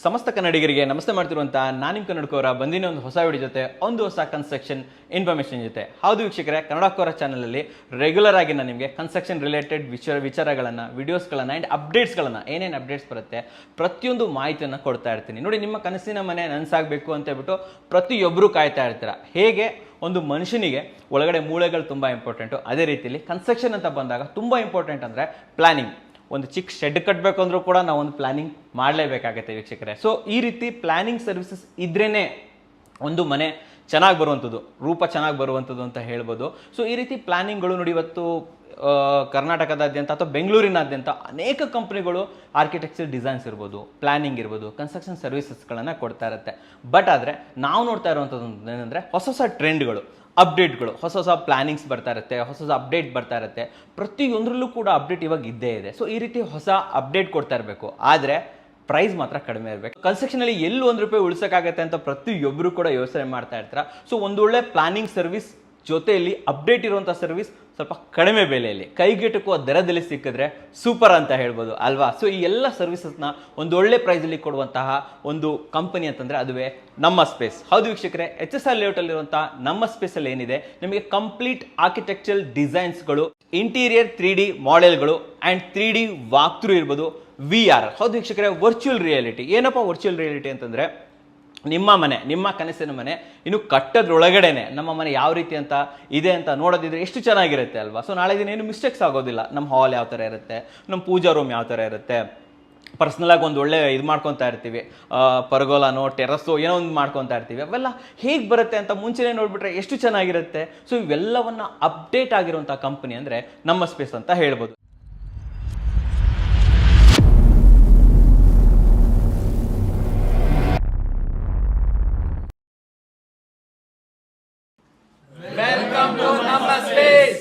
ಸಮಸ್ತ ಕನ್ನಡಿಗರಿಗೆ ನಮಸ್ತೆ ಮಾಡ್ತಿರುವಂಥ ನಾನು ನಿಮ್ಮ ಕನ್ನಡಕೋರ ಬಂದಿನ ಒಂದು ಹೊಸ ವಿಡಿಯೋ ಜೊತೆ ಒಂದು ಹೊಸ ಕನ್ಸ್ಟ್ರಕ್ಷನ್ ಇನ್ಫಾರ್ಮೇಷನ್ ಜೊತೆ. ಹೌದು ವೀಕ್ಷಕರೇ, ಕನ್ನಡಕೋರ ಚಾನಲಲ್ಲಿ ರೆಗ್ಯುಲರ್ ಆಗಿ ನಾನು ನಿಮಗೆ ಕನ್ಸ್ಟ್ರಕ್ಷನ್ ರಿಲೇಟೆಡ್ ವಿಚಾರಗಳನ್ನು, ವಿಡಿಯೋಸ್ಗಳನ್ನು ಆ್ಯಂಡ್ ಅಪ್ಡೇಟ್ಸ್ಗಳನ್ನು ಏನೇನು ಅಪ್ಡೇಟ್ಸ್ ಬರುತ್ತೆ ಪ್ರತಿಯೊಂದು ಮಾಹಿತಿಯನ್ನು ಕೊಡ್ತಾ ಇರ್ತೀನಿ. ನೋಡಿ, ನಿಮ್ಮ ಕನಸಿನ ಮನೆ ನನಸಾಗಬೇಕು ಅಂತ ಹೇಳ್ಬಿಟ್ಟು ಪ್ರತಿಯೊಬ್ಬರು ಕಾಯ್ತಾ ಇರ್ತೀರ. ಹೇಗೆ ಒಂದು ಮನುಷ್ಯನಿಗೆ ಒಳಗಡೆ ಮೂಳೆಗಳು ತುಂಬ ಇಂಪಾರ್ಟೆಂಟು, ಅದೇ ರೀತಿಯಲ್ಲಿ ಕನ್ಸ್ಟ್ರಕ್ಷನ್ ಅಂತ ಬಂದಾಗ ತುಂಬ ಇಂಪಾರ್ಟೆಂಟ್ ಅಂದರೆ ಪ್ಲಾನಿಂಗ್. ಒಂದು ಚಿಕ್ಕ ಶೆಡ್ ಕಟ್ಟಬೇಕು ಅಂದರೂ ಕೂಡ ನಾವು ಒಂದು ಪ್ಲಾನಿಂಗ್ ಮಾಡಲೇಬೇಕಾಗತ್ತೆ ವೀಕ್ಷಕರೇ. ಸೊ ಈ ರೀತಿ ಪ್ಲಾನಿಂಗ್ ಸರ್ವಿಸಸ್ ಇದ್ರೇ ಒಂದು ಮನೆ ಚೆನ್ನಾಗಿ ಬರುವಂಥದ್ದು, ರೂಪ ಚೆನ್ನಾಗಿ ಬರುವಂಥದ್ದು ಅಂತ ಹೇಳ್ಬೋದು. ಸೊ ಈ ರೀತಿ ಪ್ಲಾನಿಂಗ್ಗಳು ನೋಡಿ, ಇವತ್ತು ಕರ್ನಾಟಕದಾದ್ಯಂತ ಅಥವಾ ಬೆಂಗಳೂರಿನಾದ್ಯಂತ ಅನೇಕ ಕಂಪ್ನಿಗಳು ಆರ್ಕಿಟೆಕ್ಚರ್ ಡಿಸೈನ್ಸ್ ಇರ್ಬೋದು, ಪ್ಲಾನಿಂಗ್ ಇರ್ಬೋದು, ಕನ್ಸ್ಟ್ರಕ್ಷನ್ ಸರ್ವಿಸಸ್ಗಳನ್ನು ಕೊಡ್ತಾ ಇರುತ್ತೆ. ಬಟ್ ಆದರೆ ನಾವು ನೋಡ್ತಾ ಇರುವಂಥದ್ದು ಏನಂದರೆ ಹೊಸ ಹೊಸ ಟ್ರೆಂಡ್ಗಳು, ಅಪ್ಡೇಟ್ಗಳು, ಹೊಸ ಹೊಸ ಪ್ಲಾನಿಂಗ್ಸ್ ಬರ್ತಾ ಇರುತ್ತೆ, ಹೊಸ ಹೊಸ ಅಪ್ಡೇಟ್ ಬರ್ತಾ ಇರುತ್ತೆ. ಪ್ರತಿಯೊಂದರಲ್ಲೂ ಕೂಡ ಅಪ್ಡೇಟ್ ಇವಾಗ ಇದ್ದೇ ಇದೆ. ಸೊ ಈ ರೀತಿ ಹೊಸ ಅಪ್ಡೇಟ್ ಕೊಡ್ತಾ ಇರಬೇಕು, ಆದರೆ ಪ್ರೈಸ್ ಮಾತ್ರ ಕಡಿಮೆ ಇರಬೇಕು. ಕನ್ಸ್ಟ್ರಕ್ಷನಲ್ಲಿ ಎಲ್ಲಿ ₹1 ಉಳಿಸೋಕ್ಕಾಗತ್ತೆ ಅಂತ ಪ್ರತಿಯೊಬ್ಬರು ಕೂಡ ಯೋಚನೆ ಮಾಡ್ತಾ ಇರ್ತಾರೆ. ಸೊ ಒಂದೊಳ್ಳೆ ಪ್ಲಾನಿಂಗ್ ಸರ್ವಿಸ್ ಜೊತೆಯಲ್ಲಿ ಅಪ್ಡೇಟ್ ಇರುವಂಥ ಸರ್ವಿಸ್ ಸ್ವಲ್ಪ ಕಡಿಮೆ ಬೆಲೆಯಲ್ಲಿ ಕೈಗೆಟುಕುವ ದರದಲ್ಲಿ ಸಿಕ್ಕಿದ್ರೆ ಸೂಪರ್ ಅಂತ ಹೇಳ್ಬೋದು ಅಲ್ವಾ. ಸೊ ಈ ಎಲ್ಲ ಸರ್ವಿಸಸ್ನ ಒಂದು ಒಳ್ಳೆ ಪ್ರೈಸಲ್ಲಿ ಕೊಡುವಂತಹ ಒಂದು ಕಂಪನಿ ಅಂತಂದರೆ ಅದುವೇ ನಮ್ಮ ಸ್ಪೇಸ್. ಹೌದು ವೀಕ್ಷಕರೇ, HSR ಲೇಔಟಲ್ಲಿರುವಂಥ ನಮ್ಮ ಸ್ಪೇಸಲ್ಲಿ ಏನಿದೆ, ನಿಮಗೆ ಕಂಪ್ಲೀಟ್ ಆರ್ಕಿಟೆಕ್ಚರಲ್ ಡಿಸೈನ್ಸ್ಗಳು, ಇಂಟೀರಿಯರ್ 3D ಮಾಡೆಲ್ಗಳು ಆ್ಯಂಡ್ 3D ವಾಕ್ ಥ್ರೂ ಇರ್ಬೋದು, VR. ಹೌದು ವೀಕ್ಷಕರೇ, ವರ್ಚುವಲ್ ರಿಯಾಲಿಟಿ. ಏನಪ್ಪ ವರ್ಚುವಲ್ ರಿಯಾಲಿಟಿ ಅಂತಂದರೆ, ನಿಮ್ಮ ಮನೆ, ನಿಮ್ಮ ಕನಸಿನ ಮನೆ ಇನ್ನು ಕಟ್ಟದ್ರೊಳಗಡೆನೆ ನಮ್ಮ ಮನೆ ಯಾವ ರೀತಿ ಅಂತ ಇದೆ ಅಂತ ನೋಡೋದಿದ್ರೆ ಎಷ್ಟು ಚೆನ್ನಾಗಿರುತ್ತೆ ಅಲ್ವಾ. ಸೊ ನಾಳೆ ದಿನ ಏನು ಮಿಸ್ಟೇಕ್ಸ್ ಆಗೋದಿಲ್ಲ. ನಮ್ಮ ಹಾಲ್ ಯಾವ ಥರ ಇರುತ್ತೆ, ನಮ್ಮ ಪೂಜಾ ರೂಮ್ ಯಾವ ಥರ ಇರುತ್ತೆ, ಪರ್ಸ್ನಲಾಗಿ ಒಂದು ಒಳ್ಳೆ ಇದು ಮಾಡ್ಕೊತಾ ಇರ್ತೀವಿ, ಪರ್ಗೋಲಾನೋ ಟೆರಸ್ಸೋ ಏನೋ ಒಂದು ಮಾಡ್ಕೊತಾ ಇರ್ತೀವಿ. ಅವೆಲ್ಲ ಹೇಗೆ ಬರುತ್ತೆ ಅಂತ ಮುಂಚೆನೇ ನೋಡಿಬಿಟ್ರೆ ಎಷ್ಟು ಚೆನ್ನಾಗಿರುತ್ತೆ. ಸೊ ಇವೆಲ್ಲವನ್ನು ಅಪ್ಡೇಟ್ ಆಗಿರುವಂಥ ಕಂಪನಿ ಅಂದರೆ ನಮ್ಮ ಸ್ಪೇಸ್ ಅಂತ ಹೇಳ್ಬೋದು. Welcome to Nama Space.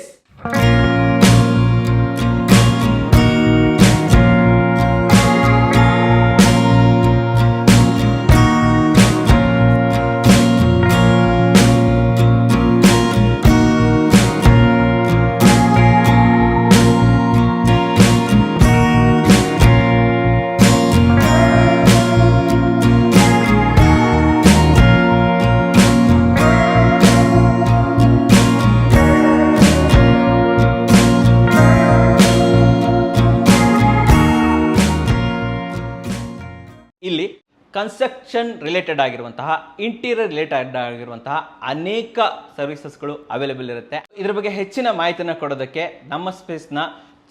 ಇಲ್ಲಿ ಕನ್ಸ್ಟ್ರಕ್ಷನ್ ರಿಲೇಟೆಡ್ ಆಗಿರುವಂತಹ, ಇಂಟೀರಿಯರ್ ರಿಲೇಟೆಡ್ ಆಗಿರುವಂತಹ ಅನೇಕ ಸರ್ವಿಸಸ್ಗಳು ಅವೈಲೇಬಲ್ ಇರುತ್ತೆ. ಇದ್ರ ಬಗ್ಗೆ ಹೆಚ್ಚಿನ ಮಾಹಿತಿಯನ್ನು ಕೊಡೋದಕ್ಕೆ ನಮ್ಮ ಸ್ಪೇಸ್ನ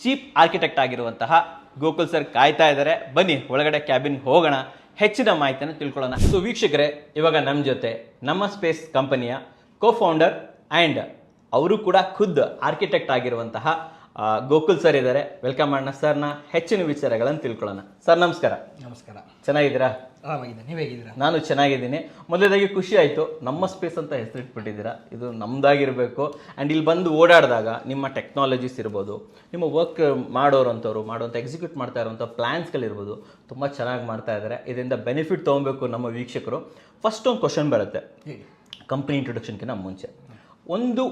ಚೀಫ್ ಆರ್ಕಿಟೆಕ್ಟ್ ಆಗಿರುವಂತಹ ಗೋಕುಲ್ ಸರ್ ಕಾಯ್ತಾ ಇದ್ದಾರೆ. ಬನ್ನಿ ಒಳಗಡೆ ಕ್ಯಾಬಿನ್ ಹೋಗೋಣ, ಹೆಚ್ಚಿನ ಮಾಹಿತಿಯನ್ನು ತಿಳ್ಕೊಳ್ಳೋಣ. ಸೊ ವೀಕ್ಷಕರೇ, ಇವಾಗ ನಮ್ಮ ಜೊತೆ ನಮ್ಮ ಸ್ಪೇಸ್ ಕಂಪನಿಯ ಕೋ-ಫೌಂಡರ್ ಆ್ಯಂಡ್ ಅವರು ಕೂಡ ಖುದ್ದು ಆರ್ಕಿಟೆಕ್ಟ್ ಆಗಿರುವಂತಹ ಗೋಕುಲ್ ಸರ್ ಇದ್ದಾರೆ. ವೆಲ್ಕಮ್ ಮಾಡೋಣ ಸರ್ನ, ಹೆಚ್ಚಿನ ವಿಚಾರಗಳನ್ನು ತಿಳ್ಕೊಳ್ಳೋಣ. ಸರ್ ನಮಸ್ಕಾರ. ನಮಸ್ಕಾರ. ಚೆನ್ನಾಗಿದ್ದೀರಾ? ಆರಾಮಾಗಿದೆ, ನೀವು ಹೇಗಿದ್ದೀರಾ? ನಾನು ಚೆನ್ನಾಗಿದ್ದೀನಿ. ಮೊದಲದಾಗಿ ಖುಷಿ ಆಯಿತು, ನಮ್ಮ ಸ್ಪೇಸ್ ಅಂತ ಹೆಸರಿಟ್ಬಿಟ್ಟಿದ್ದೀರಾ. ಇದು ನಮ್ಮದಾಗಿರಬೇಕು. ಆ್ಯಂಡ್ ಇಲ್ಲಿ ಬಂದು ಓಡಾಡಿದಾಗ ನಿಮ್ಮ ಟೆಕ್ನಾಲಜೀಸ್ ಇರ್ಬೋದು, ನಿಮ್ಮ ವರ್ಕ್ ಮಾಡುವಂಥ ಎಕ್ಸಿಕ್ಯೂಟ್ ಮಾಡ್ತಾ ಇರುವಂಥ ಪ್ಲ್ಯಾನ್ಸ್ಗಳಿರ್ಬೋದು, ತುಂಬ ಚೆನ್ನಾಗಿ ಮಾಡ್ತಾ ಇದ್ದಾರೆ. ಇದರಿಂದ ಬೆನಿಫಿಟ್ ತೊಗೊಬೇಕು ನಮ್ಮ ವೀಕ್ಷಕರು. ಫಸ್ಟ್ ಒಂದು ಕ್ವಶನ್ ಬರುತ್ತೆ ಕಂಪ್ನಿ ಇಂಟ್ರೊಡಕ್ಷನ್ಗಿಂತ ಮುಂಚೆ. ಒಂದು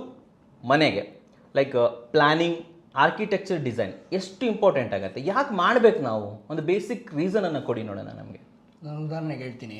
ಮನೆಗೆ ಲೈಕ್ ಪ್ಲಾನಿಂಗ್, ಆರ್ಕಿಟೆಕ್ಚರ್ ಡಿಸೈನ್ ಎಷ್ಟು ಇಂಪಾರ್ಟೆಂಟ್ ಆಗುತ್ತೆ, ಯಾಕೆ ಮಾಡಬೇಕು ನಾವು? ಒಂದು ಬೇಸಿಕ್ ರೀಸನನ್ನು ಕೊಡಿ ನೋಡೋಣ ನಮಗೆ. ನಾನು ಉದಾಹರಣೆಗೆ ಹೇಳ್ತೀನಿ.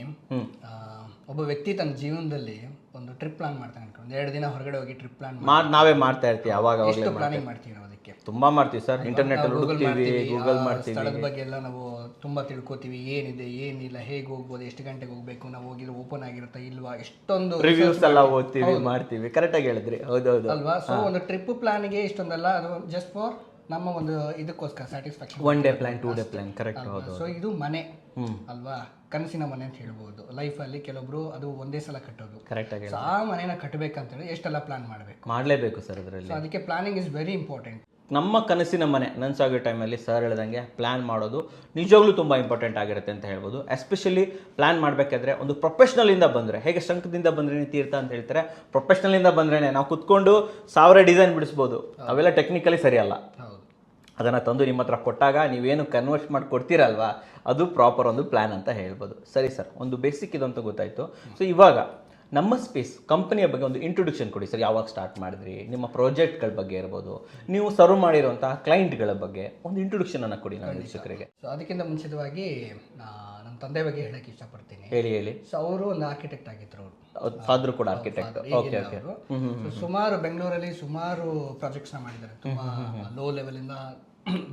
ಒಬ್ಬ ವ್ಯಕ್ತಿ ತನ್ನ ಜೀವನದಲ್ಲಿ ಒಂದು ಟ್ರಿಪ್ ಪ್ಲಾನ್ ಮಾಡ್ತಾನೆ ಅನ್ಕೊಂಡು 2 ದಿನ ಹೊರಗಡೆ ಹೋಗಿ ಟ್ರಿಪ್ ಪ್ಲಾನ್ ನಾವೇ ಮಾಡ್ತಾ ಇರ್ತೀವಿ. ಅವಾಗ ಎಷ್ಟು ಪ್ಲಾನಿಂಗ್ ಮಾಡ್ತೀವಿ ನಾವು ಅದಕ್ಕೆ? ತುಂಬಾ ಮಾಡ್ತೀವಿ ಸರ್. ಇಂಟರ್ನೆಟ್ ಅಲ್ಲಿ ಹುಡುಕ್ತೀವಿ, ಗೂಗಲ್ ಮಾಡ್ತೀವಿ, ಸ್ಥಳದ ಬಗ್ಗೆ ಎಲ್ಲ ನಾವು ತುಂಬಾ ತಿಳ್ಕೊತೀವಿ. ಏನಿದೆ, ಏನಿಲ್ಲ, ಹೇಗೆ ಹೋಗ್ಬೋದು, ಎಷ್ಟು ಗಂಟೆಗೆ ಹೋಗ್ಬೇಕು, ನಾವು ಹೋಗಿದ್ರೆ ಓಪನ್ ಆಗಿರುತ್ತಾ ಇಲ್ವಾ, ಎಷ್ಟೊಂದು ರಿವ್ಯೂಸ್ ಎಲ್ಲ ಓದ್ತೀವಿ, ಮಾಡ್ತೀವಿ. ಕರೆಕ್ಟಾಗಿ ಹೇಳಿದ್ರಿ, ಹೌದೌದು ಅಲ್ವಾ. ಸೊ ಒಂದು ಟ್ರಿಪ್ ಪ್ಲಾನ್ಗೆ ಇಷ್ಟೊಂದಲ್ಲ, ಅದು ಜಸ್ಟ್ ಫಾರ್ ನಮ್ಮ ಒಂದು ಇದಕ್ಕೋಸ್ಕರ satisfaction. 1 day plan, 2 day plan. Correct, ಹೌದು. ಸೊ ಇದು ಮನೆ ಅಲ್ವಾ, ಕನಸಿನ ಮನೆ ಅಂತ ಹೇಳ್ಬೋದು. ಲೈಫಲ್ಲಿ ಕೆಲವೊಬ್ರು ಅದು ಒಂದೇ ಸಲ ಕಟ್ಟೋದು. ಕರೆಕ್ಟಾಗಿ ಆ ಮನೆನ ಕಟ್ಟಬೇಕಂತೇಳಿ ಎಷ್ಟೆಲ್ಲ ಪ್ಲಾನ್ ಮಾಡಬೇಕು, ಮಾಡಲೇಬೇಕು ಸರ್. ಅದರಲ್ಲಿ ಅದಕ್ಕೆ ಪ್ಲಾನಿಂಗ್ ಇಸ್ ವೆರಿ ಇಂಪಾರ್ಟೆಂಟ್. ನಮ್ಮ ಕನಸಿನ ಮನೆ ನನಸಾಗೋ ಟೈಮಲ್ಲಿ ಸರ್ ಹೇಳ್ದಂಗೆ ಪ್ಲ್ಯಾನ್ ಮಾಡೋದು ನಿಜವಾಗ್ಲೂ ತುಂಬ ಇಂಪಾರ್ಟೆಂಟ್ ಆಗಿರುತ್ತೆ ಅಂತ ಹೇಳ್ಬೋದು. ಎಸ್ಪೆಷಲಿ ಪ್ಲ್ಯಾನ್ ಮಾಡಬೇಕಾದ್ರೆ ಒಂದು ಪ್ರೊಫೆಷ್ನಲಿಂದ ಬಂದರೆ, ಹೇಗೆ ಶಂಕದಿಂದ ಬಂದ್ರೆ ತೀರ್ಥ ಅಂತ ಹೇಳ್ತಾರೆ, ಪ್ರೊಫೆಷ್ನಲಿಂದ ಬಂದ್ರೇ ನಾವು ಕುತ್ಕೊಂಡು 1000 ಡಿಸೈನ್ ಬಿಡಿಸ್ಬೋದು. ಅವೆಲ್ಲ ಟೆಕ್ನಿಕಲಿ ಸರಿಯಲ್ಲ. ಅದನ್ನು ತಂದು ನಿಮ್ಮ ಹತ್ರ ಕೊಟ್ಟಾಗ ನೀವೇನು ಕನ್ವರ್ಟ್ ಮಾಡಿ ಕೊಡ್ತೀರಲ್ವಾ, ಅದು ಪ್ರಾಪರ್ ಒಂದು ಪ್ಲ್ಯಾನ್ ಅಂತ ಹೇಳ್ಬೋದು. ಸರಿ ಸರ್, ಒಂದು ಬೇಸಿಕ್ ಇದಂತ ಗೊತ್ತಾಯಿತು. ಸೊ ಇವಾಗ ನಮ್ಮ ಸ್ಪೇಸ್ ಕಂಪನಿಯ ಬಗ್ಗೆ ಒಂದು ಇಂಟ್ರೊಡಕ್ಷನ್ ಕೊಡಿ ಸರ್. ಯಾವಾಗ ಸ್ಟಾರ್ಟ್ ಮಾಡಿದ್ರಿ, ನಿಮ್ಮ ಪ್ರಾಜೆಕ್ಟ್ಗಳ ಬಗ್ಗೆ ಇರ್ಬೋದು, ನೀವು ಸರ್ವ್ ಮಾಡಿರುವಂತಹ ಕ್ಲೈಂಟ್ಗಳ ಬಗ್ಗೆ ಒಂದು ಇಂಟ್ರೊಡಕ್ಷನ್ ಅನ್ನು ಕೊಡಿ ನಮ್ಮ ವೀಕ್ಷಕರಿಗೆ. ಸೊ ಅದಕ್ಕಿಂತ ಮುಂಚಿತವಾಗಿ ನನ್ನ ತಂದೆ ಬಗ್ಗೆ ಹೇಳಕ್ಕೆ ಇಷ್ಟಪಡ್ತೀನಿ. ಹೇಳಿ. ಸೊ ಅವರು ಒಂದು ಆರ್ಕಿಟೆಕ್ಟ್ ಆಗಿದ್ರು. ಫಾದರ್ ಕೂಡ ಆರ್ಕಿಟೆಕ್ಟ್. ಓಕೆ. ಸುಮಾರು ಬೆಂಗಳೂರಲ್ಲಿ ಸುಮಾರು ಪ್ರಾಜೆಕ್ಟ್ಸ್ನ ಮಾಡಿದ್ದಾರೆ. ತುಂಬಾ ಲೋ ಲೆವೆಲಿಂದ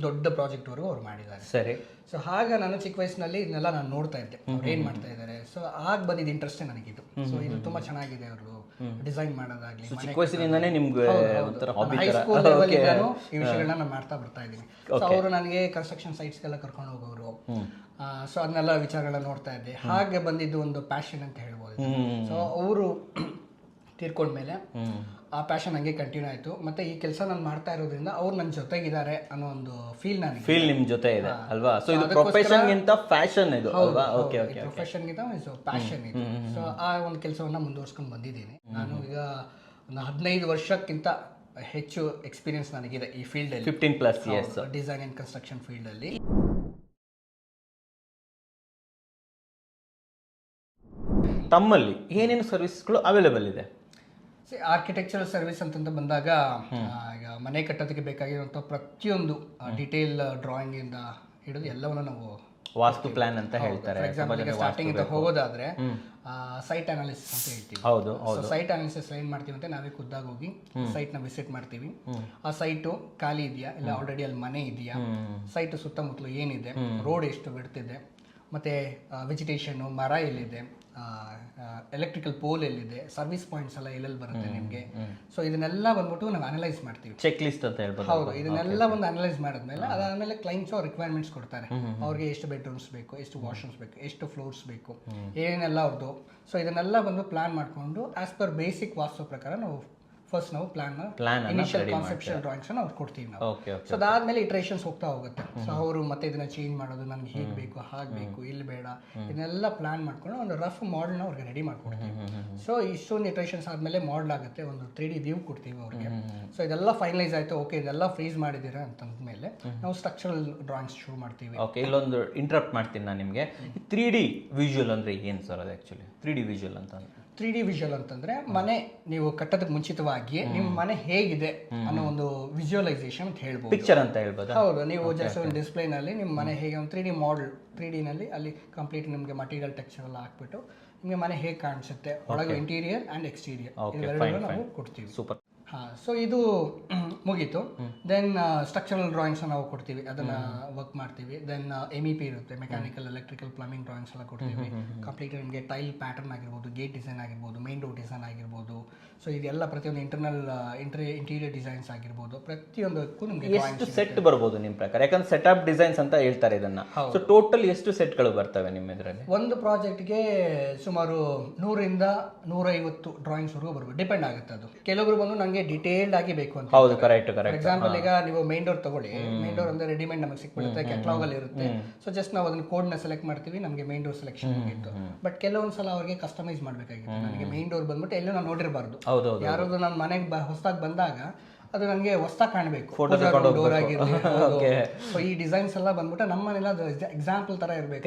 ದೊಡ್ಡ ಪ್ರಾಜೆಕ್ಟ್ ವರೆಗೂ ಅವ್ರು ಮಾಡಿದ್ದಾರೆ. ಸರಿ. ಸೊ ಆಗ ನಾನು ಚಿಕ್ಕ ವಯಸ್ಸಿನಲ್ಲಿ ಇದನ್ನೆಲ್ಲ ನಾನು ನೋಡ್ತಾ ಇದ್ದೆ, ಅವ್ರು ಏನ್ ಮಾಡ್ತಾ ಇದ್ದಾರೆ. ಸೊ ಆಗ ಬಂದಿದ್ದ ಇಂಟ್ರೆಸ್ಟೇ ನನಗಿತ್ತು. ಸೊ ಇದು ತುಂಬಾ ಚೆನ್ನಾಗಿದೆ, ಅವರು ಡಿಸೈನ್ ಮಾಡೋದಾಗ್ಲಿ. ಚಿಕ್ಕ ವಯಸ್ಸಿನಿಂದಾನೇ ನಿಮ್ಗೆ ಒಂಥರ ಹಾಬಿ ತರ. ಹೈಸ್ಕೂಲ್ ಲೆವೆಲಿಂದಾನು ಈ ವಿಷಯಗಳನ್ನ ನಾನು ಮಾಡ್ತಾ ಬರ್ತಾ ಇದ್ದೀನಿ. ಸೊ ಅವರು ನನಗೆ ಕನ್ಸ್ಟ್ರಕ್ಷನ್ ಸೈಟ್ಸ್ಗೆಲ್ಲ ಕರ್ಕೊಂಡು ಹೋಗೋರು. ಸೊ ಅದನ್ನೆಲ್ಲ ವಿಚಾರಗಳನ್ನ ನೋಡ್ತಾ ಇದ್ದೆ. ಹಾಗೆ ಬಂದಿದ್ದು ಒಂದು ಪ್ಯಾಷನ್ ಅಂತ ಹೇಳ್ಬೋದು. ಸೊ ಅವರು ತೀರ್ಕೊಂಡ್ಮೇಲೆ ಆ ಪ್ಯಾಷನ್ ಹಂಗೆ ಕಂಟಿನ್ಯೂ ಆಯಿತು. ಮತ್ತೆ ಈ ಕೆಲಸ ನಾನು ಮಾಡ್ತಾ ಇರೋದ್ರಿಂದ ಅವ್ರು ನನ್ನ ಜೊತೆಗಿದ್ದಾರೆ ಅನ್ನೋ ಒಂದು ಫೀಲ್ ನಿಮ್ ಜೊತೆ ಇದೆ ಅಲ್ವಾ? ಸೊ ಇದು ಪ್ರೊಫೆಷನ್ ಗಿಂತ ಫ್ಯಾಷನ್ ಇದು ಅಲ್ವಾ? ಓಕೆ. ಪ್ರೊಫೆಷನ್ ಗಿಂತ ಪ್ಯಾಷನ್ ಇದು. ಸೊ ಆ ಒಂದು ಕೆಲಸವನ್ನ ಮುಂದುವರ್ಸ್ಕೊಂಡು ಬಂದಿದ್ದೀನಿ. ನಾನು ಈಗ ಒಂದು 15 ವರ್ಷಕ್ಕಿಂತ ಹೆಚ್ಚು ಎಕ್ಸ್ಪೀರಿಯನ್ಸ್ ನನಗಿದೆ ಈ ಫೀಲ್ಡ್ ಅಲ್ಲಿ. 15+ years design and construction field ಅಲ್ಲಿ. ತಮ್ಮಲ್ಲಿ ಏನೇನು ಸರ್ವಿಸ್ಗಳು ಅವೈಲೇಬಲ್ ಇದೆ? ಆರ್ಕಿಟೆಕ್ಚರಲ್ ಸರ್ವಿಸ್ ಅಂತಂತ ಬಂದಾಗ ಈಗ ಮನೆ ಕಟ್ಟೋದಕ್ಕೆ ಬೇಕಾಗಿರುವಂಥ ಪ್ರತಿಯೊಂದು ಡಿಟೇಲ್ ಡ್ರಾಯಿಂಗ್ ಇಂದ ಹಿಡಿದು ಎಲ್ಲವನ್ನು ನಾವು ವಾಸ್ತು ಪ್ಲಾನ್ ಅಂತ ಹೇಳ್ತಾರೆ. ಫಾರ್ ಎಕ್ಸಾಂಪಲ್ ಸ್ಟಾರ್ಟಿಂಗ್ ಇಂದ ಹೋಗೋದಾದ್ರೆ ಸೈಟ್ ಅನಾಲಿಸಿಸ್ ಅಂತ ಹೇಳ್ತೀವಿ. ಹೌದು. ಸೈಟ್ ಅನಾಲಿಸಿಸ್ ಏನ್ ಮಾಡ್ತೀವಿ ಅಂತ ನಾವೇ ಖುದ್ದಾಗಿ ಹೋಗಿ ಸೈಟ್ ನ ವಿಸಿಟ್ ಮಾಡ್ತೀವಿ. ಆ ಸೈಟು ಖಾಲಿ ಇದೆಯಾ, ಇಲ್ಲ ಆಲ್ರೆಡಿ ಅಲ್ಲಿ ಮನೆ ಇದೆಯಾ, ಸೈಟ್ ಸುತ್ತಮುತ್ತಲು ಏನಿದೆ, ರೋಡ್ ಎಷ್ಟು ಬಿಡ್ತಿದೆ, ಮತ್ತೆ ವೆಜಿಟೇಷನ್, ಮರ ಎಲ್ಲಿದೆ, ಎಲೆಕ್ಟ್ರಿಕಲ್ ಪೋಲ್ ಎಲ್ಲಿದೆ, ಸರ್ವಿಸ್ ಪಾಯಿಂಟ್ಸ್ ಎಲ್ಲ ಎಲ್ಲೆಲ್ಲಿ ಬರುತ್ತೆ ನಿಮಗೆ. ಸೊ ಇದನ್ನೆಲ್ಲ ಬಂದ್ಬಿಟ್ಟು ನಾವು ಅನಲೈಸ್ ಮಾಡ್ತೀವಿ. ಚೆಕ್ ಲಿಸ್ಟ್ ಅಂತ ಹೇಳ್ಬೋದು. ಹೌದು. ಇದನ್ನೆಲ್ಲ ಒಂದು ಅನಲೈಸ್ ಮಾಡಿದ್ಮೇಲೆ ಅದಾದ್ಮೇಲೆ ಕ್ಲೈಂಟ್ಸ್ ಅವ್ರ ರಿಕ್ವೈರ್ಮೆಂಟ್ಸ್ ಕೊಡ್ತಾರೆ. ಅವ್ರಿಗೆ ಎಷ್ಟು ಬೆಡ್ರೂಮ್ಸ್ ಬೇಕು, ಎಷ್ಟು ವಾಶ್ರೂಮ್ಸ್ ಬೇಕು, ಎಷ್ಟು ಫ್ಲೋರ್ಸ್ ಬೇಕು, ಏನೆಲ್ಲ ಅವ್ರದ್ದು. ಸೊ ಇದನ್ನೆಲ್ಲ ಬಂದು ಪ್ಲಾನ್ ಮಾಡಿಕೊಂಡು ಆಸ್ ಪರ್ ಬೇಸಿಕ್ ವಾಸ್ತು ಪ್ರಕಾರ ನಾವು ಫಸ್ಟ್ ನಾವು ಪ್ಲಾನ್ ಇನಿಷಿಯಲ್ ಕಾನ್ಸೆಪ್ಷುಯಲ್ ಡ್ರಾಯಿಂಗ್ಸ್ ಅವ್ರು ಕೊಡ್ತೀವಿ ನಾವು. ಸೊ ಅದಾದ್ಮೇಲೆ ಇಟ್ರೇಷನ್ಸ್ ಹೋಗ್ತಾ ಹೋಗುತ್ತೆ. ಸೊ ಅವರು ಮತ್ತೆ ಇದನ್ನ ಚೇಂಜ್ ಮಾಡೋದು, ನನ್ಗೆ ಹೀಗೆ ಬೇಕು, ಹಾಗೆ ಬೇಕು, ಇಲ್ಲಿ ಬೇಡ, ಇದನ್ನೆಲ್ಲ ಪ್ಲಾನ್ ಮಾಡ್ಕೊಂಡು ಒಂದು ರಫ್ ಮಾಡೆಲ್ನ ಅವ್ರಿಗೆ ರೆಡಿ ಮಾಡ್ಕೊಡ್ತೀವಿ. ಸೊ ಇಷ್ಟೊಂದು ಇಟ್ರೇಷನ್ಸ್ ಆದ್ಮೇಲೆ ಮಾಡೆಲ್ ಆಗುತ್ತೆ, ಒಂದು 3D ವ್ಯೂ ಕೊಡ್ತೀವಿ ಅವ್ರಿಗೆ. ಸೊ ಇದೆಲ್ಲ ಫೈನಲೈಸ್ ಆಯ್ತು, ಓಕೆ ಇದೆಲ್ಲ ಫ್ರೀಸ್ ಮಾಡಿದ್ದೀರಾ ಅಂತಂದ್ಮೇಲೆ ನಾವು ಸ್ಟ್ರಕ್ಚರಲ್ ಡ್ರಾಯಿಂಗ್ಸ್ ಶುರು ಮಾಡ್ತೀವಿ. ಓಕೆ, ಇಲ್ಲೊಂದು ಇಂಟರಪ್ಟ್ ಮಾಡ್ತೀನಿ ನಾನು ನಿಮಗೆ. 3D ವಿಜುವಲ್ ಅಂದ್ರೆ ಏನು ಸರ್ ಅದು? ಆಕ್ಚುಲಿ 3D ವಿಜುವಲ್ ಅಂತ 3D ವಿಜುವಲ್ ಅಂತಂದ್ರೆ ಮನೆ ನೀವು ಕಟ್ಟೋದಕ್ಕೆ ಮುಂಚಿತವಾಗಿ ನಿಮ್ಮ ಮನೆ ಹೇಗಿದೆ ಅನ್ನೋ ಒಂದು ವಿಜುವಲೈಸೇಷನ್ ಅಂತ ಹೇಳ್ಬೋದು. ಪಿಕ್ಚರ್ ಅಂತ ಹೇಳ್ಬೋದು. ಹೌದು. ನೀವು ಜಸ್ಟ್ ಒಂದು ಡಿಸ್ಪ್ಲೇ ನಲ್ಲಿ ನಿಮ್ಮ ಮನೆ ಹೇಗೆ ಒಂದು 3D ಮಾಡೆಲ್ 3D ನಲ್ಲಿ ಅಲ್ಲಿ ಕಂಪ್ಲೀಟ್ ನಿಮಗೆ ಮಟೀರಿಯಲ್ ಟೆಕ್ಸ್ಚರ್ ಎಲ್ಲ ಹಾಕ್ಬಿಟ್ಟು ನಿಮಗೆ ಮನೆ ಹೇಗೆ ಕಾಣಿಸುತ್ತೆ, ಒಳಗೆ ಇಂಟೀರಿಯರ್ ಅಂಡ್ ಎಕ್ಸ್ಟೀರಿಯರ್ ಇವೆರಡನ್ನೂ ನಾವು ಕೊಡ್ತೀವಿ. ಸೂಪರ್. ಸೊ ಇದು ಮುಗೀತು. ದೆನ್ ಸ್ಟ್ರಕ್ಚರಲ್ ಡ್ರಾಯಿಂಗ್ಸ್ ನಾವು ಕೊಡ್ತೀವಿ, ಅದನ್ನ ವರ್ಕ್ ಮಾಡ್ತೀವಿ. ದೆನ್ MEP ಇರುತ್ತೆ, ಮೆಕ್ಯಾನಿಕಲ್, ಎಲೆಕ್ಟ್ರಿಕಲ್, ಪ್ಲಂಬಿಂಗ್ ಡ್ರಾಯಿಂಗ್ಸ್ ಎಲ್ಲ ಕೊಡ್ತೀವಿ. ಕಂಪ್ಲೀಟ್ ನಿಮಗೆ ಟೈಲ್ ಪ್ಯಾಟರ್ನ್ ಆಗಿರ್ಬೋದು, ಗೇಟ್ ಡಿಸೈನ್ ಆಗಿರ್ಬೋದು, ಮೇನ್ ಡೋರ್ ಡಿಸೈನ್ ಆಗಿರ್ಬೋದು. ಸೊ ಇದೆಲ್ಲ ಪ್ರತಿಯೊಂದು ಇಂಟೀರಿಯರ್ ಡಿಸೈನ್ಸ್ ಆಗಿರ್ಬೋದು, ಪ್ರತಿಯೊಂದಕ್ಕೂ ನಿಮಗೆ ಎಷ್ಟು ಸೆಟ್ ಬರ್ಬೋದು ನಿಮ್ಮ ಪ್ರಕಾರ? ಯಾಕಂದ್ರೆ ಸೆಟಪ್ ಡಿಸೈನ್ಸ್ ಅಂತ ಹೇಳ್ತಾರೆ ಇದನ್ನ. ಸೊ ಟೋಟಲ್ ಎಷ್ಟು ಸೆಟ್ಗಳು ಬರ್ತವೆ ನಿಮ್ಮ ಇದರಲ್ಲಿ? ಒಂದು ಪ್ರಾಜೆಕ್ಟ್ಗೆ ಸುಮಾರು 100ರಿಂದ 150 ಡ್ರಾಯಿಂಗ್ಸ್ ವರೆಗೂ ಬರ್ಬೋದು, ಡಿಪೆಂಡ್ ಆಗುತ್ತೆ. ಅದು ಕೆಲವರು ಬಂದು ನನಗೆ ಡಿಟೇಲ್ಡ್ ಆಗಿ ಬೇಕು ಅಂತ. ಹೌದು, ಕರೆಕ್ಟ್. ಎಕ್ಸಾಂಪಲ್ ಈಗ ನೀವು ಮೇನ್ ಡೋರ್ ತಗೊಳ್ಳಿ, ಮೇನ್ ಡೋರ್ ಅಂದ್ರೆ ರೆಡಿಮೇಡ್ ನಮಗೆ ಸಿಕ್ಬಿಡುತ್ತೆ, ಕ್ಯಾಟಲಾಗ್ ಅಲ್ಲಿ ಇರುತ್ತೆ. ಸೊ ಜಸ್ಟ್ ನಾವು ಅದನ್ನ ಕೋಡ್ ನ ಸೆಲೆಕ್ಟ್ ಮಾಡ್ತೀವಿ, ನಮಗೆ ಮೇನ್ ಡೋರ್ ಸೆಲೆಕ್ಷನ್ ಮುಗಿತ್ತು. ಬಟ್ ಕೆಲವೊಂದ್ಸಲ ಅವ್ರಿಗೆ ಕಸ್ಟಮೈಸ್ ಮಾಡ್ಬೇಕಾಗಿತ್ತು. ನನಗೆ ಮೇನ್ ಡೋರ್ ಬಂದ್ಬಿಟ್ಟು ಎಲ್ಲೂ ನಾನು ನೋಡಿರಬಾರ್ದು, ಯಾರಾದ್ರೂ ನನ್ನ ಮನೆಗೆ ಹೊಸದಾಗಿ ಬಂದಾಗ ಅದು ನನಗೆ ಹೊಸದಾಗಿ ಕಾಣಬೇಕು, ಡೋರ್ ಆಗಿರಲಿ. ಸೊ ಈ ಡಿಸೈನ್ಸ್ ಎಲ್ಲ ಬಂದ್ಬಿಟ್ಟು ನಮ್ಮ ಮನೆಲ್ಲ ಎಕ್ಸಾಂಪಲ್ ತರ ಇರಬೇಕು,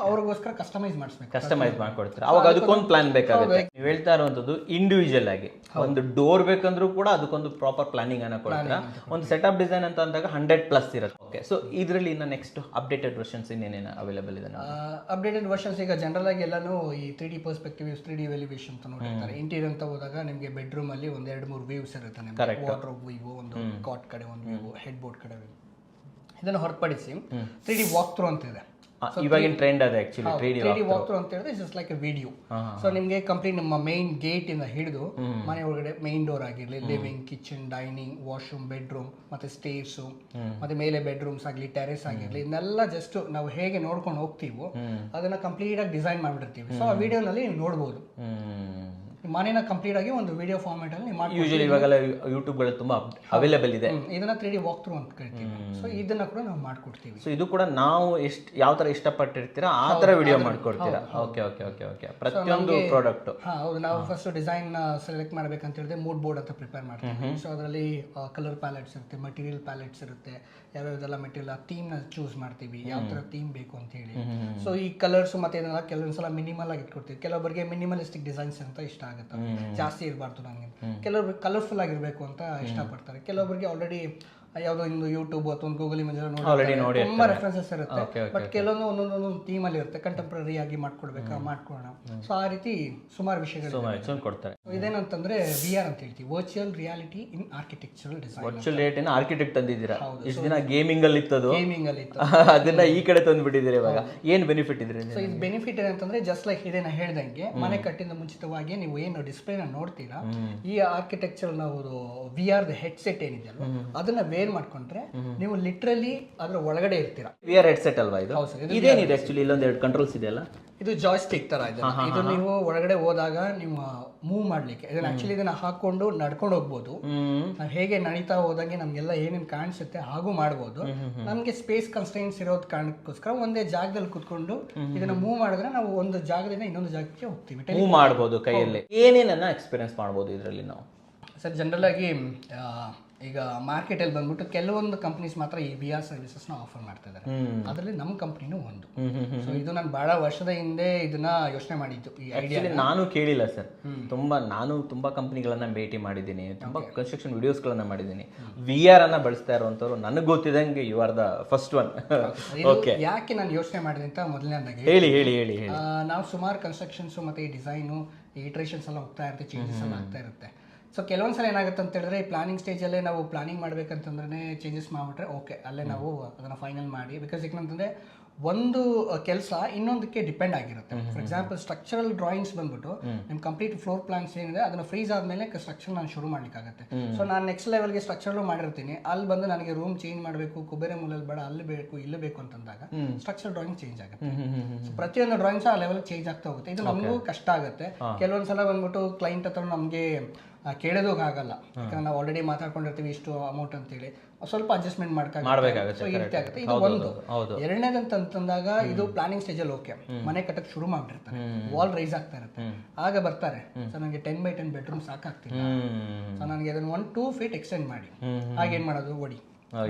ಅವ್ರಿಗೋಸ್ಕರ ಕಸ್ಟಮೈಸ್ ಮಾಡಿಸ್ಬೇಕು. ಕಸ್ಟಮೈಸ್ ಮಾಡ್ಕೊಡ್ತೀರಾ, ಅವಾಗ ಅದಕ್ಕೊಂದು ಪ್ಲಾನ್ ಬೇಕಾಗುತ್ತೆ. ನೀವು ಹೇಳ್ತಾ ಇರುವಂತದ್ದು ಇಂಡಿವಿಜುವಲ್ ಆಗಿ ಒಂದು ಡೋರ್ ಬೇಕಂದ್ರೂ ಕೂಡ ಅದಕ್ಕೊಂದು ಪ್ರಾಪರ್ ಪ್ಲಾನಿಂಗ್ ಅನ್ನ ಕೊಡ್ತೀರಾ. ಒಂದು ಸೆಟಪ್ ಡಿಸೈನ್ ಅಂತ ಅಂದಾಗ 100+ ಇರುತ್ತೆ. ಓಕೆ, ಸೊ ಇದರಲ್ಲಿ ಇನ್ನು ನೆಕ್ಸ್ಟ್ ಅಪ್ಡೇಟೆಡ್ ವರ್ಷನ್ಸ್ ಇನ್ನೇನೇನು ಅವೈಲೇಬಲ್ ಇದೆ? ಅಪ್ಡೇಟೆಡ್ ವರ್ಷನ್ಸ್ ಈಗ ಜನರಲ್ ಆಗಿ ಎಲ್ಲಾನು ಈ 3D ಪರ್ಸ್ಪೆಕ್ಟಿವ್, 3D ಎಲಿವೇಶನ್ ಅಂತ ನೋಡಿರ್ತಾರೆ. ಇಂಟೀರಿಯರ್ ಅಂತ ಹೋದಾಗ ನಿಮಗೆ ಬೆಡ್ರೂಮ್ ಅಲ್ಲಿ 1-2-3 ವ್ಯೂಸ್ ಇರುತ್ತೆ. ನಿಮಗೆ ವಾರ್ಡ್ರೋಬ್ ವ್ಯೂ, ಒಂದು ಕಾಟ್ ಕಡೆ ಒಂದು ವ್ಯೂ, ಹೆಡ್ ಬೋರ್ಡ್ ಕಡೆ ವ್ಯೂ. ಇದನ್ನು ಹೊರತುಪಡಿಸಿ 3D ವಾಕ್ ಥ್ರೂ ಅಂತ ಇದೆ. ಇವಾಗಿನ ಟ್ರೆಂಡ್ ಅದು ಆಕ್ಚುಲಿ 3D ವಾಕ್ ಥ್ರೂ ಅಂತ ಹೇಳಿದ್ರೆ just like A video. So ನಿಮಗೆ ಕಂಪ್ಲೀಟ್ ನಮ್ಮ ಮೈನ್ ಗೇಟ್ ಇಂದ ಹಿಡಿದು ಮನೆ ಒಳಗಡೆ ಮೈನ್ ಡೋರ್ ಆಗಿರಲಿ, living, kitchen, dining, washroom, bedroom, ಮತ್ತೆ ಸ್ಟೇರ್ಸು, ಮತ್ತೆ ಮೇಲೆ ಬೆಡ್ರೂಮ್ಸ್ ಆಗಲಿ, ಟೆರೆಸ್ ಆಗಿರಲಿ, ಇದನ್ನೆಲ್ಲ ಜಸ್ಟ್ ನಾವು ಹೇಗೆ ನೋಡ್ಕೊಂಡು ಹೋಗ್ತೀವೋ ಅದನ್ನ ಕಂಪ್ಲೀಟ್ ಆಗಿ ಡಿಸೈನ್ ಮಾಡಿಬಿಡ್ತೀವಿ. ಸೊ ಆ ವಿಡಿಯೋನಲ್ಲಿ ನೀವು ನೋಡ್ಬೋದು. ಮನೇನ ಕಂಪ್ಲೀಟ್ ಆಗಿ ಒಂದು ವಿಡಿಯೋ ಫಾರ್ಮ್ಯಾಟ್ ಅಲ್ಲಿ ನೀವು ಯೂಶಲಿ ಇವಾಗೆಲ್ಲ ಯೂಟ್ಯೂಬ್ಗಳಲ್ಲಿ ತುಂಬಾ ಅವೈಲೇಬಲ್ ಇದೆ. ಇದನ್ನ 3D ವಾಕ್ ಥ್ರೂ ಅಂತ ಕರಿತೀವಿ. ಸೊ ಇದನ್ನ ಕೂಡ ನಾವು ಮಾಡ್ಕೊಡ್ತೀವಿ. ಸೊ ಇದು ಕೂಡ ನಾವು ಯಾವ ತರ ಇಷ್ಟಪಟ್ಟಿರ್ತೀರಾ ಆ ತರ ವಿಡಿಯೋ ಮಾಡ್ಕೊಡ್ತೀರಾ. ಓಕೆ ಓಕೆ ಓಕೆ ಓಕೆ ಪ್ರತಿಯೊಂದು ಪ್ರಾಡಕ್ಟ್. ಹೌದು, ನಾವು ಫಸ್ಟ್ ಡಿಸೈನ್ ಸೆಲೆಕ್ಟ್ ಮಾಡ್ಬೇಕಂತ ಹೇಳಿದ್ರೆ ಮೂಡ್ ಬೋರ್ಡ್ ಅಂತ ಪ್ರಿಪೇರ್ ಮಾಡ್ತೀವಿ. ಸೊ ಅದರಲ್ಲಿ ಕಲರ್ ಪ್ಯಾಲೆಟ್ಸ್ ಇರುತ್ತೆ, ಮಟೀರಿಯಲ್ ಪ್ಯಾಲೆಟ್ಸ್ ಇರುತ್ತೆ, ಯಾವ್ಯಾವ್ದೆಲ್ಲ ಮೆಟೀರಿಯಲ್ ಆ ಥೀಮ್ ನ ಚೂಸ್ ಮಾಡ್ತೀವಿ, ಯಾವ ತರ ಥೀಮ್ ಬೇಕು ಅಂತ ಹೇಳಿ. ಸೊ ಈ ಕಲರ್ಸ್ ಮತ್ತೆ ಇದನ್ನೆಲ್ಲ ಕೆಲವೊಂದ್ಸಲ ಮಿನಿಮಲ್ ಆಗಿ ಇಟ್ಕೊಡ್ತೀವಿ. ಕೆಲವೊಬ್ಬರಿಗೆ ಮಿನಿಮಲಿಸ್ಟಿಕ್ ಡಿಸೈನ್ಸ್ ಅಂತ ಇಷ್ಟ ಆಗುತ್ತೆ, ಜಾಸ್ತಿ ಇರಬಾರ್ದು ನನಗೆ. ಕೆಲವೊಬ್ರಿಗೆ ಕಲರ್ಫುಲ್ ಆಗಿರ್ಬೇಕು ಅಂತ ಇಷ್ಟಪಡ್ತಾರೆ. ಕೆಲವೊಬ್ಬರಿಗೆ ಆಲ್ರೆಡಿ ಯಾವುದೋ ಒಂದು ಯೂಟ್ಯೂಬ್ ಅಥವಾ ಒಂದು ಗೂಗಲ್ ಇಮೇಜ್ ನೋಡಿ ತುಂಬಾ ರೆಫರೆನ್ಸಸ್ ಇರುತ್ತೆ. ಬಟ್ ಕೆಲವೊಂದು ಒಂದೊಂದು ಥೀಮ್ ಅಲ್ಲಿ ಇರುತ್ತೆ, ಕಂಟೆಂಪ್ರರಿ ಆಗಿ ಮಾಡ್ಕೊಡ್ಬೇಕಾ ಮಾಡ್ಕೊಳ್ಳೋಣ. ಸೊ ಆ ರೀತಿ ಸುಮಾರು ವಿಷಯಗಳು ಕೊಡ್ತಾರೆ. ಇದೇನಂತಂದ್ರೆ VR ಅಂತ ಹೇಳ್ತೀವಿ, virtual reality in architectural design. Virtual ರಿಯಾಲಿಟಿನ ಆರ್ಕಿಟೆಕ್ಟ್ ತಂದಿದ್ದೀರಾ. ಇಷ್ಟು ದಿನ ಗೇಮಿಂಗ್ ಅಲ್ಲಿ ಇತ್ತದು, ಗೇಮಿಂಗ್ ಅಲ್ಲಿ ಇತ್ತು, ಅದನ್ನ ಈ ಕಡೆ ತಂದ್ಬಿಟ್ಟಿದ್ದೀರಿ. ಇವಾಗ ಏನ್ ಬೆನಿಫಿಟ್ ಇದ್ರಿ? ಸೊ ಇದು ಬೆನಿಫಿಟ್ ಏನಂತಂದ್ರೆ ಜಸ್ಟ್ ಲೈಕ್ ಇದೇನ ಹೇಳ್ದಂಗೆ ಮನೆ ಕಟ್ಟಿದ ಮುಂಚಿತವಾಗಿ ನೀವು ಏನು ಡಿಸ್ಪ್ಲೇನ ನೋಡ್ತೀರಾ, ಈ ಆರ್ಕಿಟೆಕ್ಚರ್ ನಾವು VR ಹೆಡ್ಸೆಟ್ ಏನಿದೆಯಲ್ಲ ಅದನ್ನ ವೇರ್ ಮಾಡ್ಕೊಂಡ್ರೆ ನೀವು ಲಿಟ್ರಲಿ ಅದ್ರ ಒಳಗಡೆ ಇರ್ತೀರಾ. VR ಹೆಡ್ಸೆಟ್ ಅಲ್ವಾ ಇದು? ಇದೇನಿದೆ ಆಕ್ಚುಲಿ ಇಲ್ಲೊಂದು ಎರಡು ಕಂಟ್ರೋಲ್ಸ್ ಇದೆಯಲ್ಲ, ಇದು ಜಾಯ್ಸ್ಟಿಕ್ ತರ ಇದೆ. ಇದು ನೀವು ಒಳಗಡೆ ಹೋದಾಗ ನೀವು ಮೂವ್ ಮಾಡ್ಲಿಕ್ಕೆ ಇದನ್ನ ಆಕ್ಚುಲಿ ಇದನ್ನ ಹಾಕೊಂಡು ನಡ್ಕೊಂಡು ಹೋಗ್ಬೋದು. ನಾವು ಹೇಗೆ ನಡೀತಾ ಹೋದಂಗೆ ನಮ್ಗೆಲ್ಲ ಏನೇನು ಕಾಣಿಸುತ್ತೆ ಹಾಗೂ ಮಾಡ್ಬೋದು. ನಮ್ಗೆ ಸ್ಪೇಸ್ ಕನ್ಸ್ಟೆಂಟ್ಸ್ ಇರೋದ್ ಕಾರಣಕ್ಕೋಸ್ಕರ ಒಂದೇ ಜಾಗದಲ್ಲಿ ಕುತ್ಕೊಂಡು ಇದನ್ನ ಮೂವ್ ಮಾಡಿದ್ರೆ ನಾವು ಒಂದು ಜಾಗದಿಂದ ಇನ್ನೊಂದು ಜಾಗಕ್ಕೆ ಹೋಗ್ತೀವಿ, ಮೂವ್ ಮಾಡ್ಬೋದು ಕೈಯಲ್ಲಿ. ಏನೇನನ್ನ ಎಕ್ಸ್ಪೀರಿಯನ್ಸ್ ಮಾಡ್ಬೋದು ಇದರಲ್ಲಿ ನಾವು? ಸರ್ ಜನರಲ್ ಆಗಿ ಈಗ ಮಾರ್ಕೆಟಲ್ಲಿ ಬಂದ್ಬಿಟ್ಟು ಕೆಲವೊಂದು ಕಂಪ್ನೀಸ್ ಮಾತ್ರ ಈ VR ಸರ್ವಿಸಸ್ನ ಆಫರ್ ಮಾಡ್ತಾ ಇದ್ದಾರೆ. ಅದರಲ್ಲಿ ನಮ್ಮ ಕಂಪ್ನಿನೂ ಒಂದು. ಸೊ ಇದು ನಾನು ಬಹಳ ವರ್ಷದ ಹಿಂದೆ ಇದನ್ನ ಯೋಚನೆ ಮಾಡಿದ್ದು. ಈ ಐಡಿಯಾ ನಾನು ಕೇಳಿಲ್ಲ ಸರ್. ನಾನು ತುಂಬಾ ಕಂಪ್ನಿಗಳನ್ನ ಭೇಟಿ ಮಾಡಿದ್ದೀನಿ, ತುಂಬಾ ಕನ್ಸ್ಟ್ರಕ್ಷನ್ ವಿಡಿಯೋಸ್ಗಳನ್ನ ಮಾಡಿದ್ದೀನಿ. VR ಅನ್ನ ಬಳಸ್ತಾ ಇರುವಂತವ್ರು ನನಗೆ ಗೊತ್ತಿದಂಗೆ you are the first one. Okay, ಯಾಕೆ ನಾನು ಯೋಚನೆ ಮಾಡಿದೆ ಅಂತ ಮೊದಲನೇದಾಗಿ ಹೇಳಿ ಹೇಳಿ ಹೇಳಿ ಹೇಳಿ. ನಾವು ಸುಮಾರು ಕನ್ಸ್ಟ್ರಕ್ಷನ್ಸ್ ಮತ್ತೆ ಈ ಡಿಸೈನು ಈ ಇಟ್ರೇಷನ್ಸ್ ಎಲ್ಲ ಹೋಗ್ತಾ ಇರುತ್ತೆ, ಚೇಂಜಸ್ ಎಲ್ಲ ಆಗ್ತಾ ಇರುತ್ತೆ. ಸೊ ಕೆಲವೊಂದ್ಸಲ ಏನಾಗುತ್ತೆ ಅಂತ ಹೇಳಿದ್ರೆ ಈ ಪ್ಲಾನಿಂಗ್ ಸ್ಟೇಜಲ್ಲೇ ನಾವು ಪ್ಲಾನಿಂಗ್ ಮಾಡ್ಬೇಕಂತಂದ್ರೆ ಚೇಂಜಸ್ ಮಾಡಿಬಿಟ್ರೆ ಓಕೆ, ಅಲ್ಲೇ ನಾವು ಅದನ್ನು ಫೈನಲ್ ಮಾಡಿ. ಬಿಕಾಸ್ ಏನಂತಂದರೆ ಒಂದು ಕೆಲಸ ಇನ್ನೊಂದಕ್ಕೆ ಡಿಪೆಂಡ್ ಆಗಿರುತ್ತೆ. ಫಾರ್ ಎಕ್ಸಾಂಪಲ್ ಸ್ಟ್ರಕ್ಚರಲ್ ಡ್ರಾಯಿಂಗ್ಸ್ ಬಂದ್ಬಿಟ್ಟು ನಿಮ್ಮ ಕಂಪ್ಲೀಟ್ ಫ್ಲೋರ್ ಪ್ಲಾನ್ಸ್ ಏನಿದೆ ಅದನ್ನು ಫ್ರೀಸ್ ಆದಮೇಲೆ ಸ್ಟ್ರಕ್ಚರ್ ನಾನು ಶುರು ಮಾಡ್ಲಿಕ್ಕಾಗುತ್ತೆ. ಸೊ ನಾನು ನೆಕ್ಸ್ಟ್ ಲೆವೆಲ್ಗೆ ಸ್ಟ್ರಕ್ಚರ್ಲು ಮಾಡಿರ್ತೀನಿ, ಅಲ್ಲಿ ಬಂದು ನನಗೆ ರೂಮ್ ಚೇಂಜ್ ಮಾಡಬೇಕು, ಕುಬೇರೆ ಮೂಲಲ್ಲಿ ಬೇಡ ಅಲ್ಲಿ ಬೇಕು ಇಲ್ಲಿ ಬೇಕು ಅಂತಂದಾಗ ಸ್ಟ್ರಕ್ಚರ್ ಡ್ರಾಯಿಂಗ್ ಚೇಂಜ್ ಆಗುತ್ತೆ. ಸೊ ಪ್ರತಿಯೊಂದು ಡ್ರಾಯಿಂಗ್ಸ್ ಆ ಲೆವೆಲ್ ಚೇಂಜ್ ಆಗ್ತಾ ಹೋಗುತ್ತೆ. ಇದು ನಮಗೂ ಕಷ್ಟ ಆಗುತ್ತೆ. ಕೆಲವೊಂದ್ಸಲ ಬಂದ್ಬಿಟ್ಟು ಕ್ಲೈಂಟ್ ಹತ್ರ ನಮಗೆ ಕೇಳೋದಕ್ಕಾಗಲ್ಲ, ಯಾಕಂದ್ರೆ ನಾವು ಆಲ್ರೆಡಿ ಮಾತಾಡ್ಕೊಂಡಿರ್ತೀವಿ ಇಷ್ಟು ಅಮೌಂಟ್ ಅಂತೇಳಿ, ಸ್ವಲ್ಪ ಅಡ್ಜಸ್ಟ್ಮೆಂಟ್ ಮಾಡ್ಬೇಕಾಗುತ್ತೆ. ಸೊ ಈ ರೀತಿ ಆಗುತ್ತೆ. ಇದು ಒಂದು. ಎರಡನೇದಂತಂದಾಗ ಇದು ಪ್ಲಾನಿಂಗ್ ಸ್ಟೇಜಲ್ಲಿ ಓಕೆ, ಮನೆ ಕಟ್ಟಕ್ಕೆ ಶುರು ಮಾಡಿರ್ತಾರೆ, ವಾಲ್ ರೈಸ್ ಆಗ್ತಾ ಇರುತ್ತೆ, ಆಗ ಬರ್ತಾರೆ ಸೊ ನನಗೆ 10x10 ಬೆಡ್ರೂಮ್ ಸಾಕಾಗ್ತಿಲ್ಲ, ಸೊ ನನಗೆ ಅದನ್ನ 1-2 ಫೀಟ್ ಎಕ್ಸ್ಟೆಂಡ್ ಮಾಡಿ. ಆಗೇನ್ ಮಾಡೋದು, ಓಡಿ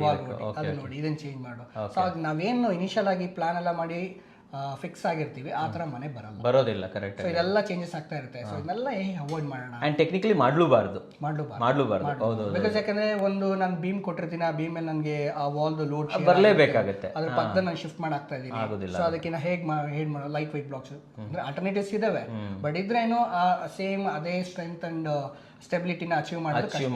ವಾಲ್ ಅದನ್ನ ನೋಡಿ ಇದನ್ನ ಚೇಂಜ್ ಮಾಡು. ಸೊ ಆಗ ನಾವೇನು ಇನಿಷಿಯಲ್ ಆಗಿ ಪ್ಲಾನ್ ಎಲ್ಲ ಮಾಡಿ ಫಿಕ್ಸ್ ಆಗಿರ್ತೀವಿ ಆ ತರ ಮನೆ ಬರೋದಿಲ್ಲ. ಕರೆಕ್ಟ್. ಸೊ ಇದೆಲ್ಲ ಚೇಂಜಸ್ ಆಗ್ತಾ ಇರುತ್ತೆ. ಸೊ ಇದನ್ನೆಲ್ಲ ಅವಾಯ್ಡ್ ಮಾಡೋಣ. And technically ಮಾಡ್ಲೂಬಾರ್ದು. ಬಿಕಾಸ್ ಯಾಕಂದ್ರೆ ಒಂದು ನಾನು ಬೀಮ್ ಕೊಟ್ಟಿರ್ತೀನಿ, ಆ ಬೀಮ್ ಮೇಲೆ ನನಗೆ ಆ ವಾಲ್ ಲೋಡ್ ಬರಲೇಬೇಕಾಗುತ್ತೆ, ಅದ್ರ ಪಕ್ಕದಲ್ಲಿ ನಾನು ಶಿಫ್ಟ್ ಮಾಡಾಕ್ತಾ ಇದೀನಿ. ಸೊ ಅದಕ್ಕೆ ಹೇಗ್ ಮಾಡೋ ಲೈಟ್ ವೈಟ್ ಬ್ಲಾಕ್ಸ್ ಅಂದ್ರೆ ಆಲ್ಟರ್ನೇಟಿವ್ಸ್ ಇದಾವೆ, ಬಟ್ ಇದ್ರೇನು ಆ ಸೇಮ್ ಅದೇ ಸ್ಟ್ರೆಂತ್ ಅಂಡ್ ಸ್ಟೆಬಿಲಿಟಿನ ಅಚೀವ್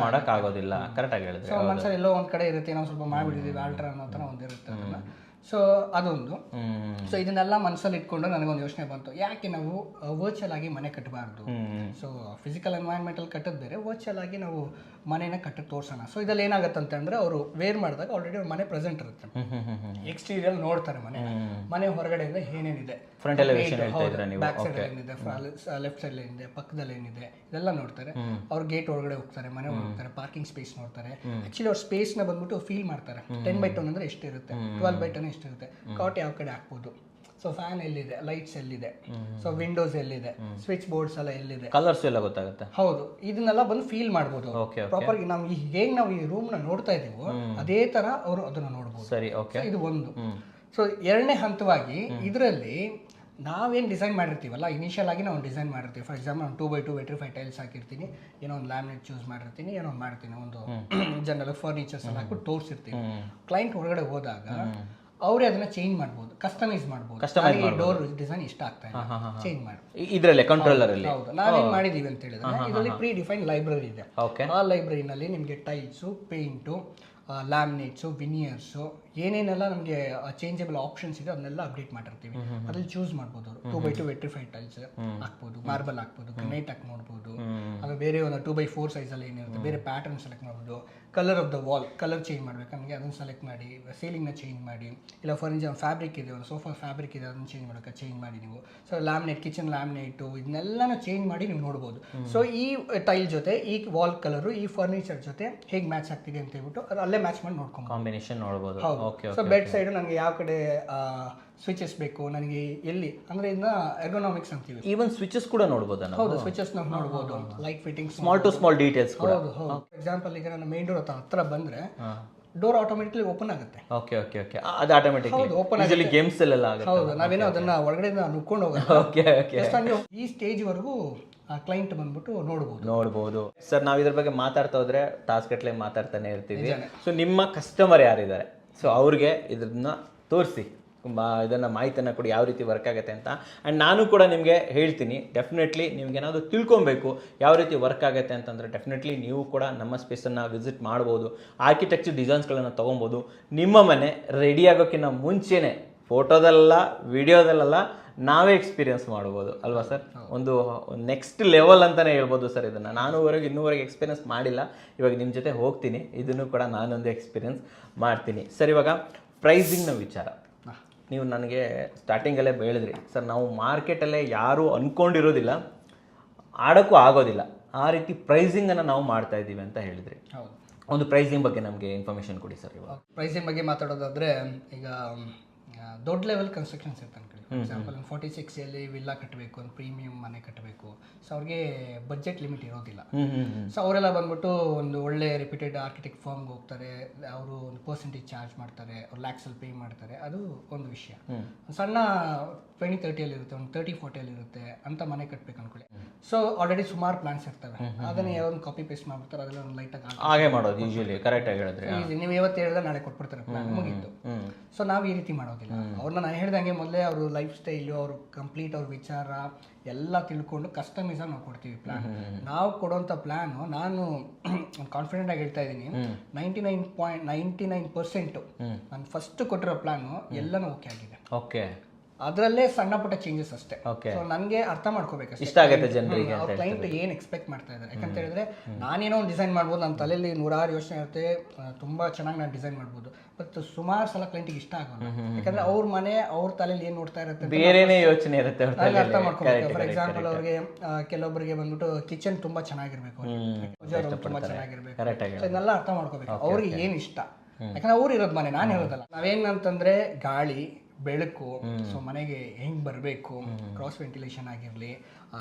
ಮಾಡಕ್ ಆಗೋದಿಲ್ಲ. ಕರೆಕ್ಟ್ ಆಗಿ ಹೇಳಿದ್ರೆ. ಸೊ ಮನ್ಸಲ್ಲಿ ಎಲ್ಲೋ ಒಂದ್ ಕಡೆ ಇರುತ್ತೆ, ನಾವು ಸ್ವಲ್ಪ ಮಾಡ್ಬಿಟ್ಟಿದೀವಿ ಆಲ್ಟರ್ ಅನ್ನೋ ತರ ಒಂದಿರುತ್ತೆ ಅದನ್ನ. ಸೊ ಅದೊಂದು. ಸೊ ಇದನ್ನೆಲ್ಲ ಮನಸ್ಸಲ್ಲಿ ಇಟ್ಕೊಂಡು ನನಗೊಂದು ಯೋಚನೆ ಬಂತು, ಯಾಕೆ ನಾವು ವರ್ಚುವಲ್ ಆಗಿ ಮನೆ ಕಟ್ಟಬಾರ್ದು. ಸೊ ಫಿಸಿಕಲ್ ಎನ್ವೈರನ್ಮೆಂಟ್ ಅಲ್ಲಿ ಕಟ್ಟೋದು ಬೇರೆ, ವರ್ಚುವಲ್ ಆಗಿ ನಾವು ಮನೆನ ಕಟ್ಟಕ್ಕೆ ತೋರ್ಸೋಣ. ಸೊ ಇದ್ರಲ್ಲಿ ಏನಾಗುತ್ತೆ ಅಂತಂದ್ರೆ ಅವರು ವೇರ್ ಮಾಡಿದಾಗ ಆಲ್ರೆಡಿ ಅವ್ರ ಮನೆ ಪ್ರೆಸೆಂಟ್ ಇರುತ್ತೆ, ಎಕ್ಸ್ಟೀರಿಯರ್ ನೋಡ್ತಾರೆ ಮನೆ ಹೊರಗಡೆಯಿಂದ ಏನೇನಿದೆ, ಫ್ರಂಟ್ ಎಲಿವೇಶನ್ ಬ್ಯಾಕ್ ಸೈಡ್ ಏನಿದೆ, ಲೆಫ್ಟ್ ಸೈಡ್ ಏನಿದೆ, ಪಕ್ಕದಲ್ಲಿ ಏನಿದೆ ಇದೆಲ್ಲ ನೋಡ್ತಾರೆ. ಅವ್ರು ಗೇಟ್ ಒಳಗಡೆ ಹೋಗ್ತಾರೆ, ಮನೆ ಹೋಗ್ತಾರೆ, ಪಾರ್ಕಿಂಗ್ ಸ್ಪೇಸ್ ನೋಡ್ತಾರೆ. ಆಕ್ಚುಲಿ ಅವ್ರ ಸ್ಪೇಸ್ ನ ಬಂದ್ಬಿಟ್ಟು ಫೀಲ್ ಮಾಡ್ತಾರೆ. 10x10 ಅಂದ್ರೆ ಎಷ್ಟಿರುತ್ತೆ, 12x10 ಎಷ್ಟಿರುತ್ತೆ, ಕಾಟ್ ಯಾವ ಕಡೆ ಹಾಕ್ಬೋದು, ಸೊ ಫ್ಯಾನ್ ಎಲ್ಲಿದೆ, ಲೈಟ್ಸ್ ಎಲ್ಲಿದೆ, ಸೊ ವಿಂಡೋಸ್ ಎಲ್ಲಿದೆ, ಸ್ವಿಚ್ ಬೋರ್ಡ್ಸ್ ಎಲ್ಲ ಎಲ್ಲಿದೆ, ಕಲರ್ಸ್ ಎಲ್ಲ ಗೊತ್ತಾಗುತ್ತೆ. ಹೌದು, ಇದನ್ನೆಲ್ಲ ಬಂದು ಫೀಲ್ ಮಾಡ್ಬೋದು ಪ್ರಾಪರ್. ನಾವು ಹೇಗೆ ನಾವು ಈ ರೂಮ್ ನ ನೋಡ್ತಾ ಇದೀವೋ ಅದೇ ತರ ಅವರು ಅದನ್ನ ನೋಡ್ಬೋದು. ಸರಿ, ಓಕೆ. ಇದು ಒಂದು. ಸೊ ಎರಡನೇ ಹಂತವಾಗಿ ಇದರಲ್ಲಿ ನಾವೇನು ಡಿಸೈನ್ ಮಾಡಿರ್ತೀವಲ್ಲ, ಇನಿಷಿಯಲ್ ಆಗಿ ನಾವು ಡಿಸೈನ್ ಮಾಡಿರ್ತೀವಿ. ಫಾರ್ ಎಕ್ಸಾಂಪಲ್ ನಾನು 2x2 ವೆಟ್ರಿಫೈ ಟೈಲ್ಸ್ ಹಾಕಿರ್ತೀನಿ, ಏನೋ ಒಂದು ಲ್ಯಾಮಿನೇಟ್ ಚೂಸ್ ಮಾಡಿರ್ತೀನಿ, ಏನೋ ಒಂದು ಮಾಡ್ತೀನಿ, ಒಂದು ಜನರಲ್ ಫರ್ನಿಚರ್ಸ್ ಎಲ್ಲ ಹಾಕ್ಬಿಟ್ಟು ತೋರಿಸಿರ್ತೀನಿ. ಕ್ಲೈಂಟ್ ಹೊರಗಡೆ ಹೋದಾಗ ಅವರೇ ಅದನ್ನ ಚೇಂಜ್ ಮಾಡ್ಬೋದು, ಕಸ್ಟಮೈಸ್ ಮಾಡ್ಬೋದು. ಡೋರ್ ಡಿಸೈನ್ ಇಷ್ಟ ಆಗ್ತಾ ಇದೆ, ಚೇಂಜ್ ಮಾಡ್ಬೋದು ಇದರಲ್ಲೇ ಕಂಟ್ರೋಲರ್ ಅಲ್ಲಿ. ಹೌದು, ನಾವೇನ್ ಮಾಡಿದೀವಿ ಅಂತ ಹೇಳಿದ್ರೆ ಇದರಲ್ಲಿ ಪ್ರೀ ಡಿಫೈನ್ ಲೈಬ್ರರಿ ಇದೆ. ಆ ಲೈಬ್ರರಿನಲ್ಲಿ ನಿಮಗೆ ಟೈಲ್ಸು, ಪೇಂಟು, ಲ್ಯಾಮಿನೇಟ್ಸು, ವಿನಿಯರ್ಸು ಏನೇನೆಲ್ಲ ನಮಗೆ ಚೇಂಜಬಲ್ ಆಪ್ಷನ್ಸ್ ಇದೆ ಅದನ್ನೆಲ್ಲ ಅಪ್ಡೇಟ್ ಮಾಡಿರ್ತೀವಿ. ಅದ್ರಲ್ಲಿ ಚೂಸ್ ಮಾಡ್ಬೋದು. 2x2 ವೆಟ್ರಿಫೈಡ್ ಟೈಲ್ಸ್ ಹಾಕ್ಬೋದು, ಮಾರ್ಬಲ್ ಹಾಕ್ಬೋದು, ಗ್ರನೈಟ್ ಹಾಕಿ ನೋಡ್ಬೋದು. ಅದು ಬೇರೆ ಒಂದು 2x4 ಸೈಜಲ್ಲಿ ಏನಿರುತ್ತೆ ಬೇರೆ ಪ್ಯಾಟರ್ನ್ ಸೆಲೆಕ್ಟ್ ಮಾಡ್ಬೋದು. Colour of the wall colour change ಮಾಡ್ಬೇಕು ನಮಗೆ ಅದನ್ನು ಸೆಲೆಕ್ಟ್ ಮಾಡಿ, ಸೀಲಿಂಗ್ನ ಚೇಂಜ್ ಮಾಡಿ, ಇಲ್ಲ ಫರ್ನಿಚರ್ ಫ್ಯಾಬ್ರಿಕ್ ಇದೆ, ಒಂದು ಸೋಫಾ ಫ್ಯಾಬ್ರಿಕ್ ಇದೆ ಅದನ್ನು ಚೇಂಜ್ ಮಾಡೋಕೆ ಚೇಂಜ್ ಮಾಡಿ ನೀವು. ಸೊ ಲ್ಯಾಮಿನೇಟ್, ಕಿಚನ್ ಲ್ಯಾಮಿನೇಟು ಇದನ್ನೆಲ್ಲನೂ ಚೇಂಜ್ ಮಾಡಿ ನೀವು ನೋಡ್ಬೋದು. ಸೊ ಈ ಟೈಲ್ ಜೊತೆ ಈ ವಾಲ್ ಕಲರು ಈ ಫರ್ನಿಚರ್ ಜೊತೆ ಹೇಗೆ ಮ್ಯಾಚ್ ಆಗ್ತಿದೆ ಅಂತ ಹೇಳ್ಬಿಟ್ಟು ಅಲ್ಲೇ ಮ್ಯಾಚ್ ಮಾಡಿ ನೋಡ್ಕೊಂಡು ಕಾಂಬಿನೇಷನ್ ನೋಡ್ಬೋದು. ಸೊ ಬೆಡ್ ಸೈಡ್ ನನಗೆ ಯಾವ ಕಡೆ ಸ್ವಿಚಸ್ ಬೇಕು, ನನಗೆ ಎಲ್ಲಿ ಅಂದ್ರೆ ಇದನ್ನ ಎರ್ಗೋನಾಮಿಕ್ಸ್ ಅಂತೀವಿ. ಈವನ್ ಸ್ವಿಚಸ್ ಕೂಡ ನೋಡ್ಬೋದಾ? ಹೌದು, ಸ್ವಿಚಸ್ ನಾವು ನೋಡ್ಬೋದು. Light fitting, small to small details ಕೂಡ. ಹೌದು. ಎಕ್ಸಾಂಪಲ್ ಈಗ ನಾನು ಮೇನ್ ಡೋರ್ ಹತ್ರ ಬಂದ್ರೆ ಡೋರ್ ಆಟೋಮೆಟಿಕ್ಲಿ ಓಪನ್ ಆಗುತ್ತೆ. ಓಕೆ ಓಕೆ ಓಕೆ, ಅದು ಆಟೋಮೆಟಿಕ್ ಓಪನ್ ಯೂಶುವಲಿ ಗೇಮ್ಸ್ ಅಲ್ಲೆಲ್ಲ ಆಗುತ್ತೆ. ಹೌದು, ನಾವೇನೋ ಅದನ್ನ ಒಳಗಡೆ ನುಕ್ಕೊಂಡು ಹೋಗೋದು. ಓಕೆ ಓಕೆ, ಈ ಸ್ಟೇಜ್ ವರೆಗೂ ಕ್ಲೈಂಟ್ ಬಂದ್ಬಿಟ್ಟು ನೋಡ್ಬೋದು. ಸರ್, ನಾವು ಇದ್ರ ಬಗ್ಗೆ ಮಾತಾಡ್ತಾ ಹೋದ್ರೆ ಟಾಸ್ಕ್ ಗಟ್ಟಲೆ ಮಾತಾಡ್ತಾನೆ ಇರ್ತೀವಿ. ಸೊ ನಿಮ್ಮ ಕಸ್ಟಮರ್ ಯಾರಿದ್ದಾರೆ, ಸೊ ಅವ್ರಿಗೆ ಇದನ್ನ ತೋರಿಸಿ ಇದನ್ನು ಮಾಹಿತಿಯನ್ನು ಕೊಡಿ ಯಾವ ರೀತಿ ವರ್ಕ್ ಆಗುತ್ತೆ ಅಂತ. ಆ್ಯಂಡ್ ನಾನು ಕೂಡ ನಿಮಗೆ ಹೇಳ್ತೀನಿ, ಡೆಫಿನೆಟ್ಲಿ ನಿಮ್ಗೆ ಏನಾದರೂ ತಿಳ್ಕೊಬೇಕು ಯಾವ ರೀತಿ ವರ್ಕ್ ಆಗುತ್ತೆ ಅಂತಂದರೆ ಡೆಫಿನೆಟ್ಲಿ ನೀವು ಕೂಡ ನಮ್ಮ ಸ್ಪೇಸನ್ನು ವಿಸಿಟ್ ಮಾಡ್ಬೋದು. ಆರ್ಕಿಟೆಕ್ಚರ್ ಡಿಸೈನ್ಸ್ಗಳನ್ನು ತೊಗೊಬೋದು. ನಿಮ್ಮ ಮನೆ ರೆಡಿ ಆಗೋಕ್ಕಿಂತ ಮುಂಚೆನೇ ಫೋಟೋದಲ್ಲ ವಿಡಿಯೋದಲ್ಲ ನಾವೇ ಎಕ್ಸ್ಪೀರಿಯನ್ಸ್ ಮಾಡ್ಬೋದು ಅಲ್ವಾ ಸರ್? ಒಂದು ನೆಕ್ಸ್ಟ್ ಲೆವೆಲ್ ಅಂತಲೇ ಹೇಳ್ಬೋದು ಸರ್. ಇದನ್ನು ಇನ್ನೂವರೆಗೆ ಎಕ್ಸ್ಪೀರಿಯನ್ಸ್ ಮಾಡಿಲ್ಲ, ಇವಾಗ ನಿಮ್ಮ ಜೊತೆ ಹೋಗ್ತೀನಿ, ಇದನ್ನು ಕೂಡ ನಾನೊಂದು ಎಕ್ಸ್ಪೀರಿಯನ್ಸ್ ಮಾಡ್ತೀನಿ. ಸರ್, ಇವಾಗ ಪ್ರೈಸಿಂಗ್ನ ವಿಚಾರ ನೀವು ನನಗೆ ಸ್ಟಾರ್ಟಿಂಗಲ್ಲೇ ಹೇಳಿದ್ರಿ ಸರ್, ನಾವು ಮಾರ್ಕೆಟಲ್ಲೇ ಯಾರೂ ಅಂದ್ಕೊಂಡಿರೋದಿಲ್ಲ, ಆಡೋಕ್ಕೂ ಆಗೋದಿಲ್ಲ, ಆ ರೀತಿ ಪ್ರೈಸಿಂಗನ್ನು ನಾವು ಮಾಡ್ತಾ ಇದ್ದೀವಿ ಅಂತ ಹೇಳಿದ್ರಿ. ಒಂದು ಪ್ರೈಸಿಂಗ್ ಬಗ್ಗೆ ನಮಗೆ ಇನ್ಫಾರ್ಮೇಷನ್ ಕೊಡಿ ಸರ್. ಇವಾಗ ಪ್ರೈಸಿಂಗ್ ಬಗ್ಗೆ ಮಾತಾಡೋದಾದರೆ, ಈಗ ದೊಡ್ಡ ಲೆವೆಲ್ ಕನ್ಸ್ಟ್ರಕ್ಷನ್ಸ್ ಇರ್ತಾನೆ. ಫಾರ್ ಎಕ್ಸಾಂಪಲ್ 46 ವಿಲ್ಲಾ ಕಟ್ಟಬೇಕು, ಒಂದು ಪ್ರೀಮಿಯಂ ಮನೆ ಕಟ್ಟಬೇಕು. ಸೊ ಅವ್ರಿಗೆ ಬಜೆಟ್ ಲಿಮಿಟ್ ಇರೋದಿಲ್ಲ. ಸೊ ಅವರೆಲ್ಲ ಬಂದ್ಬಿಟ್ಟು ಒಂದು ಒಳ್ಳೆ ರಿಪ್ಯೂಟೆಡ್ ಆರ್ಕಿಟೆಕ್ಟ್ ಫರ್ಮ್ಗೆ ಹೋಗ್ತಾರೆ, ಅವರು ಒಂದು ಪರ್ಸೆಂಟೇಜ್ ಚಾರ್ಜ್ ಮಾಡ್ತಾರೆ, ಅವ್ರು ಲ್ಯಾಕ್ಸಲ್ಲಿ ಪೇ ಮಾಡ್ತಾರೆ. ಅದು ಒಂದು ವಿಷಯ. ಸಣ್ಣ 20-30 ಇರುತ್ತೆ, ಒಂದು 30-40 ಇರುತ್ತೆ ಅಂತ ಮನೆ ಕಟ್ಟಬೇಕು ಅನ್ಕೊಳ್ಳಿ. ಸೊ ಆಲ್ರೆಡಿ ಸುಮಾರು ಪ್ಲಾನ್ಸ್ ಇರ್ತವೆ, ಅದನ್ನ ಯಾವ್ದು ಕಾಪಿ ಪೇಸ್ಟ್ ಮಾಡ್ಬಿಡ್ತಾರೆ, ಅದೆಲ್ಲ ಒಂದು ಲೈಟಾಗಿ ಹಾಗೆ ಮಾಡೋದು. ಯೂಶುವಲಿ ಕರೆಕ್ಟಾಗಿ ಹೇಳಿದ್ರೆ ನೀವು ಇವತ್ತು ಹೇಳಿದ್ರೆ ನಾಳೆ ಕೊಟ್ಬಿಡ್ತಾರೆ, ಪ್ಲಾನ್ ಮುಗೀತು. ಸೊ ನಾವು ಈ ರೀತಿ ಮಾಡೋದಿಲ್ಲ. ಅವ್ರನ್ನ ನಾನು ಹೇಳ್ದಂಗೆ ಮೊದಲೇ ಅವರು ಲೈಫ್ ಸ್ಟೈಲು, ಅವರು ಕಂಪ್ಲೀಟ್ ಅವ್ರ ವಿಚಾರ ಎಲ್ಲ ತಿಳ್ಕೊಂಡು ಕಸ್ಟಮೈಸ್ ಆಗಿ ನಾವು ಕೊಡ್ತೀವಿ ಪ್ಲಾನ್. ನಾವು ಕೊಡೋಂಥ ಪ್ಲಾನು ನಾನು ಕಾನ್ಫಿಡೆಂಟ್ ಆಗಿ ಹೇಳ್ತಾ ಇದ್ದೀನಿ, 99.99% ನಾನು ಫಸ್ಟ್ ಕೊಟ್ಟಿರೋ ಪ್ಲಾನು ಎಲ್ಲನೂ ಓಕೆ ಆಗಿದೆ. ಓಕೆ, ಅದರಲ್ಲೇ ಸಣ್ಣ ಪುಟ್ಟ ಚೇಂಜಸ್ ಅಷ್ಟೇ. ಸೊ ನನಗೆ ಅರ್ಥ ಮಾಡ್ಕೋಬೇಕು ಇಷ್ಟ ಆಗುತ್ತೆ ಜನರಿಗೆ, ಅವ್ರ ಕ್ಲೈಂಟ್ ಏನು ಎಕ್ಸ್ಪೆಕ್ಟ್ ಮಾಡ್ತಾ ಇದ್ದಾರೆ. ಯಾಕಂತ ಹೇಳಿದ್ರೆ ನಾನೇನೋ ಒಂದು ಡಿಸೈನ್ ಮಾಡ್ಬೋದು, ನನ್ನ ತಲೆಯಲ್ಲಿ 100 ಯೋಚನೆ ಇರುತ್ತೆ, ತುಂಬ ಚೆನ್ನಾಗಿ ನಾನು ಡಿಸೈನ್ ಮಾಡ್ಬೋದು. ಬಟ್ ಸುಮಾರು ಸಲ ಕ್ಲೈಂಟಿಗೆ ಇಷ್ಟ ಆಗೋಲ್ಲ, ಯಾಕಂದ್ರೆ ಅವ್ರ ಮನೆ ಅವ್ರ ತಲೆಯಲ್ಲಿ ಏನು ನೋಡ್ತಾ ಇರುತ್ತೆ, ಬೇರೆನೇ ಯೋಚನೆ ಇರುತ್ತೆ, ಅರ್ಥ ಮಾಡ್ಕೋಬೇಕು. ಫಾರ್ ಎಕ್ಸಾಂಪಲ್ ಅವ್ರಿಗೆ ಕೆಲವೊಬ್ಬರಿಗೆ ಬಂದ್ಬಿಟ್ಟು ಕಿಚನ್ ತುಂಬಾ ಚೆನ್ನಾಗಿರ್ಬೇಕು, ತುಂಬಾ ಚೆನ್ನಾಗಿರ್ಬೇಕು, ಇದನ್ನೆಲ್ಲ ಅರ್ಥ ಮಾಡ್ಕೋಬೇಕು. ಅವ್ರಿಗೆ ಏನು ಇಷ್ಟ, ಯಾಕಂದ್ರೆ ಅವ್ರು ಇರೋದು ಮನೆ, ನಾನು ಇರೋದಲ್ಲ. ನಾವೇನಂತಂದ್ರೆ ಗಾಳಿ ಬೆಳಕು, ಸೊ ಮನೆಗೆ ಹೆಂಗೆ ಬರಬೇಕು, ಕ್ರಾಸ್ ವೆಂಟಿಲೇಷನ್ ಆಗಿರಲಿ,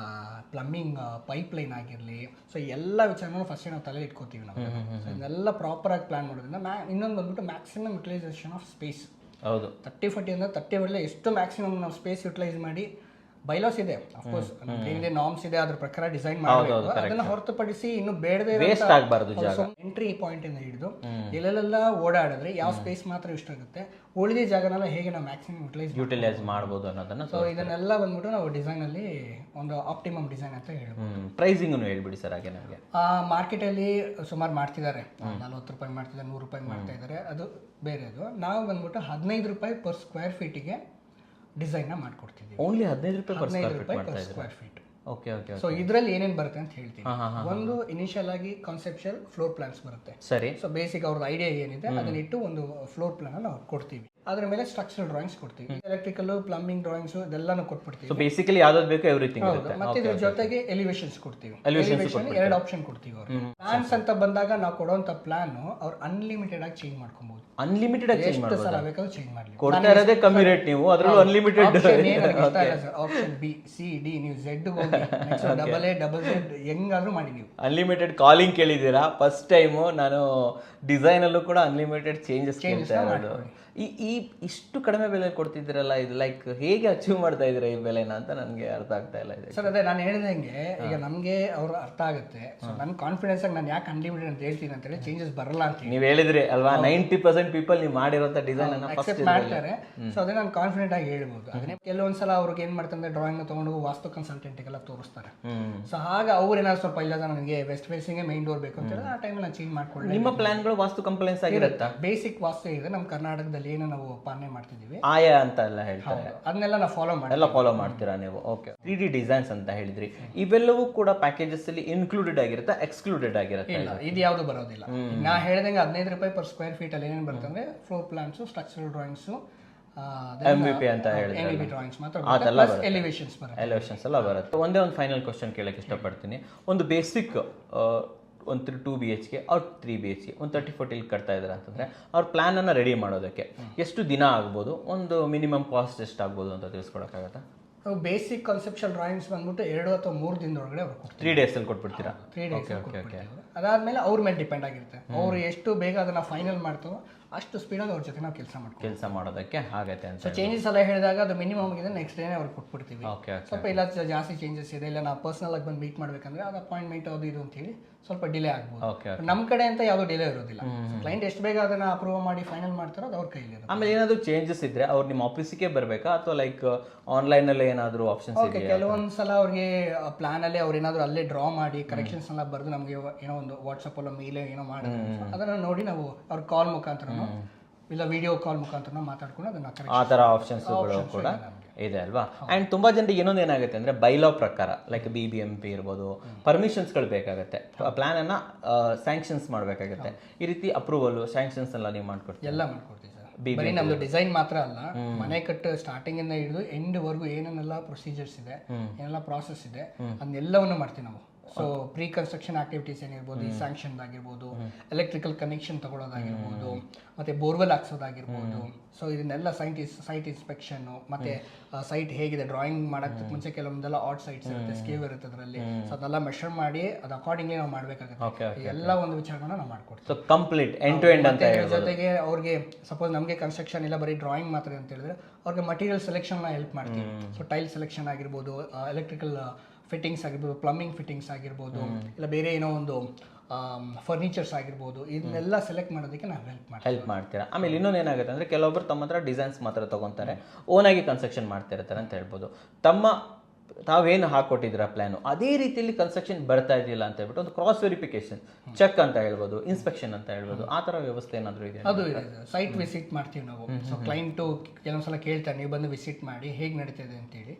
ಪ್ಲಂಬಿಂಗ್ ಪೈಪ್ ಲೈನ್ ಆಗಿರಲಿ, ಸೊ ಎಲ್ಲ ವಿಚಾರನೂ ಫಸ್ಟ್ ನಾವು ತಲೆ ಇಟ್ಕೋತೀವಿ ನಾವು. ಸೊ ಇದನ್ನೆಲ್ಲ ಪ್ರಾಪರಾಗಿ ಪ್ಲಾನ್ ಮಾಡೋದ್ರಿಂದ ಇನ್ನೊಂದು ಬಂದ್ಬಿಟ್ಟು ಮ್ಯಾಕ್ಸಿಮಮ್ ಯುಟಿಲೈಸೇಷನ್ ಆಫ್ ಸ್ಪೇಸ್. ಹೌದು, 30-40 ಅಂದರೆ 30 ಎಷ್ಟು ಮ್ಯಾಕ್ಸಿಮಮ್ ನಾವು ಸ್ಪೇಸ್ ಯುಟಿಲೈಸ್ ಮಾಡಿ. ಬೈಲಾಸ್ ಇದೆ, ಅಫ್ಕೋರ್ಸ್ ಏನಿದೆ ನಾರ್ಮ್ಸ್ ಇದೆ, ಅದ್ರ ಪ್ರಕಾರ ಡಿಸೈನ್ ಮಾಡಬೇಕು. ಅದನ್ನ ಹೊರತುಪಡಿಸಿ ಇನ್ನು ಬೇಡದೇ ಎಂಟ್ರಿ ಪಾಯಿಂಟ್ ಇಂದ ಹಿಡಿದು ಎಲ್ಲೆಲ್ಲ ಓಡಾಡಿದ್ರೆ ಯಾವ ಸ್ಪೇಸ್ ಮಾತ್ರ ಇಷ್ಟ ಆಗುತ್ತೆ, ಉಳಿದ ಜಾಗನೆಲ್ಲ ಹೇಗೆ ನಾವು ಮ್ಯಾಕ್ಸಿಮಮ್ ಯುಟಿಲೈಸ್ ಮಾಡ್ಬೋದು ಅನ್ನೋದನ್ನ. ಸೊ ಇದನ್ನೆಲ್ಲ ಬಂದ್ಬಿಟ್ಟು ನಾವು ಡಿಸೈನ್ ಅಲ್ಲಿ ಒಂದು ಆಪ್ಟಿಮಮ್ ಡಿಸೈನ್ ಅಂತ ಹೇಳ್ಬೋದು. ಪ್ರೈಸಿಂಗ್ ಹೇಳ್ಬಿಡಿ ಸರ್. ಹಾಗೆ ನಮಗೆ ಮಾರ್ಕೆಟ್ ಅಲ್ಲಿ ಸುಮಾರು ಮಾಡ್ತಿದ್ದಾರೆ, 40 ರೂಪಾಯಿ ಮಾಡ್ತಿದ್ದಾರೆ, 100 ರೂಪಾಯಿ ಮಾಡ್ತಾ ಇದ್ದಾರೆ, ಅದು ಬೇರೆದು. ನಾವು ಬಂದ್ಬಿಟ್ಟು 15 ರೂಪಾಯಿ ಪರ್ ಸ್ಕ್ವೇರ್ ಫೀಟಿಗೆ ಡಿಸೈನ್ ಮಾಡ್ಕೊಡ್ತೀವಿ. ಓನ್ಲಿ 15 ರೂಪಾಯಿ per square feet. Okay okay. So ಇದರಲ್ಲಿ ಏನೇನು ಬರುತ್ತೆ ಅಂತ ಹೇಳ್ತೀನಿ. ಒಂದು ಇನಿಷಿಯಲ್ ಆಗಿ ಕಾನ್ಸೆಪ್ಚುಯಲ್ ಫ್ಲೋರ್ ಪ್ಲಾನ್ಸ್ ಬರುತ್ತೆ. ಸರಿ. ಸೊ ಬೇಸಿಕ್ ಅವ್ರದ್ದು ಐಡಿಯಾ ಏನಿದೆ ಅದನ್ನ ಇಟ್ಟು ಒಂದು ಫ್ಲೋರ್ ಪ್ಲಾನ್ ನಾವು ಕೊಡ್ತೀವಿ. ಅದ್ರ ಮೇಲೆ ಸ್ಟ್ರಕ್ಚರಲ್ ಡ್ರಾಯಿಂಗ್ಸ್ ಕೊಡ್ತೀವಿ, ಎಲೆಕ್ಟ್ರಿಕಲ್ ಪ್ಲಂಬಿಂಗ್ ಡ್ರಾಯಿಂಗ್ಸ್ ಇದೆಲ್ಲಾನು ಕೊಟ್ಬಿಡ್ತೀವಿ. ಸೊ ಬೇಸಿಕಲಿ ಯಾವ್ದು ಬೇಕು ಎವ್ರಿಥಿಂಗ್ ಇರುತ್ತೆ. ಮತ್ತೆ ಇದ್ರ ಜೊತೆಗೆ ಎಲಿವೇಶನ್ಸ್ ಕೊಡ್ತೀವಿ. ಎಲಿವೇಶನ್ 2 ಆಪ್ಷನ್ ಕೊಡ್ತೀವಿ. ಅವರು ಪ್ಲಾನ್ಸ್ ಅಂತ ಬಂದಾಗ ನಾವು ಕೊಡುವಂತ ಪ್ಲಾನ್ ಅವ್ರು ಅನ್ಲಿಮಿಟೆಡ್ ಆಗಿ ಚೇಂಜ್ ಮಾಡ್ಕೊಬಹುದು. ಅನ್ಲಿಮಿಟೆಡ್ ಆಗಿ ಚೇಂಜ್ ಎಷ್ಟು ಸಲ ಬೇಕಾದ್ರೂ ಚೇಂಜ್ ಮಾಡ್ಲಿ. ಕೊಡ್ತಾ ಇರೋದೇ ಕಮ್ಮಿ ರೇಟ್, ನೀವು ಅದರಲ್ಲೂ unlimited. Option B, C, D, ನೀವು ಝೆಡ್ ಹೋಗಿ ಡಬಲ್ ಎ ಡಬಲ್ ಝೆಡ್ ಹೆಂಗಾದ್ರೂ ಮಾಡಿ. ನೀವು ಅನ್ಲಿಮಿಟೆಡ್ ಕಾಲಿಂಗ್ ಕೇಳಿದ್ದೀರಾ, ಫಸ್ಟ್ ಟೈಮು ನಾನು ಡಿಸೈನ್ ಅಲ್ಲೂ ಕೂಡ ಅನ್ಲಿಮಿಟೆಡ್ ಚೇಂಜಸ್ ಕೇಳ್ತಾ ಇರೋದು. ಈ ಇಷ್ಟು ಕಡಿಮೆ ಬೆಲೆ ಕೊಡ್ತಿದ್ದೀರಲ್ಲ, ಇದು ಲೈಕ್ ಹೇಗೆ ಅಚೀವ್ ಮಾಡ್ತಾ ಇದ್ದೀರಾ ಈ ಬೆಲೆನ ಅಂತ ನನಗೆ ಅರ್ಥ ಆಗ್ತಾ ಇಲ್ಲ ಇದೆ ಸರ್. ಅದೇ ನಾನು ಹೇಳಿದಂಗೆ, ಈಗ ನಮಗೆ ಅವರು ಅರ್ಥ ಆಗುತ್ತೆ. ಸೊ ನನ್ನ ಕಾನ್ಫಿಡೆನ್ಸ್ ಆಗಿ ನಾನು ಯಾಕೆ ಅನ್ಲಿಮಿಟೆಡ್ ಅಂತ ಹೇಳ್ತೀನಿ ಅಂತ ಹೇಳಿ, ಚೇಂಜಸ್ ಬರಲ್ಲ ಅಂತ ನೀವು ಹೇಳಿದ್ರಿ ಅಲ್ವಾ. 90% ಪೀಪಲ್ ನೀವು ಮಾಡಿರೋಂಥ ಡಿಸೈನ್ ಅನ್ನ ಅಕ್ಸೆಪ್ಟ್ ಮಾಡ್ತಾರೆ. ಸೊ ಅದೇ ನಾನು ಕಾನ್ಫಿಡೆಂಟ್ ಆಗಿ ಹೇಳ್ಬೋದು. ಅದನ್ನೇ ಕೆಲವೊಂದ್ಸಲ ಅವ್ರಿಗೆ ಏನ್ ಮಾಡ್ತಾರೆ, ಡ್ರಾಯಿಂಗ್ ತಗೊಂಡು ವಾಸ್ತು ಕನ್ಸಲ್ಟೆಂಟ್ಗೆಲ್ಲ ತೋರಿಸ್ತಾರೆ. ಸೊ ಆಗ ಅವ್ರು ಏನಾದ್ರು ಸ್ವಲ್ಪ ಇಲ್ಲ ನನಗೆ ವೆಸ್ಟ್ ಫೇಸಿಂಗ್ ಮೇನ್ ಡೋರ್ ಬೇಕು ಅಂತ ಹೇಳಿದ್ರೆ ಆ ಟೈಮ್ ನಾನು ಚೇಂಜ್ ಮಾಡ್ಕೊಳ್ಳಿ. ನಿಮ್ಮ ಪ್ಲಾನ್ಗಳು ವಾಸ್ತು ಕಂಪ್ಲೇನ್ಸ್ ಆಗಿರುತ್ತಾ? ಬೇಸಿಕ್ ವಾಸ್ತು ಇದೆ ನಮ್ಮ ಕರ್ನಾಟಕದಲ್ಲಿ ಅಲ್ಲಿ ಏನೋ ನಾವು ಪಾಲನೆ ಮಾಡ್ತಿದ್ದೀವಿ ಆಯಾ ಅಂತ ಎಲ್ಲ ಹೇಳ್ತಾರೆ, ಅದನ್ನೆಲ್ಲ ನಾವು ಫಾಲೋ ಮಾಡ್ತೀರಾ ನೀವು? ಓಕೆ. 3D ಡಿಸೈನ್ಸ್ ಅಂತ ಹೇಳಿದ್ರಿ, ಇವೆಲ್ಲವೂ ಕೂಡ ಪ್ಯಾಕೇಜಸ್ ಅಲ್ಲಿ ಇನ್ಕ್ಲೂಡೆಡ್ ಆಗಿರುತ್ತೆ, ಎಕ್ಸ್ಕ್ಲೂಡೆಡ್ ಆಗಿರುತ್ತೆ? ಇಲ್ಲ, ಇದು ಯಾವುದು ಬರೋದಿಲ್ಲ. ನಾ ಹೇಳ್ದಂಗೆ 15 ರೂಪಾಯಿ ಪರ್ ಸ್ಕ್ವೇರ್ ಫೀಟ್ ಅಲ್ಲಿ ಏನೇನು ಬರುತ್ತೆ ಅಂದ್ರೆ floor plans, structural drawings, MVP ಅಂತ ಹೇಳಿದ್ರೆ ಡ್ರಾಯಿಂಗ್ಸ್ ಮಾತ್ರ, ಎಲಿವೇಷನ್ಸ್ ಬರುತ್ತೆ. ಎಲಿವೇಷನ್ಸ್ ಎಲ್ಲ ಬರುತ್ತೆ. ಒಂದೇ ಒಂದು ಫೈನಲ್ ಕ್ವಶನ್ ಕೇಳಕ್ಕೆ ಇಷ್ಟಪಡ್ತೀನಿ. ಒಂದು ಬೇಸಿಕ್ ಒಂದು 2 BHK ಅವ್ರು 3 BHK ಒಂದು 30-40 ಕಟ್ತಾ ಇದ್ದಾರೆ ಅಂತಂದರೆ ಅವ್ರ ಪ್ಲ್ಯಾನನ್ನು ರೆಡಿ ಮಾಡೋದಕ್ಕೆ ಎಷ್ಟು ದಿನ ಆಗ್ಬೋದು, ಒಂದು ಮಿನಿಮಮ್ ಕಾಸ್ಟ್ ಎಷ್ಟು ಆಗ್ಬೋದು ಅಂತ ತಿಳಿಸ್ಕೊಡೋಕ್ಕಾಗತ್ತಾ? ಬೇಸಿಕ್ ಕಾನ್ಸೆಪ್ಷನ್ ಡ್ರಾಯಿಂಗ್ಸ್ ಬಂದ್ಬಿಟ್ಟು 2 ಅಥವಾ 3 ದಿನದೊಳಗಡೆ ಅವ್ರು ಕೊಡ್ತಾರೆ. 3 ಡೇಸಲ್ಲಿ ಕೊಟ್ಬಿಡ್ತೀರಾ? 3 ಡೇಸ್. ಅದಾದ್ಮೇಲೆ ಅವ್ರ ಮೇಲೆ ಡಿಪೆಂಡ್ ಆಗಿರುತ್ತೆ, ಅವ್ರು ಎಷ್ಟು ಬೇಗ ಅದನ್ನ ಫೈನಲ್ ಮಾಡ್ತಾರೋ ಅಷ್ಟು ಸ್ಪೀಡಾಗಿ ಅವ್ರ ಜೊತೆ ನಾವು ಕೆಲಸ ಮಾಡೋದಕ್ಕೆ ಆಗತ್ತೆ ಅಂತ. ಸೊ ಚೇಂಜಸ್ ಎಲ್ಲ ಹೇಳಿದಾಗ ಅದು ಮಿನಿಮಮ್ ಇದೆ, ನೆಕ್ಸ್ಟ್ ಡೇನೇ ಅವ್ರಿಗೆ ಕೊಟ್ಬಿಡ್ತೀವಿ. ಸ್ವಲ್ಪ ಇಲ್ಲ ಜಾಸ್ತಿ ಚೇಂಜಸ್ ಇದೆ, ಇಲ್ಲ ನಾವು ಪರ್ಸನಲ್ ಆಗಿ ಬಂದು ಮೀಟ್ ಮಾಡ್ಬೇಕಂದ್ರೆ ಅದು ಅಪಾಯಿಂಟ್ಮೆಂಟ್ ಅದು ಇದು ಅಂತ ಹೇಳಿ ಸ್ವಲ್ಪ ಡಿಲೇ ಆಗ್ಬೋದು. ನಮ್ಮ ಕಡೆ ಅಂತ ಯಾವುದೋ ಡಿಲೇ ಇರೋದಿಲ್ಲ. ಕ್ಲೈಂಟ್ ಎಷ್ಟು ಬೇಗ ಅದನ್ನ ಅಪ್ರೂವ್ ಮಾಡಿ ಫೈನಲ್ ಮಾಡ್ತಾರೋ ಅದು ಅವ್ರ ಕೈಲಿ ಇರುತ್ತೆ. ಆಮೇಲೆ ಏನಾದರೂ ಚೇಂಜಸ್ ಇದ್ರೆ ಅವ್ರು ನಿಮ್ಮ ಆಫೀಸಿಗೆ ಬರಬೇಕಾ ಅಥವಾ ಲೈಕ್ ಆನ್ಲೈನಲ್ಲಿ ಏನಾದರೂ ಆಪ್ಷನ್ಸ್ ಇದೆಯಾ? ಕೆಲವೊಂದ್ಸಲ ಅವ್ರಿಗೆ ಪ್ಲಾನ್ ಅಲ್ಲಿ ಅವ್ರು ಏನಾದ್ರು ಅಲ್ಲೇ ಡ್ರಾ ಮಾಡಿ ಕರೆಕ್ಷನ್ಸ್ ಎಲ್ಲ ಬರೆದು ನಮಗೆ ಏನೋ ಒಂದು ವಾಟ್ಸಪ್ ಅಲ್ಲ ಮೇಲ್ ಏನೋ ಮಾಡಿ ಅದನ್ನ ನೋಡಿ ನಾವು ಅವ್ರ ಕಾಲ್ ಮುಖಾಂತರ ಇಲ್ಲ ವಿಡಿಯೋ ಕಾಲ್ ಮುಖಾಂತರ ಮಾತಾಡ್ಕೊಂಡು ಅದನ್ನ ಆ ಥರ ಆಪ್ಷನ್ಸ್ಗಳು ಕೂಡ ಇದೆ ಅಲ್ವಾ? ಆ್ಯಂಡ್ ತುಂಬ ಜನರಿಗೆ ಇನ್ನೊಂದು ಏನಾಗುತ್ತೆ ಅಂದರೆ ಬೈಲಾ ಪ್ರಕಾರ ಲೈಕ್ BBMP ಇರ್ಬೋದು, ಪರ್ಮಿಷನ್ಸ್ಗಳು ಬೇಕಾಗುತ್ತೆ, ಪ್ಲ್ಯಾನನ್ನು ಸ್ಯಾಂಕ್ಷನ್ಸ್ ಮಾಡಬೇಕಾಗುತ್ತೆ. ಈ ರೀತಿ ಅಪ್ರೂವಲ್ ಸ್ಯಾಂಕ್ಷನ್ಸ್ ಎಲ್ಲ ನೀವು ಮಾಡ್ಕೊಡ್ತೀವಿ? ಎಲ್ಲ ಮಾಡ್ಕೊಡ್ತೀವಿ ಸರ್. ಬರೀ ನಮ್ದು ಡಿಸೈನ್ ಮಾತ್ರ ಅಲ್ಲ, ಮನೆ ಕಟ್ಟು ಸ್ಟಾರ್ಟಿಂಗ್ ಇಂದ ಹಿಡಿದು ಎಂಡ್ ವರ್ಗು ಏನೇನೆಲ್ಲ ಪ್ರೊಸೀಜರ್ಸ್ ಇದೆ, ಏನೆಲ್ಲ ಪ್ರಾಸೆಸ್ ಇದೆ, ಅದನ್ನೆಲ್ಲವನ್ನು ಮಾಡ್ತೀವಿ ನಾವು. ಸೊ ಪ್ರೀ ಕನ್ಸ್ಟ್ರಕ್ಷನ್ ಆಕ್ಟಿವಿಟೀಸ್ ಏನಿರ್ಬೋದು, ಈ ಸ್ಯಾಂಕ್ಷನ್ ಆಗಿರ್ಬೋದು, ಎಲೆಕ್ಟ್ರಿಕಲ್ ಕನೆಕ್ಷನ್ ತಗೊಳ್ಳೋದಾಗಿರ್ಬೋದು, ಮತ್ತೆ ಬೋರ್ವೆಲ್ ಹಾಕ್ಸೋದಾಗಿರ್ಬೋದು. ಸೊ ಇದನ್ನೆಲ್ಲ ಸೈಟ್ ಇನ್ಸ್ಪೆಕ್ಷನ್, ಮತ್ತೆ ಸೈಟ್ ಹೇಗಿದೆ ಡ್ರಾಯಿಂಗ್ ಮಾಡೋಕ್ಕೆ ಮುಂಚೆ ಕೆಲವೊಂದೆಲ್ಲ ಆಡ್ ಸೈಟ್ಸ್ ಇರುತ್ತೆ, ಸ್ಕೇವ್ ಇರುತ್ತೆ ಅದರಲ್ಲಿ. ಸೊ ಅದನ್ನೆಲ್ಲ ಮೆಷರ್ ಮಾಡಿ ಅದು ಅಕಾರ್ಡಿಂಗ್ಲಿ ನಾವು ಮಾಡಬೇಕಾಗುತ್ತೆ. ಎಲ್ಲ ಒಂದು ವಿಚಾರಗಳನ್ನ ನಾವು ಮಾಡ್ಕೊಡ್ತೀವಿ. So complete end to end ಅಂತ ಹೇಳ್ಬೋದು. ಜೊತೆಗೆ ಅವ್ರಿಗೆ ಸಪೋಸ್ ನಮಗೆ ಕನ್ಸ್ಟ್ರಕ್ಷನ್ ಇಲ್ಲ ಬರೀ ಡ್ರಾಯಿಂಗ್ ಮಾತ್ರ ಅಂತ ಹೇಳಿದ್ರೆ ಅವ್ರಿಗೆ ಮಟೀರಿಯಲ್ ಸೆಲೆಕ್ಷನ್ ಹೆಲ್ಪ್ ಮಾಡ್ತೀವಿ. ಸೊ ಟೈಲ್ ಸೆಲೆಕ್ಷನ್ ಆಗಿರ್ಬೋದು, ಎಲೆಕ್ಟ್ರಿಕಲ್ ಫಿಟ್ಟಿಂಗ್ಸ್ ಆಗಿರ್ಬೋದು, ಪ್ಲಂಬಿಂಗ್ ಫಿಟ್ಟಿಂಗ್ಸ್ ಆಗಿರ್ಬೋದು, ಇಲ್ಲ ಬೇರೆ ಏನೋ ಒಂದು ಫರ್ನಿಚರ್ಸ್ ಆಗಿರ್ಬೋದು, ಇದನ್ನೆಲ್ಲ ಸೆಲೆಕ್ಟ್ ಮಾಡೋದಕ್ಕೆ ನಾವು ಹೆಲ್ಪ್ ಮಾಡ್ತೀರಾ. ಆಮೇಲೆ ಇನ್ನೊಂದು ಏನಾಗುತ್ತೆ ಅಂದರೆ ಕೆಲವೊಬ್ಬರು ತಮ್ಮ ಹತ್ರ ಡಿಸೈನ್ಸ್ ಮಾತ್ರ ತೊಗೊತಾರೆ, ಓನಾಗಿ ಕನ್ಸ್ಟ್ರಕ್ಷನ್ ಮಾಡ್ತಿರ್ತಾರೆ ಅಂತ ಹೇಳ್ಬೋದು. ತಾವೇನು ಹಾಕೊಟ್ಟಿದ್ದೀರಾ ಪ್ಲ್ಯಾನು ಅದೇ ರೀತಿಯಲ್ಲಿ ಕನ್ಸ್ಟ್ರಕ್ಷನ್ ಬರ್ತಾ ಇದೆಯಲ್ಲ ಅಂತ ಹೇಳ್ಬಿಟ್ಟು ಒಂದು ಕ್ರಾಸ್ ವೆರಿಫಿಕೇಶನ್ ಚೆಕ್ ಅಂತ ಹೇಳ್ಬೋದು, ಇನ್ಸ್ಪೆಕ್ಷನ್ ಅಂತ ಹೇಳ್ಬೋದು, ಆ ಥರ ವ್ಯವಸ್ಥೆ ಏನಾದರೂ ಇದೆ? ಅದು ಇದೆ, ಸೈಟ್ ವಿಸಿಟ್ ಮಾಡ್ತೀವಿ ನಾವು. ಸೊ ಕ್ಲೈಂಟು ಕೆಲವೊಂದ್ಸಲ ಕೇಳ್ತಾರೆ, ನೀವು ಬಂದು ವಿಸಿಟ್ ಮಾಡಿ ಹೇಗೆ ನಡೀತಿದೆ ಅಂತೇಳಿ.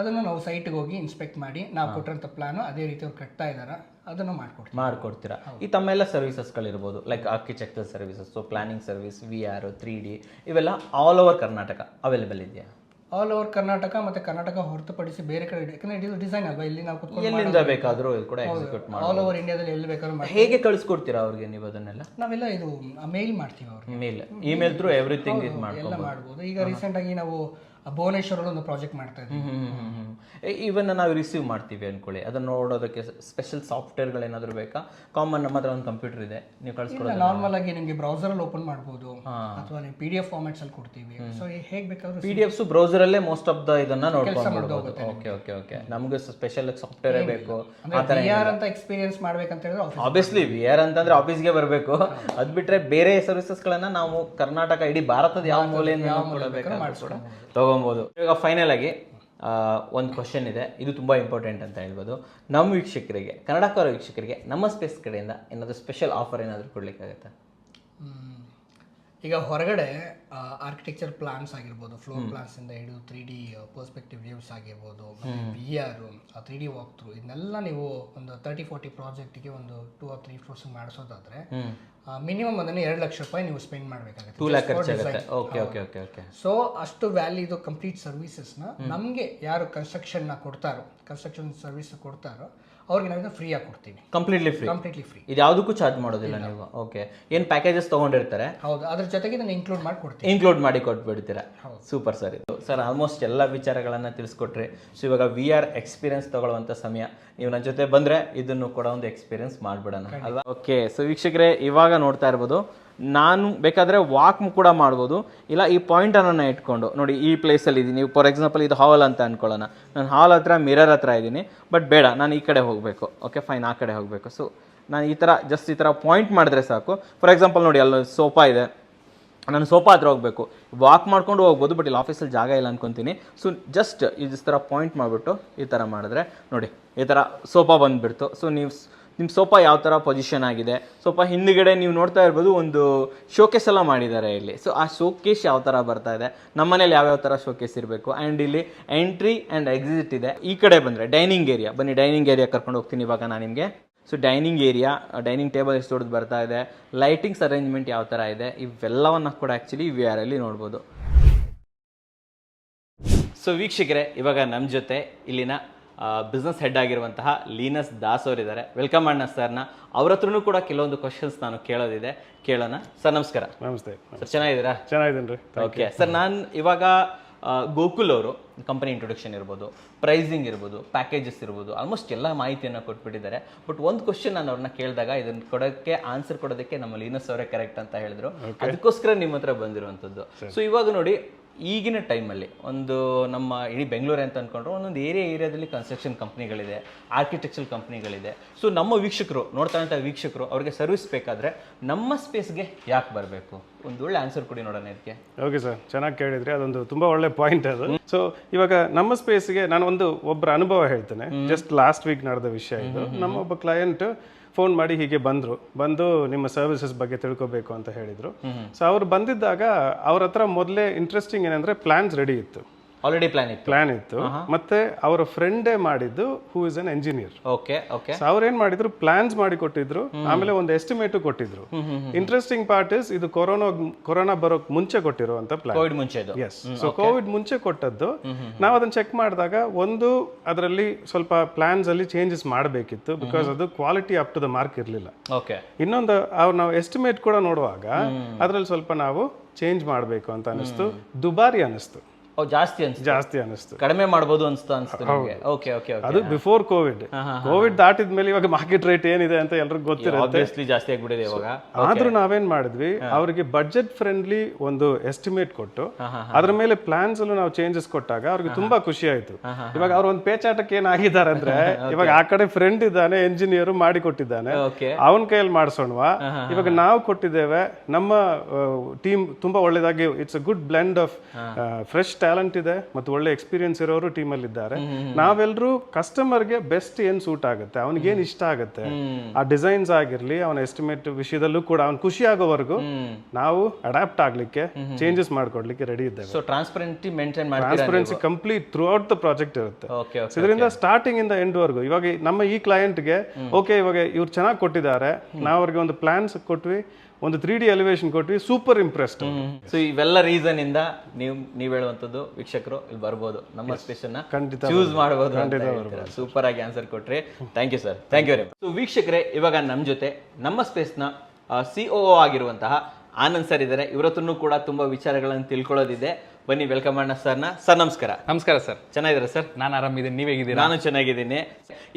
ಅದನ್ನು ನಾವು ಸೈಟ್ಗೆ ಹೋಗಿ ಇನ್ಸ್ಪೆಕ್ಟ್ ಮಾಡಿ ನಾವು ಕೊಟ್ಟಿರೋಂಥ ಪ್ಲಾನು ಅದೇ ರೀತಿ ಅವ್ರು ಕಟ್ತಾ ಇದ್ದಾರಾ ಅದನ್ನು ಮಾಡ್ಕೊಡ್ತೀರಾ. ಈ ತಮ್ಮೆಲ್ಲ ಸರ್ವಿಸಸ್ಗಳಿರ್ಬೋದು like architecture services, planning service, VR, 3D ಇವೆಲ್ಲ ಆಲ್ ಓವರ್ ಕರ್ನಾಟಕ ಅವೈಲೇಬಲ್ ಇದೆಯಾ? ಆಲ್ ಓವರ್ ಕರ್ನಾಟಕ ಮತ್ತೆ ಕರ್ನಾಟಕ ಹೊರತುಪಡಿಸಿ ಬೇರೆ ಕಡೆ, ಯಾಕಂದ್ರೆ ಇದು ಡಿಸೈನ್ ಅಲ್ವಾ, ಇಲ್ಲಿ ನಾವು ಎಲ್ಲಿಂದ ಬೇಕಾದರೂ ಕೂಡ ಎಕ್ಸಿಕ್ಯೂಟ್ ಮಾಡಿ ಆಲ್ ಓವರ್ ಇಂಡಿಯಾದಲ್ಲಿ ಎಲ್ಲಿ ಬೇಕಾದ್ರೂ ಹೇಗೆ ಕಳಿಸ್ಕೊಡ್ತೀರಾ ಅವ್ರಿಗೆ ನೀವು ಅದನ್ನೆಲ್ಲ? ನಾವೆಲ್ಲ ಇದು ಮೇಲ್ ಮಾಡ್ತೀವಿ ಅವ್ರಿಗೆ, ಇಮೇಲ್ ಥ್ರೂ ಎವ್ರಿಥಿಂಗ್ ಇದು ಎಲ್ಲ ಮಾಡ್ಬೋದು. ಈಗ ರೀಸೆಂಟ್ ಆಗಿ ನಾವು ಭುವನೇಶ್ವರಲ್ಲಿ ಒಂದು ಪ್ರಾಜೆಕ್ಟ್ ಮಾಡ್ತಾ ಇದ್ದೀವಿ. ಇವನ್ನ ನಾವು ರಿಸೀವ್ ಮಾಡ್ತೀವಿ ಅನ್ಕೊಳ್ಳಿ, ಅದನ್ನ ನೋಡೋದಕ್ಕೆ ಸ್ಪೆಷಲ್ ಸಾಫ್ಟ್ವೇರ್ಗಳೇನಾದರೂ ಬೇಕಾ? ಕಾಮನ್ ನಮ್ಮ ಹತ್ರ ಒಂದು ಕಂಪ್ಯೂಟರ್ ಇದೆ, ನೀವು ಕಳಿಸ್ಕೊಡೋದು ನಾರ್ಮಲ್ ಆಗಿ ನಿಮಗೆ ಬ್ರೌಸರಲ್ಲಿ ಓಪನ್ ಮಾಡ್ಬೋದು, ಅಥವಾ ನೀವು PDF ಫಾರ್ಮ್ಯಾಟ್ಸ್ ಅಲ್ಲಿ ಕೊಡ್ತೀವಿ. ಸೊ ಹೇಗೆ ಬೇಕಾದ್ರೂ PDFs ಬ್ರೌಸರಲ್ಲೇ ಮೋಸ್ಟ್ ಆಫ್ ದ ಇದನ್ನ ನೋಡ್ಕೊಂಡು. ಓಕೆ ನಮಗೆ ಸ್ಪೆಷಲ್ ಸಾಫ್ಟ್ವೇರ್ ಬೇಕು VR ಅಂತ ಎಕ್ಸ್ಪೀರಿಯನ್ಸ್ ಮಾಡ್ಬೇಕಂತ ಹೇಳಿದ್ರೆ ಆಬ್ವಿಯಸ್ಲಿ VR ಅಂತಂದ್ರೆ ಆಫೀಸ್ಗೆ ಬರಬೇಕು. ಅದು ಬಿಟ್ರೆ ಬೇರೆ ಸರ್ವಿಸಸ್ಗಳನ್ನ ನಾವು ಕರ್ನಾಟಕ ಇಡೀ ಭಾರತದ ಯಾವ ಮೂಲೆಯಿಂದ ತಗೊಬೋದು. ಇವಾಗ ಫೈನಲ್ ಆಗಿ ಒಂದು ಕ್ವಶನ್ ಇದೆ, ಇದು ತುಂಬ ಇಂಪಾರ್ಟೆಂಟ್ ಅಂತ ಹೇಳ್ಬೋದು. ನಮ್ಮ ವೀಕ್ಷಕರಿಗೆ, ಕನ್ನಡಕರ ವೀಕ್ಷಕರಿಗೆ ನಮ್ಮ ಸ್ಪೇಸ್ ಕಡೆಯಿಂದ ಏನಾದರೂ ಸ್ಪೆಷಲ್ ಆಫರ್ ಏನಾದರೂ ಕೊಡ್ಲಿಕ್ಕಾಗತ್ತಾ? ಈಗ ಹೊರಗಡೆ ಆರ್ಕಿಟೆಕ್ಚರ್ ಪ್ಲಾನ್ಸ್ ಆಗಿರ್ಬೋದು, ಫ್ಲೋರ್ ಪ್ಲಾನ್ಸ್ ಇಂದ ಹಿಡಿದು 3D ಪರ್ಸ್ಪೆಕ್ಟಿವ್ ವ್ಯೂಸ್ ಆಗಿರ್ಬೋದು, VR, 3D ವಾಕ್ ಥ್ರೂ, ಇದನ್ನೆಲ್ಲ ನೀವು ಒಂದು 30-40 ಪ್ರಾಜೆಕ್ಟ್ಗೆ ಒಂದು 2 or 3 ಫ್ಲೋರ್ಸ್ ಮಾಡಿಸೋದಾದ್ರೆ ಮಿನಿಮಮ್ ಅದನ್ನು 2 ಲಕ್ಷ ರೂಪಾಯಿ ನೀವು ಸ್ಪೆಂಡ್ ಮಾಡಬೇಕಾಗುತ್ತೆ. 2 ಲಕ್ಷ ಖರ್ಚಾಗುತ್ತೆ. ಸೊ ಅಷ್ಟು ವ್ಯಾಲ್ಯೂದು ಕಂಪ್ಲೀಟ್ ಸರ್ವಿಸಸ್ನ ನಮಗೆ ಯಾರು ಕನ್ಸ್ಟ್ರಕ್ಷನ್ ಸರ್ವಿಸ್ ಕೊಡ್ತಾರೋ ಅವ್ರಿಗೆ ನಾವು ಫ್ರೀ ಆಗಿ ಕೊಡ್ತೀವಿ. Completely free. ಇದು ಯಾವುದಕ್ಕೂ ಚಾರ್ಜ್ ಮಾಡೋದಿಲ್ಲ ನೀವು? ಓಕೆ. ಏನು ಪ್ಯಾಕೇಜಸ್ ತೊಗೊಂಡಿರ್ತಾರೆ ಹೌದು, ಅದ್ರ ಜೊತೆಗೆ ಇದನ್ನು ಇನ್ಕ್ಲೂಡ್ ಮಾಡಿ ಕೊಟ್ಬಿಡ್ತೀರಾ. Super sir. ಇದು ಸರ್ ಆಲ್ಮೋಸ್ಟ್ ಎಲ್ಲ ವಿಚಾರಗಳನ್ನು ತಿಳಿಸ್ಕೊಟ್ರಿ. ಸೊ ಇವಾಗ VR ಎಕ್ಸ್ಪೀರಿಯನ್ಸ್ ತಗೊಳ್ಳುವಂಥ ಸಮಯ, ನೀವು ನನ್ನ ಜೊತೆ ಬಂದರೆ ಇದನ್ನು ಕೂಡ ಒಂದು ಎಕ್ಸ್ಪೀರಿಯನ್ಸ್ ಮಾಡಿಬಿಡೋಣ ಅಲ್ವಾ? ಓಕೆ. ಸೊ ವೀಕ್ಷಕರೇ, ಇವಾಗ ನೋಡ್ತಾ ಇರ್ಬೋದು, ನಾನು ಬೇಕಾದರೆ ವಾಕ್ ಕೂಡ ಮಾಡ್ಬೋದು, ಇಲ್ಲ ಈ ಪಾಯಿಂಟನ್ನು ಇಟ್ಕೊಂಡು ನೋಡಿ ಈ ಪ್ಲೇಸಲ್ಲಿ ಇದ್ದೀನಿ. ನೀವು ಫಾರ್ ಎಕ್ಸಾಂಪಲ್ ಇದು ಹಾಲ್ ಅಂತ ಅಂದ್ಕೊಳ್ಳೋಣ, ನಾನು ಹಾಲ್ ಹತ್ರ ಮಿರರ್ ಹತ್ರ ಇದ್ದೀನಿ, ಬಟ್ ಬೇಡ ನಾನು ಈ ಕಡೆ ಹೋಗಬೇಕು. ಓಕೆ ಫೈನ್, ಆ ಕಡೆ ಹೋಗಬೇಕು. ಸೊ ನಾನು ಈ ಥರ ಪಾಯಿಂಟ್ ಮಾಡಿದ್ರೆ ಸಾಕು. ಫಾರ್ ಎಕ್ಸಾಂಪಲ್ ನೋಡಿ ಅಲ್ಲಿ ಸೋಫಾ ಇದೆ, ನಾನು ಸೋಫಾ ಹತ್ರ ಹೋಗಬೇಕು, ವಾಕ್ ಮಾಡ್ಕೊಂಡು ಹೋಗ್ಬೋದು, ಬಟ್ ಇಲ್ಲಿ ಆಫೀಸಲ್ಲಿ ಜಾಗ ಇಲ್ಲ ಅನ್ಕೊತೀನಿ. ಸೊ ಜಸ್ಟ್ ಈ ಥರ ಪಾಯಿಂಟ್ ಮಾಡಿಬಿಟ್ಟು ಈ ಥರ ಮಾಡಿದ್ರೆ ನೋಡಿ ಈ ಥರ ಸೋಫಾ ಬಂದುಬಿಡ್ತು. ಸೊ ನೀವು ನಿಮ್ಮ ಸೋಫಾ ಯಾವ ಥರ ಪೊಸಿಷನ್ ಆಗಿದೆ, ಸೋಫಾ ಹಿಂದ್ಗಡೆ ನೀವು ನೋಡ್ತಾ ಇರ್ಬೋದು ಒಂದು ಶೋಕೇಸ್ ಎಲ್ಲ ಮಾಡಿದ್ದಾರೆ ಇಲ್ಲಿ. ಸೊ ಆ ಶೋಕೇಸ್ ಯಾವ ಥರ ಬರ್ತಾ ಇದೆ, ನಮ್ಮ ಮನೇಲಿ ಯಾವ್ಯಾವ ಥರ ಶೋಕೇಸ್ ಇರಬೇಕು. ಆ್ಯಂಡ್ ಇಲ್ಲಿ ಎಂಟ್ರಿ ಆ್ಯಂಡ್ ಎಕ್ಸಿಟ್ ಇದೆ. ಈ ಕಡೆ ಬಂದರೆ ಡೈನಿಂಗ್ ಏರಿಯಾ, ಬನ್ನಿ ಡೈನಿಂಗ್ ಏರಿಯಾ ಕರ್ಕೊಂಡು ಹೋಗ್ತೀನಿ ಇವಾಗ ನಾನು ನಿಮಗೆ. So dining area, dining table ಎಷ್ಟು ದೊಡ್ಡದು ಬರ್ತಾ ಇದೆ, ಲೈಟಿಂಗ್ಸ್ ಅರೇಂಜ್ಮೆಂಟ್ ಯಾವ ಥರ ಇದೆ, ಇವೆಲ್ಲವನ್ನು ಕೂಡ ಆ್ಯಕ್ಚುಲಿ VR ಅಲ್ಲಿ ನೋಡ್ಬೋದು. ಸೊ ವೀಕ್ಷಕರೇ, ಇವಾಗ ನಮ್ಮ ಜೊತೆ ಇಲ್ಲಿನ ಬಿಸ್ನೆಸ್ ಹೆಡ್ ಆಗಿರುವಂತಹ ಲೀನಸ್ ದಾಸ್ ಅವರಿದ್ದಾರೆ. ವೆಲ್ಕಮ್ ಅಣ್ಣ ಸರ್ನ. ಅವ್ರ ಹತ್ರನೂ ಕೂಡ ಕೆಲವೊಂದು ಕ್ವಶನ್ಸ್ ನಾನು ಕೇಳೋದಿದೆ, ಕೇಳೋಣ. ಸರ್ ನಮಸ್ಕಾರ. ನಮಸ್ತೆ ಸರ್, ಚೆನ್ನಾಗಿದ್ದೀರಾ? ಚೆನ್ನಾಗಿದ್ದೀನಿ ರೀ. ಓಕೆ ಸರ್, ನಾನು ಇವಾಗ ಗೋಕುಲ್ ಅವರು ಕಂಪನಿ ಇಂಟ್ರೊಡಕ್ಷನ್ ಇರ್ಬೋದು, ಪ್ರೈಸಿಂಗ್ ಇರ್ಬೋದು, ಪ್ಯಾಕೇಜಸ್ ಇರ್ಬೋದು, ಆಲ್ಮೋಸ್ಟ್ ಎಲ್ಲ ಮಾಹಿತಿಯನ್ನು ಕೊಟ್ಬಿಟ್ಟಿದ್ದಾರೆ. ಬಟ್ ಒಂದು ಕ್ವಶನ್ ನಾನು ಅವ್ರನ್ನ ಕೇಳಿದಾಗ ಇದನ್ನು ಕೊಡೋಕ್ಕೆ ಆನ್ಸರ್ ಕೊಡೋದಕ್ಕೆ ನಮ್ಮ ಲೀನಸ್ ಅವರೇ ಕರೆಕ್ಟ್ ಅಂತ ಹೇಳಿದ್ರು. ಅದಕ್ಕೋಸ್ಕರ ನಿಮ್ಮ ಹತ್ರ ಬಂದಿರುವಂಥದ್ದು. ಸೊ ಇವಾಗ ನೋಡಿ, ಈಗಿನ ಟೈಮಲ್ಲಿ ಒಂದು ನಮ್ಮ ಇಡೀ ಬೆಂಗಳೂರು ಅಂತ ಅಂದ್ಕೊಂಡ್ರೆ ಒಂದೊಂದು ಏರಿಯಾದಲ್ಲಿ ಕನ್ಸ್ಟ್ರಕ್ಷನ್ ಕಂಪ್ನಿಗಳಿದೆ, ಆರ್ಕಿಟೆಕ್ಚರ್ ಕಂಪ್ನಿಗಳಿದೆ. ಸೊ ನಮ್ಮ ವೀಕ್ಷಕರು ನೋಡ್ತಾ ಇರೋ ವೀಕ್ಷಕರು ಅವ್ರಿಗೆ ಸರ್ವಿಸ್ ಬೇಕಾದರೆ ನಮ್ಮ ಸ್ಪೇಸ್ಗೆ ಯಾಕೆ ಬರಬೇಕು? ಒಂದು ಒಳ್ಳೆ ಆನ್ಸರ್ ಕೊಡಿ ನೋಡೋಣ ಇದಕ್ಕೆ. ಓಕೆ ಸರ್, ಚೆನ್ನಾಗಿ ಕೇಳಿದ್ರಿ. ಅದೊಂದು ತುಂಬಾ ಒಳ್ಳೆ ಪಾಯಿಂಟ್ ಅದು. ಸೊ ಇವಾಗ ನಮ್ಮ ಸ್ಪೇಸ್ಗೆ ನಾನು ಒಬ್ಬರ ಅನುಭವ ಹೇಳ್ತೇನೆ. ಜಸ್ಟ್ ಲಾಸ್ಟ್ ವೀಕ್ ನಡೆದ ವಿಷಯ ಇದು. ನಮ್ಮ ಒಬ್ಬ ಕ್ಲೈಂಟ್ ಫೋನ್ ಮಾಡಿ ಹೀಗೆ ಬಂದು ನಿಮ್ಮ ಸರ್ವಿಸಸ್ ಬಗ್ಗೆ ತಿಳ್ಕೊಬೇಕು ಅಂತ ಹೇಳಿದ್ರು. ಸೊ ಅವ್ರು ಬಂದಿದ್ದಾಗ ಅವ್ರ ಹತ್ರ ಮೊದಲೇ ಇಂಟ್ರೆಸ್ಟಿಂಗ್ ಏನಂದ್ರೆ ಪ್ಲಾನ್ಸ್ ರೆಡಿ ಇತ್ತು, ಆಲ್ರೆಡಿ ಪ್ಲಾನ್ ಇತ್ತು. ಮತ್ತೆ ಅವರ ಫ್ರೆಂಡೇ ಮಾಡಿದ್ದು, who is an engineer. Okay okay. So ಅವ್ರೇನ್ ಮಾಡಿದ್ರು, ಪ್ಲಾನ್ಸ್ ಮಾಡಿ ಕೊಟ್ಟಿದ್ರು, ಆಮೇಲೆ ಒಂದು ಎಸ್ಟಿಮೇಟ್ ಕೊಟ್ಟಿದ್ರು. ಇಂಟ್ರೆಸ್ಟಿಂಗ್ ಪಾರ್ಟ್ ಇಸ್ ಇದು ಕೊರೋನಾ ಬರೋಕ್ ಮುಂಚೆ ಕೊಟ್ಟಿರುವಂತ ಪ್ಲಾನ್. ಕೋವಿಡ್ ಮುಂಚೆ. ಎಸ್. ಸೊ ಕೋವಿಡ್ ಮುಂಚೆ ಕೊಟ್ಟದ್ದು. ನಾವು ಅದನ್ನ ಚೆಕ್ ಮಾಡಿದಾಗ ಒಂದು ಅದರಲ್ಲಿ ಸ್ವಲ್ಪ ಪ್ಲಾನ್ಸ್ ಅಲ್ಲಿ ಚೇಂಜಸ್ ಮಾಡಬೇಕಿತ್ತು, ಬಿಕಾಸ್ ಅದು quality up to the mark ಇರಲಿಲ್ಲ. ಓಕೆ. ಇನ್ನೊಂದು ನಾವು ಎಸ್ಟಿಮೇಟ್ ಕೂಡ ನೋಡುವಾಗ ಅದರಲ್ಲಿ ಸ್ವಲ್ಪ ನಾವು ಚೇಂಜ್ ಮಾಡಬೇಕು ಅಂತ ಅನಿಸ್ತು. ದುಬಾರಿ ಅನಿಸ್ತು, ಜಾಸ್ತಿ ಅನಿಸ್ತು. ಕಡಿಮೆ ಮಾಡಬಹುದು ಅನ್ಸ್ತು. Okay okay. ಅದು ಬಿಫೋರ್ ಕೋವಿಡ್ ದಾಟಿದ ಮೇಲೆ ಇವಾಗ ಮಾರ್ಕೆಟ್ ರೇಟ್ ಏನಿದೆ ಅಂತ ಎಲ್ರಿಗೂ ಗೊತ್ತಿರುತ್ತೆ, ಜಾಸ್ತಿ ಆಗ್ಬಿಟ್ಟಿದೆ ಇವಾಗ. ಆದ್ರೂ ನಾವೇನ್ ಮಾಡಿದ್ವಿ, ಅವರಿಗೆ ಬಜೆಟ್ ಫ್ರೆಂಡ್ಲಿ ಒಂದು ಎಸ್ಟಿಮೇಟ್ ಕೊಟ್ಟು ಅದ್ರ ಮೇಲೆ ಪ್ಲಾನ್ಸ್ ಅಲ್ಲೂ ನಾವು ಚೇಂಜಸ್ ಕೊಟ್ಟಾಗ ಅವ್ರಿಗೆ ತುಂಬಾ ಖುಷಿ ಆಯ್ತು. ಇವಾಗ ಅವ್ರ ಒಂದು ಪೇಚಾಟಕ್ಕೆ ಏನಾಗಿದ್ದಾರೆ ಅಂದ್ರೆ, ಇವಾಗ ಆ ಕಡೆ ಫ್ರೆಂಡ್ ಇದ್ದಾನೆ, ಎಂಜಿನಿಯರ್ ಮಾಡಿ ಕೊಟ್ಟಿದ್ದಾನೆ, ಅವನ ಕೈಯಲ್ಲಿ ಮಾಡಿಸೋಣವಾ. ಇವಾಗ ನಾವು ಕೊಟ್ಟಿದ್ದೇವೆ, ನಮ್ಮ ಟೀಮ್ ತುಂಬಾ ಒಳ್ಳೇದಾಗಿ, it's a good blend of fresh talent ಇದೆ ಮತ್ತು ಒಳ್ಳೆ ಎಕ್ಸ್ಪೀರಿಯನ್ಸ್ ಇರೋರು ಟೀಮ್ ಅಲ್ಲಿ ಇದ್ದಾರೆ. ನಾವೆಲ್ಲರೂ ಕಸ್ಟಮರ್ಗೆ ಬೆಸ್ಟ್ ಏನ್ ಸೂಟ್ ಆಗುತ್ತೆ, ಅವನಿಗೆ ಏನ್ ಇಷ್ಟ ಆಗುತ್ತೆ, ಆ ಡಿಸೈನ್ಸ್ ಆಗಿರ್ಲಿ, ಅವನ ಎಸ್ಟಿಮೇಟ್ ವಿಷಯದಲ್ಲೂ ಕೂಡ ಅವ್ನು ಖುಷಿ ಆಗೋವರೆಗೂ ನಾವು ಅಡಾಪ್ಟ್ ಆಗ್ಲಿಕ್ಕೆ, ಚೇಂಜಸ್ ಮಾಡ್ಕೊಡ್ಲಿಕ್ಕೆ ರೆಡಿ ಇದ್ದೇವೆ. So transparency complete through out the project ಇರುತ್ತೆ. ಇದರಿಂದ ಸ್ಟಾರ್ಟಿಂಗ್ ಇಂದ ಎಂಡ್ ವರ್ಗು. ಇವಾಗ ನಮ್ಮ ಈ ಕ್ಲೈಂಟ್ಗೆ ಓಕೆ, ಇವಾಗ ಇವ್ರು ಚೆನ್ನಾಗಿ ಕೊಟ್ಟಿದ್ದಾರೆ, ನಾವು ಅವ್ರಿಗೆ ಒಂದು ಪ್ಲಾನ್ಸ್ ಕೊಟ್ವಿ, ಒಂದು 3D ಎಲಿವೇಶನ್ ಕೊಟ್ವಿ, ಸೂಪರ್ ಇಂಪ್ರೆಸ್ಡ್. ಸೊ ಇವೆಲ್ಲ ರೀಸನ್ ಇಂದ ನೀವು ಹೇಳುವಂತದ್ದು ವೀಕ್ಷಕರು ಇಲ್ಲಿ ಬರ್ಬೋದು, ನಮ್ಮ ಸ್ಪೇಸ್ ಅನ್ನ ಖಂಡಿತ ಚೂಸ್ ಮಾಡಬಹುದು. ಸೂಪರ್ ಆಗಿ ಆನ್ಸರ್ ಕೊಟ್ರಿ. Thank you sir, thank you very much. So ವೀಕ್ಷಕರೇ, ಇವಾಗ ನಮ್ಮ ಜೊತೆ ನಮ್ಮ ಸ್ಪೇಸ್ ನ COO ಆಗಿರುವಂತಹ ಆನಂದ್ ಸರ್ ಇದ್ದಾರೆ. ಇವರತ್ರನೂ ಕೂಡ ತುಂಬಾ ವಿಚಾರಗಳನ್ನು ತಿಳ್ಕೊಳ್ಳೋದಿದೆ. ಬನ್ನಿ ವೆಲ್ಕಮ್ ಅಣ್ಣ ಸರ್ನ. ಸರ್ ನಮಸ್ಕಾರ. ನಮಸ್ಕಾರ ಸರ್. ಚೆನ್ನಾಗಿದ್ದೀರಾ ಸರ್? ನಾನು ಆರಾಮಿದ್ದೀನಿ, ನೀವ್ ಹೇಗಿದ್ದೀರಾ? ನಾನು ಚೆನ್ನಾಗಿದ್ದೀನಿ.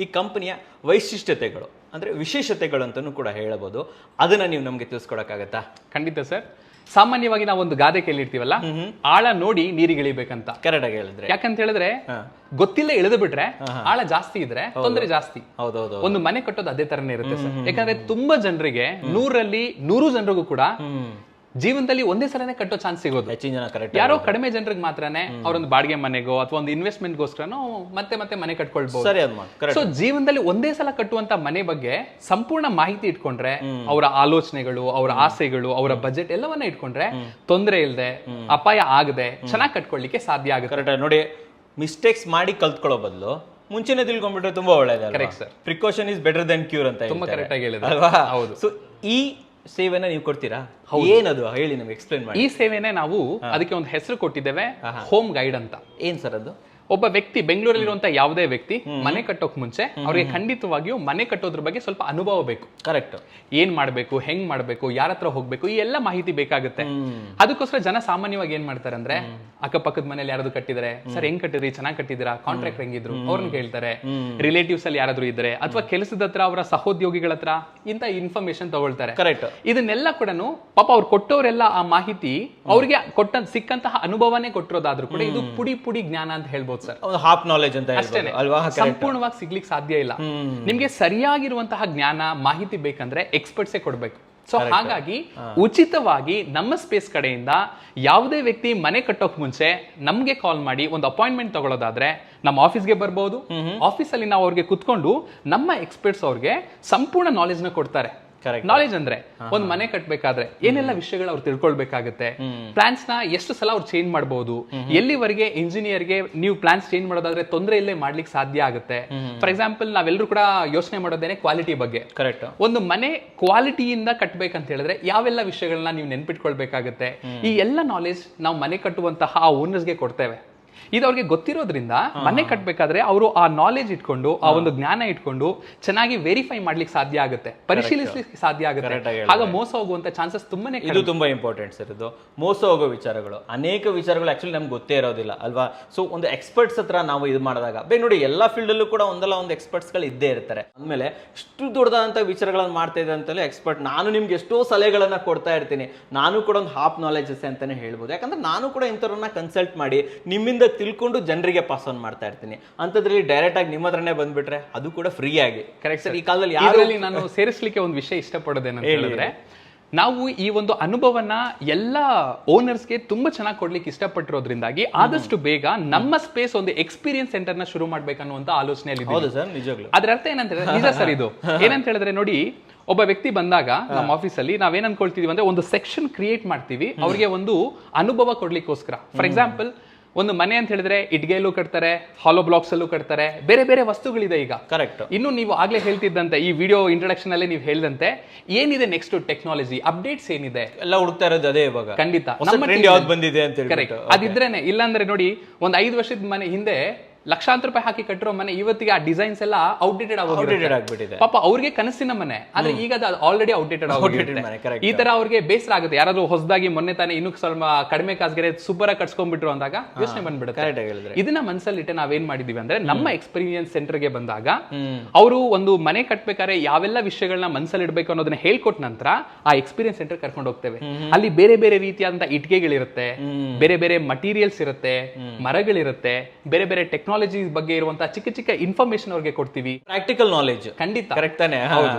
ಈ ಕಂಪನಿಯ ವೈಶಿಷ್ಟ್ಯತೆಗಳು ಅಂದ್ರೆ ವಿಶೇಷತೆಗಳು ಅಂತಾನೂ ಕೂಡ ಹೇಳಬಹುದು, ಅದನ್ನ ನೀವು ನಮ್ಗೆ ತಿಳಿಸ್ಕೊಡಕ್ಕಾಗತ್ತಾ? ಖಂಡಿತ ಸರ್. ಸಾಮಾನ್ಯವಾಗಿ ನಾವು ಒಂದು ಗಾದೆ ಕೇಳಿರ್ತೀವಲ್ಲ, ಆಳ ನೋಡಿ ನೀರಿಗಿಳಿಬೇಕಂತ. ಕರೆಕ್ಟ್ ಆಗಿ ಹೇಳಿದ್ರೆ, ಯಾಕಂತ ಹೇಳಿದ್ರೆ ಗೊತ್ತಿಲ್ಲ ಇಳಿದು ಬಿಟ್ರೆ ಆಳ ಜಾಸ್ತಿ ಇದ್ರೆ ತೊಂದರೆ ಜಾಸ್ತಿ. ಹೌದೌದು. ಒಂದು ಮನೆ ಕಟ್ಟೋದು ಅದೇ ತರನೇ ಇರುತ್ತೆ ಸರ್. ಯಾಕಂದ್ರೆ ತುಂಬಾ ಜನರಿಗೆ 100ರಲ್ಲಿ 100 ಜನರಿಗೂ ಕೂಡ ಜೀವನದಲ್ಲಿ ಒಂದೇ ಸಲನೇ ಕಟ್ಟೋ ಚಾನ್ಸ್ ಸಿಗೋದು. ಹೆಚ್ಚಿನ ಜನ ಕರೆಕ್ಟ್, ಯಾರೋ ಕಡಿಮೆ ಜನರಿಗೆ ಮಾತ್ರನೇ ಅವರೊಂದು ಬಾಡಿಗೆ ಮನೆಗೋ ಅಥವಾ ಒಂದು ಇನ್ವೆಸ್ಟ್ಮೆಂಟ್ಗೋಸ್ಕರನೋ ಮತ್ತೆ ಮನೆ ಕಟ್ಕೊಳ್ಬಹುದು. ಸೊ ಜೀವನದಲ್ಲಿ ಒಂದೇ ಸಲ ಕಟ್ಟುವಂತ ಮನೆ ಬಗ್ಗೆ ಸಂಪೂರ್ಣ ಮಾಹಿತಿ ಇಟ್ಕೊಂಡ್ರೆ, ಅವರ ಆಲೋಚನೆಗಳು, ಅವರ ಆಸೆಗಳು, ಅವರ ಬಜೆಟ್ ಎಲ್ಲವನ್ನ ಇಟ್ಕೊಂಡ್ರೆ ತೊಂದರೆ ಇಲ್ಲದೆ, ಅಪಾಯ ಆಗದೆ ಚೆನ್ನಾಗಿ ಕಟ್ಕೊಳ್ಳಿಕ್ಕೆ ಸಾಧ್ಯ ಆಗುತ್ತೆ. ಕರೆಕ್ಟ್. ನೋಡಿ, ಮಿಸ್ಟೇಕ್ಸ್ ಮಾಡಿ ಕಲ್ತ್ಕೊಳ್ಳೋ ಬದಲು ಮುಂಚೆನೆ ತಿಳ್ಕೊಂಡ್ಬಿಟ್ರೆ ತುಂಬಾ ಒಳ್ಳೇದು. Correct sir. Precaution is better then cure ಅಂತ ತುಂಬಾ ಕರೆಕ್ಟ್ ಆಗಿ ಹೇಳಿದ್ರೆ ಅಲ್ವಾ? ಹೌದು. ಸೊ ಈ ಸೇವೆನ ನೀವು ಕೊಡ್ತೀರಾ? ಏನದು ಹೇಳಿ, ನಮ್ಗೆ ಎಕ್ಸ್ಪ್ಲೈನ್ ಮಾಡಿ. ಈ ಸೇವೆನೆ ನಾವು ಅದಕ್ಕೆ ಒಂದು ಹೆಸರು ಕೊಟ್ಟಿದ್ದೇವೆ, ಹೋಮ್ ಗೈಡ್ ಅಂತ. ಏನ್ ಸರ್ ಅದು? ಒಬ್ಬ ವ್ಯಕ್ತಿ, ಬೆಂಗಳೂರಲ್ಲಿರುವಂತ ಯಾವುದೇ ವ್ಯಕ್ತಿ ಮನೆ ಕಟ್ಟೋಕ್ ಮುಂಚೆ ಅವ್ರಿಗೆ ಖಂಡಿತವಾಗಿಯೂ ಮನೆ ಕಟ್ಟೋದ್ರ ಬಗ್ಗೆ ಸ್ವಲ್ಪ ಅನುಭವ ಬೇಕು. ಕರೆಕ್ಟ್. ಏನ್ ಮಾಡ್ಬೇಕು, ಹೆಂಗ್ ಮಾಡ್ಬೇಕು, ಯಾರ ಹತ್ರ ಹೋಗ್ಬೇಕು, ಈ ಎಲ್ಲ ಮಾಹಿತಿ ಬೇಕಾಗುತ್ತೆ. ಅದಕ್ಕೋಸ್ಕರ ಜನ ಸಾಮಾನ್ಯವಾಗಿ ಏನ್ ಮಾಡ್ತಾರೆ ಅಂದ್ರೆ, ಅಕ್ಕಪಕ್ಕದ ಮನೇಲಿ ಯಾರಾದ್ರು ಕಟ್ಟಿದ್ರೆ, ಸರ್ ಹೆಂಗ್ ಕಟ್ಟಿದ್ರಿ, ಚೆನ್ನಾಗಿ ಕಟ್ಟಿದಿರಾ, ಕಾಂಟ್ರಾಕ್ಟರ್ ಹೆಂಗಿದ್ರು ಅವ್ರನ್ನ ಕೇಳ್ತಾರೆ. ರಿಲೇಟಿವ್ಸ್ ಅಲ್ಲಿ ಯಾರಾದ್ರೂ ಇದ್ರೆ ಅಥವಾ ಕೆಲಸದ ಹತ್ರ ಅವರ ಸಹೋದ್ಯೋಗಿಗಳ ಹತ್ರ ಇಂತ ಇನ್ಫಾರ್ಮೇಶನ್ ತಗೊಳ್ತಾರೆ. ಕರೆಕ್ಟ್. ಇದನ್ನೆಲ್ಲ ಕೂಡ ಪಾಪ ಅವ್ರು ಕೊಟ್ಟವರೆಲ್ಲ ಆ ಮಾಹಿತಿ ಅವ್ರಿಗೆ ಸಿಕ್ಕಂತಹ ಅನುಭವನೇ ಕೊಟ್ಟಿರೋದಾದ್ರೂ ಕೂಡ ಇದು ಪುಡಿ ಜ್ಞಾನ ಅಂತ ಹೇಳ್ಬೋದು ಸರ್. ಹಾಫ್ ನಾಲೆಜ್ ಅಂತ ಅಲ್ವಾ? ಸಂಪೂರ್ಣವಾಗಿ ಸಿಗ್ಲಿಕ್ಕೆ ಸಾಧ್ಯ ಇಲ್ಲ. ನಿಮ್ಗೆ ಸರಿಯಾಗಿರುವಂತಹ ಜ್ಞಾನ, ಮಾಹಿತಿ ಬೇಕಂದ್ರೆ ಎಕ್ಸ್ಪರ್ಟ್ಸೇ ಕೊಡ್ಬೇಕು. ಸೊ ಹಾಗಾಗಿ ಉಚಿತವಾಗಿ ನಮ್ಮ ಸ್ಪೇಸ್ ಕಡೆಯಿಂದ ಯಾವುದೇ ವ್ಯಕ್ತಿ ಮನೆ ಕಟ್ಟೋಕ್ ಮುಂಚೆ ನಮ್ಗೆ ಕಾಲ್ ಮಾಡಿ ಒಂದು ಅಪಾಯಿಂಟ್ಮೆಂಟ್ ತಗೊಳ್ಳೋದಾದ್ರೆ ನಮ್ಮ ಆಫೀಸ್ಗೆ ಬರ್ಬೋದು. ಆಫೀಸಲ್ಲಿ ನಾವು ಅವ್ರಿಗೆ ಕುತ್ಕೊಂಡು ನಮ್ಮ ಎಕ್ಸ್ಪರ್ಟ್ಸ್ ಅವ್ರಿಗೆ ಸಂಪೂರ್ಣ ನಾಲೆಜ್ ನ ಕೊಡ್ತಾರೆ. ನಾಲೆಜ್ ಅಂದ್ರೆ ಒಂದ್ ಮನೆ ಕಟ್ಬೇಕಾದ್ರೆ ಏನೆಲ್ಲ ವಿಷಯಗಳು ಅವ್ರು ತಿಳ್ಕೊಳ್ಬೇಕಾಗುತ್ತೆ, ಪ್ಲಾನ್ಸ್ ನ ಎಷ್ಟು ಸಲ ಅವ್ರು ಚೇಂಜ್ ಮಾಡಬಹುದು, ಎಲ್ಲಿವರೆಗೆ ಇಂಜಿನಿಯರ್ಗೆ ನೀವು ಪ್ಲಾನ್ಸ್ ಚೇಂಜ್ ಮಾಡೋದಾದ್ರೆ ತೊಂದರೆ ಇಲ್ಲೇ ಮಾಡ್ಲಿಕ್ಕೆ ಸಾಧ್ಯ ಆಗುತ್ತೆ. ಫಾರ್ ಎಕ್ಸಾಂಪಲ್ ನಾವೆಲ್ಲರೂ ಕೂಡ ಯೋಚನೆ ಮಾಡೋದೇನೆ ಕ್ವಾಲಿಟಿ ಬಗ್ಗೆ. ಕರೆಕ್ಟ್. ಒಂದು ಮನೆ ಕ್ವಾಲಿಟಿಯಿಂದ ಕಟ್ಬೇಕಂತ ಹೇಳಿದ್ರೆ ಯಾವೆಲ್ಲ ವಿಷಯಗಳನ್ನ ನೀವು ನೆನ್ಪಿಟ್ಕೊಳ್ಬೇಕಾಗುತ್ತೆ, ಈ ಎಲ್ಲ ನಾಲೆಜ್ ನಾವು ಮನೆ ಕಟ್ಟುವಂತಹ ಆ ಓನರ್ಸ್ಗೆ ಕೊಡ್ತೇವೆ. ಇದು ಅವ್ರಿಗೆ ಗೊತ್ತಿರೋದ್ರಿಂದ ಮನೆ ಕಟ್ಟಬೇಕಾದ್ರೆ ಅವರು ಆ ನಾಲೆಜ್ ಇಟ್ಕೊಂಡು ಆ ಒಂದು ಜ್ಞಾನ ಇಟ್ಕೊಂಡು ಚೆನ್ನಾಗಿ ವೆರಿಫೈ ಮಾಡ್ಲಿಕ್ಕೆ ಸಾಧ್ಯ ಆಗುತ್ತೆ, ಪರಿಶೀಲಿಸಲಿಕ್ಕೆ ಸಾಧ್ಯ ಆಗುತ್ತೆ. ಆಗ ಮೋಸ ಹೋಗುವಂತ ಚಾನ್ಸಸ್ ತುಂಬಾನೇ. ಇದು ತುಂಬಾ ಇಂಪಾರ್ಟೆಂಟ್ ಸರ್. ಇದು ಮೋಸ ಹೋಗೋ ವಿಚಾರಗಳು, ಅನೇಕ ವಿಚಾರಗಳು ಆಕ್ಚುಲಿ ನಮ್ಗೆ ಗೊತ್ತೇ ಇರೋದಿಲ್ಲ ಅಲ್ವಾ. ಸೊ ಒಂದು ಎಕ್ಸ್ಪರ್ಟ್ಸ್ ಹತ್ರ ನಾವು ಇದು ಮಾಡಿದಾಗ ನೋಡಿ ಎಲ್ಲಾ ಫೀಲ್ಡ್ ಅಲ್ಲೂ ಕೂಡ ಒಂದಲ್ಲ ಒಂದು ಎಕ್ಸ್ಪರ್ಟ್ಸ್ ಗಳು ಇದ್ದೇ ಇರ್ತಾರೆ. ಅಂದ್ಮೇಲೆ ಇಷ್ಟು ದೊಡ್ಡದಾದಂತ ವಿಚಾರಗಳನ್ನ ಮಾಡ್ತಾ ಇದೆ ಅಂತಲೇ ಎಕ್ಸ್ಪರ್ಟ್. ನಾನು ನಿಮ್ಗೆ ಎಷ್ಟೋ ಸಲಹೆಗಳನ್ನ ಕೊಡ್ತಾ ಇರ್ತೀನಿ. ನಾನು ಕೂಡ ಒಂದು ಹಾಫ್ ನಾಲೆಜಸ್ ಅಂತಾನೆ ಹೇಳ್ಬೋದು. ಯಾಕಂದ್ರೆ ನಾನು ಕೂಡ ಇಂಥವ್ರನ್ನ ಕನ್ಸಲ್ಟ್ ಮಾಡಿ ನಿಮ್ಮಿಂದ ತಿಳ್ಕೊಂಡು ಜನರಿಗೆ ಪಾಸ್ ಆನ್ ಮಾಡ್ತಾ ಇರ್ತೀನಿ. ಅಂತದ್ರಲ್ಲಿ ಡೈರೆಕ್ಟ್ ಆಗಿ ನಿಮ್ಮ ಹತ್ರನೇ ಬಂದ್ಬಿಟ್ರೆ ಅದು ಕೂಡ ಫ್ರೀ ಆಗಿ. Correct sir. ಈ ಕಾಲದಲ್ಲಿ ಯಾರಲ್ಲಿ ನಾನು ಸೇರಿಸಲಿಕ್ಕೆ ಒಂದು ವಿಷಯ ಇಷ್ಟಪಡೋದೇನಂತ ಹೇಳಿದ್ರೆ, ನಾವು ಈ ಒಂದು ಅನುಭವನ ಎಲ್ಲ ಓನರ್ಸ್ಗೆ ತುಂಬಾ ಚೆನ್ನಾಗಿ ಕೊಡ್ಲಿಕ್ಕೆ ಇಷ್ಟಪಟ್ಟಿರೋದ್ರಿಂದಾಗಿ ಆದಷ್ಟು ಬೇಗ ನಮ್ಮ ಸ್ಪೇಸ್ ಒಂದು ಎಕ್ಸ್ಪೀರಿಯನ್ಸ್ ಸೆಂಟರ್ ನ ಶುರು ಮಾಡ್ಬೇಕನ್ನುವಂತ ಆಲೋಚನೆಯಲ್ಲಿ. ಹೌದು ಸರ್, ನಿಜವಾಗ್ಲೂ. ಅದ್ರ ಅರ್ಥ ಏನಂತ ಹೇಳಿದ್ರೆ, ನಿಜ ಸರ್ ಇದು ಏನಂತ ಹೇಳಿದ್ರೆ ನೋಡಿ, ಒಬ್ಬ ವ್ಯಕ್ತಿ ಬಂದಾಗ ನಮ್ಮ ಆಫೀಸಲ್ಲಿ ನಾವೇನ್ ಅನ್ಕೊಳ್ತೀವಿ ಅಂದ್ರೆ ಒಂದು ಸೆಕ್ಷನ್ ಕ್ರಿಯೇಟ್ ಮಾಡ್ತೀವಿ ಅವ್ರಿಗೆ ಒಂದು ಅನುಭವ ಕೊಡ್ಲಿಕ್ಕೋಸ್ಕರ. ಫಾರ್ ಎಕ್ಸಾಂಪಲ್ ಒಂದು ಮನೆ ಅಂತ ಹೇಳಿದ್ರೆ ಇಟ್ಗೆಲ್ಲೂ ಕಟ್ತಾರೆ, ಹಾಲೋ ಬ್ಲಾಕ್ಸ್ ಅಲ್ಲೂ ಕಟ್ತಾರೆ, ಬೇರೆ ಬೇರೆ ವಸ್ತುಗಳಿದೆ ಈಗ. ಕರೆಕ್ಟ್. ಇನ್ನು ನೀವು ಆಗ್ಲೇ ಹೇಳ್ತಿದ್ದಂತೆ ಈ ವಿಡಿಯೋ ಇಂಟ್ರೊಡಕ್ಷನ್ ಅಲ್ಲಿ ನೀವು ಹೇಳಿದಂತೆ ಏನಿದೆ ನೆಕ್ಸ್ಟ್ ಟೆಕ್ನಾಲಜಿ ಅಪ್ಡೇಟ್ಸ್ ಏನಿದೆ ಎಲ್ಲ ಹುಡುಕ್ತಾ ಇರೋದು ಅದೇ ಇವಾಗ. ಖಂಡಿತ ಯಾವ್ದು ಬಂದಿದೆ ಅಂತ ಹೇಳಿ. ಕರೆಕ್ಟ್. ಅದಿದ್ರೇನೆ. ಇಲ್ಲಾಂದ್ರೆ ನೋಡಿ ಒಂದ್ 5 ವರ್ಷದ ಮನೆ ಹಿಂದೆ ಲಕ್ಷಾಂತರ ರೂಪಾಯಿ ಹಾಕಿ ಕಟ್ಟಿರೋ ಮನೆ ಇವತ್ತಿಗೆ ಆ ಡಿಸೈನ್ಸ್ ಎಲ್ಲ ಔಟ್ಡೇಟೆಡ್ ಆಗ್ಬಿಟ್ಟಿದೆ. ಪಾಪ ಅವ್ರಿಗೆ ಕನಸಿನ ಮನೆ, ಆದ್ರೆ ಈಗ ಅದು ಆಲ್ರೆಡಿ ಔಟ್ಡೇಟೆಡ್ ಆಗಿದೆ. ಈ ತರ ಅವ್ರಿಗೆ ಬೇಸರ ಆಗುತ್ತೆ. ಯಾರಾದ್ರೂ ಹೊಸದಾಗಿ ಮೊನ್ನೆ ತಾನೇ ಇನ್ನೂ ಸ್ವಲ್ಪ ಕಡಿಮೆ ಕಾಸ್ಗೆ ಸೂಪರ್ ಆಗಿ ಕಟ್ಸ್ಕೊಂಡ್ಬಿಟ್ರು ಅಂದಾಗ ಯೋಚನೆ ಬಂದ್ಬಿಡುತ್ತೆ. ಇದನ್ನ ಮನಸ್ಸಲ್ಲಿ ಇಟ್ಟೆ ನಾವೇನ್ ಮಾಡಿದೀವಿ ಅಂದ್ರೆ ನಮ್ಮ ಎಕ್ಸ್ಪೀರಿಯನ್ಸ್ ಸೆಂಟರ್ ಗೆ ಬಂದಾಗ ಅವರು ಒಂದು ಮನೆ ಕಟ್ಬೇಕಾದ್ರೆ ಯಾವೆಲ್ಲ ವಿಷಯಗಳನ್ನ ಮನಸ್ಸಲ್ಲಿ ಇಡಬೇಕು ಅನ್ನೋದನ್ನ ಹೇಳ್ಕೊಟ್ಟ ನಂತರ ಆ ಎಕ್ಸ್ಪೀರಿಯನ್ಸ್ ಸೆಂಟರ್ ಕರ್ಕೊಂಡು ಹೋಗ್ತೇವೆ. ಅಲ್ಲಿ ಬೇರೆ ಬೇರೆ ರೀತಿಯಾದಂತಹ ಇಟ್ಗೆಗಳಿರುತ್ತೆ, ಬೇರೆ ಬೇರೆ ಮಟೀರಿಯಲ್ಸ್ ಇರುತ್ತೆ, ಮರಗಳಿರುತ್ತೆ, ಬೇರೆ ಬೇರೆ ಟೆಕ್ನಾಲಜಿ ಬಗ್ಗೆ ಇರುವಂತಹ ಚಿಕ್ಕ ಚಿಕ್ಕ ಇನ್ಫಾರ್ಮೇಶನ್ ಅವ್ರಿಗೆ ಕೊಡ್ತೀವಿ. Practical knowledge. ಖಂಡಿತ. ಕರೆಕ್ಟ್ ತಾನೆ.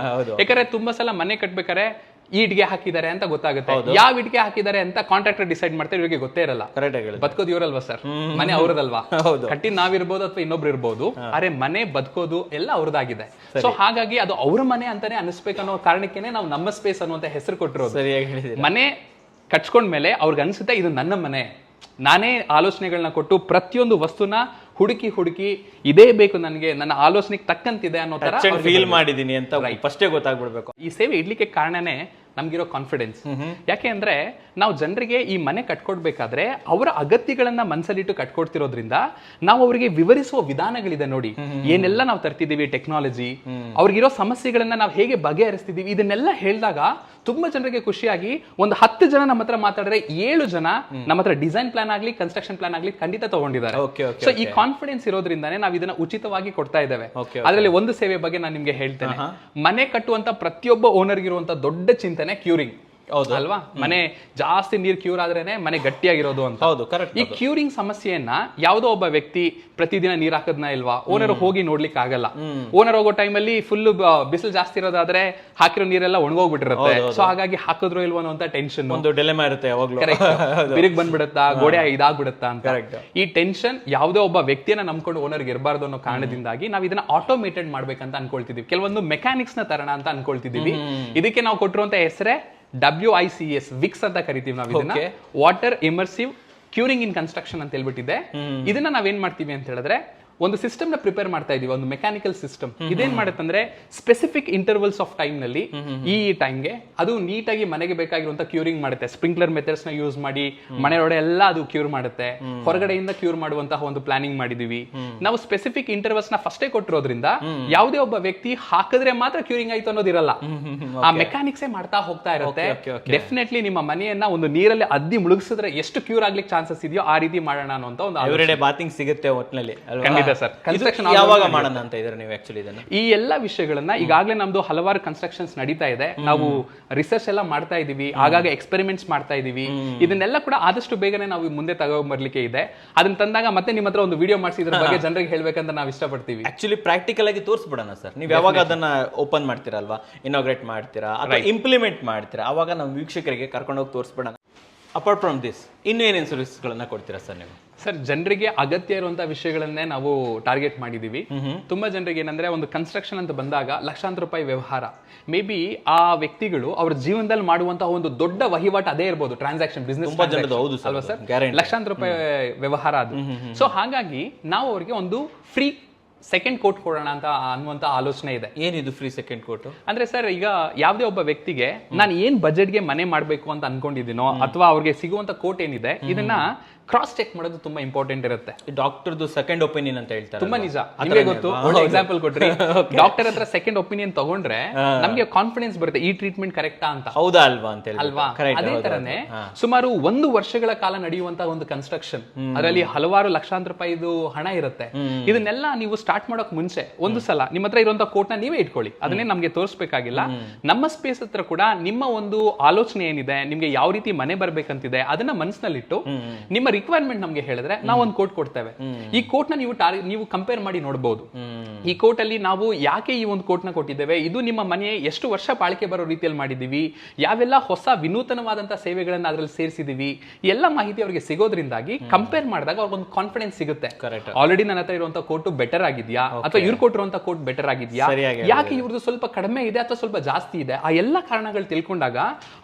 ಯಾಕಂದ್ರೆ ತುಂಬಾ ಸಲ ಮನೆ ಕಟ್ಬೇಕಾರೆ ಈ ಇಟ್ಗೆ ಹಾಕಿದ್ದಾರೆ ಅಂತ ಗೊತ್ತಾಗುತ್ತೆ, ಯಾವ ಇಟ್ಗೆ ಹಾಕಿದ್ದಾರೆ ಅಂತ ಕಾಂಟ್ರಾಕ್ಟರ್ ಡಿಸೈಡ್ ಮಾಡ್ತಾರೆ, ಇವರಿಗೆ ಗೊತ್ತೇ ಇರಲ್ಲ. ಬದುಕೋದು ಇವರಲ್ವಾ ಸರ್, ಮನೆ ಅವ್ರದಲ್ವಾ, ಕಟ್ಟಿ ನಾವಿರ್ಬೋದು ಅಥವಾ ಇನ್ನೊಬ್ರು ಇರ್ಬೋದು, ಆದ್ರೆ ಮನೆ ಬದುಕೋದು ಎಲ್ಲ ಅವ್ರದಾಗಿದೆ. ಸೊ ಹಾಗಾಗಿ ಅದು ಅವ್ರ ಮನೆ ಅಂತಾನೆ ಅನಿಸ್ಬೇಕನ್ನೋ ಕಾರಣಕ್ಕೇನೆ ನಾವು ನಮ್ಮ ಸ್ಪೇಸ್ ಅನ್ನುವಂತ ಹೆಸರು ಕೊಟ್ಟಿರೋದು. ಮನೆ ಕಟ್ಸ್ಕೊಂಡ್ಮೇಲೆ ಅವ್ರಿಗೆ ಅನ್ಸುತ್ತೆ ಇದು ನನ್ನ ಮನೆ. ನಾನೇ ಆಲೋಚನೆಗಳನ್ನ ಕೊಟ್ಟು ಪ್ರತಿಯೊಂದು ವಸ್ತುನ ಹುಡುಕಿ ಇದೇ ಬೇಕು ನನಗೆ, ನನ್ನ ಆಲೋಚನೆಗೆ ತಕ್ಕಂತಿದೆ ಅನ್ನೋ ತರ ಫೀಲ್ ಮಾಡಿದೀನಿ ಅಂತ ಫಸ್ಟೇ ಗೊತ್ತಾಗ್ಬಿಡ್ಬೇಕು. ಈ ಸೇವೆ ಇಡ್ಲಿಕ್ಕೆ ಕಾರಣನೇ ನಮ್ಗಿರೋ ಕಾನ್ಫಿಡೆನ್ಸ್. ಯಾಕೆ ಅಂದ್ರೆ ನಾವು ಜನರಿಗೆ ಈ ಮನೆ ಕಟ್ಕೊಡ್ಬೇಕಾದ್ರೆ ಅವರ ಅಗತ್ಯಗಳನ್ನ ಮನಸ್ಸಲ್ಲಿಟ್ಟು ಕಟ್ಕೊಡ್ತಿರೋದ್ರಿಂದ ನಾವು ಅವರಿಗೆ ವಿವರಿಸುವ ವಿಧಾನಗಳಿದೆ ನೋಡಿ. ಏನೆಲ್ಲ ನಾವು ತರ್ತಿದೀವಿ ಟೆಕ್ನಾಲಜಿ, ಅವ್ರಿಗಿರೋ ಸಮಸ್ಯೆಗಳನ್ನ ನಾವು ಹೇಗೆ ಬಗೆಹರಿಸ್ತಿದೀವಿ, ಇದನ್ನೆಲ್ಲ ಹೇಳಿದಾಗ ತುಂಬಾ ಜನರಿಗೆ ಖುಷಿಯಾಗಿ ಒಂದು 10 ಜನ ನಮ್ಮ ಹತ್ರ ಮಾತಾಡಿದ್ರೆ 7 ಜನ ನಮ್ಮ ಹತ್ರ ಡಿಸೈನ್ ಪ್ಲಾನ್ ಆಗ್ಲಿ ಕನ್ಸ್ಟ್ರಕ್ಷನ್ ಪ್ಲಾನ್ ಆಗ್ಲಿ ಖಂಡಿತ ತಗೊಂಡಿದ್ದಾರೆ. ಸೊ ಈ ಕಾನ್ಫಿಡೆನ್ಸ್ ಇರೋದ್ರಿಂದಾನೇ ನಾವು ಇದನ್ನ ಉಚಿತವಾಗಿ ಕೊಡ್ತಾ ಇದ್ದೇವೆ. ಅದರಲ್ಲಿ ಒಂದು ಸೇವೆ ಬಗ್ಗೆ ನಾನು ನಿಮ್ಗೆ ಹೇಳ್ತೇನೆ. ಮನೆ ಕಟ್ಟುವಂತ ಪ್ರತಿಯೊಬ್ಬ ಓನರ್ ಇರುವಂತ ದೊಡ್ಡ ಚಿಂತನೆ ಕ್ಯೂರಿಂಗ್. ಹೌದು ಅಲ್ವಾ? ಮನೆ ಜಾಸ್ತಿ ನೀರ್ ಕ್ಯೂರ್ ಆದ್ರೇನೆ ಮನೆ ಗಟ್ಟಿಯಾಗಿರೋದು ಅಂತ. ಹೌದು, ಕರೆಕ್ಟ್. ಈ ಕ್ಯೂರಿಂಗ್ ಸಮಸ್ಯೆಯನ್ನ ಯಾವುದೋ ಒಬ್ಬ ವ್ಯಕ್ತಿ ಪ್ರತಿದಿನ ನೀರ್ ಹಾಕದ್ನ ಇಲ್ವಾ ಓನರ್ ಹೋಗಿ ನೋಡ್ಲಿಕ್ಕೆ ಆಗಲ್ಲ. ಓನರ್ ಹೋಗೋ ಟೈಮಲ್ಲಿ ಫುಲ್ ಬಿಸಿಲು ಜಾಸ್ತಿ ಇರೋದಾದ್ರೆ ಹಾಕಿರೋ ನೀರೆಲ್ಲ ಒಣಗೋಗ್ಬಿಟ್ಟಿರುತ್ತೆ. ಸೊ ಹಾಗಾಗಿ ಹಾಕಿದ್ರು ಇಲ್ವೋ ಅನ್ನೋ ಟೆನ್ಷನ್, ಒಂದು ಡಿಲೆಮಾ ಇರುತ್ತೆ. ಬಿರುಗ್ ಬಂದ್ಬಿಡುತ್ತಾ, ಗೋಡೆ ಇದಾಗ್ಬಿಡುತ್ತಾ ಅಂತ. ಈ ಟೆನ್ಷನ್ ಯಾವುದೋ ಒಬ್ಬ ವ್ಯಕ್ತಿಯನ್ನ ನಂಬ್ಕೊಂಡು ಓನರ್ಗೆ ಇರಬಾರ್ದು ಅನ್ನೋ ಕಾರಣದಿಂದಾಗಿ ನಾವು ಇದನ್ನ ಆಟೋಮೇಟೆಡ್ ಮಾಡ್ಬೇಕಂತ ಅನ್ಕೊಳ್ತಿದೀವಿ. ಕೆಲವೊಂದು ಮೆಕ್ಯಾನಿಕ್ಸ್ ನ ತರಣ ಅಂತ ಅನ್ಕೊಳ್ತಿದೀವಿ. ಇದಕ್ಕೆ ನಾವು ಕೊಟ್ಟಿರುವಂತ ಹೆಸರೇ WICS, ವಿಕ್ಸ್ ಅಂತ ಕರಿತೀವಿ ನಾವು ಇದನ್ನ. ವಾಟರ್ ಇಮರ್ಸಿವ್ ಕ್ಯೂರಿಂಗ್ ಇನ್ ಕನ್ಸ್ಟ್ರಕ್ಷನ್ ಅಂತ ಹೇಳ್ಬಿಟ್ಟಿದೆ. ಇದನ್ನ ನಾವೇನ್ ಮಾಡ್ತೀವಿ ಅಂತ ಹೇಳಿದ್ರೆ ಒಂದು ಸಿಸ್ಟಮ್ ನ ಪ್ರಿಪೇರ್ ಮಾಡ್ತಾ ಇದೀವಿ, ಒಂದು ಮೆಕ್ಯಾನಿಕಲ್ ಸಿಸ್ಟಮ್. ಇದೇನ್ ಮಾಡುತ್ತಂದ್ರೆ ಸ್ಪೆಸಿಫಿಕ್ ಇಂಟರ್ವಲ್ಸ್ ಆಫ್ ಟೈಮ್ ನಲ್ಲಿ ಈ ಟೈಮ್ಗೆ ಅದು ನೀಟಾಗಿ ಮನೆಗೆ ಬೇಕಾಗಿರುವಂತ ಕ್ಯೂರಿಂಗ್ ಮಾಡುತ್ತೆ. ಸ್ಪ್ರಿಂಕ್ಲರ್ ಮೆಥಡ್ಸ್ ನ ಯೂಸ್ ಮಾಡಿ ಮನೆಯೊಳಗೆ ಎಲ್ಲ ಅದು ಕ್ಯೂರ್ ಮಾಡುತ್ತೆ. ಹೊರಗಡೆಯಿಂದ ಕ್ಯೂರ್ ಮಾಡುವಂತಹ ಒಂದು ಪ್ಲಾನಿಂಗ್ ಮಾಡಿದೀವಿ ನಾವು. ಸ್ಪೆಸಿಫಿಕ್ ಇಂಟರ್ವಲ್ಸ್ ನ ಫಸ್ಟೇ ಕೊಟ್ಟಿರೋದ್ರಿಂದ ಯಾವುದೇ ಒಬ್ಬ ವ್ಯಕ್ತಿ ಹಾಕಿದ್ರೆ ಮಾತ್ರ ಕ್ಯೂರಿಂಗ್ ಆಯ್ತು ಅನ್ನೋದಿರಲ್ಲ. ಆ ಮೆಕ್ಯಾನಿಕ್ಸ್ ಮಾಡ್ತಾ ಹೋಗ್ತಾ ಇರುತ್ತೆ. ಡೆಫಿನೆಟ್ಲಿ ನಿಮ್ಮ ಮನೆಯನ್ನ ಒಂದು ನೀರಲ್ಲಿ ಅದ್ದಿ ಮುಳುಗಿಸಿದ್ರೆ ಎಷ್ಟು ಕ್ಯೂರ್ ಆಗ್ಲಿಕ್ಕೆ ಚಾನ್ಸಸ್ ಇದೆಯೋ ಆ ರೀತಿ ಮಾಡೋಣ ಅನ್ನೋ ಒಂದು ಎವ್ರಿಡೇ ಬಾತಿಂಗ್ ಸಿಗುತ್ತೆ ಒಟ್ಟಿನಲ್ಲಿ. ಇದೆ ಸರ್. ಕನ್ಸ್ಟ್ರಕ್ಷನ್ ಯಾವಾಗ ಮಾಡೋಣ ಅಂತ ಇದ್ರೆ ನೀವು ಆಕ್ಚುಲಿ ಇದನ್ನ ಈ ಎಲ್ಲ ವಿಷಯಗಳನ್ನ ಈಗಾಗಲೇ ನಮ್ದು ಹಲವಾರು ಕನ್ಸ್ಟ್ರಕ್ಷನ್ಸ್ ನಡೀತಾ ಇದೆ. ನಾವು ರಿಸರ್ಚ್ ಎಲ್ಲ ಮಾಡ್ತಾ ಇದೀವಿ, ಆಗಾಗ ಎಕ್ಸ್ಪೆರಿಮೆಂಟ್ಸ್ ಮಾಡ್ತಾ ಇದೀವಿ. ಇದನ್ನೆಲ್ಲ ಕೂಡ ಆದಷ್ಟು ಬೇಗನೆ ನಾವು ಮುಂದೆ ತಗೊಂಡ್ಬರ್ಲಿಕ್ಕೆ ಇದೆ. ಅದನ್ನ ತಂದಾಗ ಮತ್ತೆ ನಿಮ್ಮ ಹತ್ರ ಒಂದು ವಿಡಿಯೋ ಮಾಡಿಸಿ ಇದ್ರ ಬಗ್ಗೆ ಜನರಿಗೆ ಹೇಳ್ಬೇಕಂತ ನಾವು ಇಷ್ಟಪಡ್ತೀವಿ. ಆಕ್ಚುಲಿ ಪ್ರಾಕ್ಟಿಕಲ್ ಆಗಿ ತೋರಿಸ್ಬಿಡೋಣ ಸರ್. ನೀವು ಯಾವಾಗ ಅದನ್ನ ಓಪನ್ ಮಾಡ್ತೀರಲ್ವಾ, ಇನಾಗ್ರೇಟ್ ಮಾಡ್ತೀರಾ ಅಥವಾ ಇಂಪ್ಲಿಮೆಂಟ್ ಮಾಡ್ತೀರಾ, ಅವಾಗ ನಮ್ಮ ವೀಕ್ಷಕರಿಗೆ ಕರ್ಕೊಂಡೋಗಿ ತೋರಿಸ್ಬಿಡೋಣ. ಅಪಾರ್ಟ್ ಫ್ರಮ್ ದಿಸ್ ಇನ್ನು ಏನೇನು ಸರ್ವಿಸ್ಗಳನ್ನ ಕೊಡ್ತೀರಾ ಸರ್ ನೀವು? ಸರ್, ಜನರಿಗೆ ಅಗತ್ಯ ಇರುವಂತಹ ವಿಷಯಗಳನ್ನೇ ನಾವು ಟಾರ್ಗೆಟ್ ಮಾಡಿದೀವಿ. ತುಂಬಾ ಜನರಿಗೆ ಏನಂದ್ರೆ ಒಂದು ಕನ್ಸ್ಟ್ರಕ್ಷನ್ ಅಂತ ಬಂದಾಗ ಲಕ್ಷಾಂತರ ರೂಪಾಯಿ ವ್ಯವಹಾರ, ಮೇ ಬಿ ಆ ವ್ಯಕ್ತಿಗಳು ಅವ್ರ ಜೀವನದಲ್ಲಿ ಮಾಡುವಂತಹ ಒಂದು ದೊಡ್ಡ ವಹಿವಾಟು ಅದೇ ಇರ್ಬೋದು, ಟ್ರಾನ್ಸಾಕ್ಷನ್ ಬಿಸ್ನೆಸ್ ಅಲ್ವಾ ಸರ್, ಲಕ್ಷಾಂತರ ರೂಪಾಯಿ ವ್ಯವಹಾರ ಅದು. ಸೊ ಹಾಗಾಗಿ ನಾವು ಅವ್ರಿಗೆ ಒಂದು ಫ್ರೀ ಸೆಕೆಂಡ್ ಕೋಟ್ ಕೊಡೋಣ ಅಂತ ಅನ್ನುವಂತ ಆಲೋಚನೆ ಇದೆ. ಏನಿದು ಫ್ರೀ ಸೆಕೆಂಡ್ ಕೋಟ್ ಅಂದ್ರೆ ಸರ್, ಈಗ ಯಾವುದೇ ಒಬ್ಬ ವ್ಯಕ್ತಿಗೆ ನಾನು ಏನ್ ಬಜೆಟ್ಗೆ ಮನೆ ಮಾಡ್ಬೇಕು ಅಂತ ಅನ್ಕೊಂಡಿದ್ದೀನೋ ಅಥವಾ ಅವ್ರಿಗೆ ಸಿಗುವಂತ ಕೋಟ್ ಏನಿದೆ ಇದನ್ನ ಕ್ರಾಸ್ ಚೆಕ್ ಮಾಡೋದು ತುಂಬಾ ಇಂಪಾರ್ಟೆಂಟ್ ಇರುತ್ತೆ. ಡಾಕ್ಟರ್ದು ಸೆಕೆಂಡ್ ಒಪಿನಿಯನ್ ಅಂತ ಹೇಳ್ತಾರೆ. ತುಂಬಾ ನಿಜ, ನಿಮಗೆ ಗೊತ್ತು, ಒಳ್ಳೆ ಎಕ್ಸಾಂಪಲ್ ಕೊಟ್ರಿ. ಡಾಕ್ಟರ್ ಹತ್ರ ಸೆಕೆಂಡ್ ಒಪಿನಿಯನ್ ತಗೊಂಡ್ರೆ ನಮ್ಗೆ ಕಾನ್ಫಿಡೆನ್ಸ್ ಬರುತ್ತೆ, ಈ ಟ್ರೀಟ್ಮೆಂಟ್ ಕರೆಕ್ಟಾ ಅಂತ. ಹೌದಾ ಅಲ್ವಾ ಅಂತ ಹೇಳಿ ಅಲ್ವಾ? ಅದೇ ತರನೇ ಸುಮಾರು 1 ವರ್ಷಗಳ ಕಾಲ ನಡೆಯುವಂತ ಒಂದು ಕನ್ಸ್ಟ್ರಕ್ಷನ್, ಅದರಲ್ಲಿ ಹಲವಾರು ಲಕ್ಷಾಂತರ ರೂಪಾಯಿದು ಹಣ ಇರುತ್ತೆ. ಇದನ್ನೆಲ್ಲ ನೀವು ಸ್ಟಾರ್ಟ್ ಮಾಡೋಕ್ ಮುಂಚೆ ಒಂದು ಸಲ ನಿಮ್ಮ ಹತ್ರ ಇರುವಂತ ಕೋಟ್ ನ ನೀವೇ ಇಟ್ಕೊಳ್ಳಿ, ಅದನ್ನೇ ನಮ್ಗೆ ತೋರಿಸಬೇಕಾಗಿಲ್ಲ. ನಮ್ಮ ಸ್ಪೇಸ್ ಹತ್ರ ಕೂಡ ನಿಮ್ಮ ಒಂದು ಆಲೋಚನೆ ಏನಿದೆ, ನಿಮ್ಗೆ ಯಾವ ರೀತಿ ಮನೆ ಬರ್ಬೇಕಂತಿದೆ ಅದನ್ನ ಮನಸ್ಸಿನಲ್ಲಿಟ್ಟು ನಿಮ್ಮ ರಿಕ್ವೈರ್ಮೆಂಟ್ ನಮ್ಗೆ ಹೇಳಿದ್ರೆ ನಾವು ಒಂದು ಕೋಟ್ ಕೊಡ್ತೇವೆ. ಈ ಕೋಟ್ ನ ನೀವು ಕಂಪೇರ್ ಮಾಡಿ ನೋಡಬಹುದು. ಈ ಕೋಟ್ ಅಲ್ಲಿ ನಾವು ಯಾಕೆ ಈ ಒಂದು ಕೋಟ್ ನ ಕೊಟ್ಟಿದ್ದೇವೆ, ಇದು ನಿಮ್ಮ ಮನೆ ಎಷ್ಟು ವರ್ಷ ಬಾಳಿಕೆ ಬರೋ ರೀತಿಯಲ್ಲಿ ಮಾಡಿದೀವಿ, ಯಾವೆಲ್ಲ ಹೊಸ ವಿನೂತನವಾದಂತಹ ಸೇವೆಗಳನ್ನ ಅದರಲ್ಲಿ ಸೇರಿಸಿದೀವಿ, ಎಲ್ಲ ಮಾಹಿತಿ ಅವರಿಗೆ ಸಿಗೋದ್ರಿಂದಾಗಿ ಕಂಪೇರ್ ಮಾಡಿದಾಗ ಅವ್ರಿಗೊಂದು ಕಾನ್ಫಿಡೆನ್ಸ್ ಸಿಗುತ್ತೆ. ಆಲ್ರೆಡಿ ನನ್ನ ಹತ್ರ ಇರುವಂತಹ ಕೋಟ್ ಬೆಟರ್ ಆಗಿದ್ಯಾ ಅಥವಾ ಇವ್ರು ಕೊಟ್ಟಿರುವಂತಹ ಕೋಟ್ ಬೆಟರ್ ಆಗಿದ್ಯಾ, ಯಾಕೆ ಇವ್ರದ್ದು ಸ್ವಲ್ಪ ಕಡಿಮೆ ಇದೆ ಅಥವಾ ಸ್ವಲ್ಪ ಜಾಸ್ತಿ ಇದೆ, ಆ ಎಲ್ಲ ಕಾರಣಗಳು ತಿಳ್ಕೊಂಡಾಗ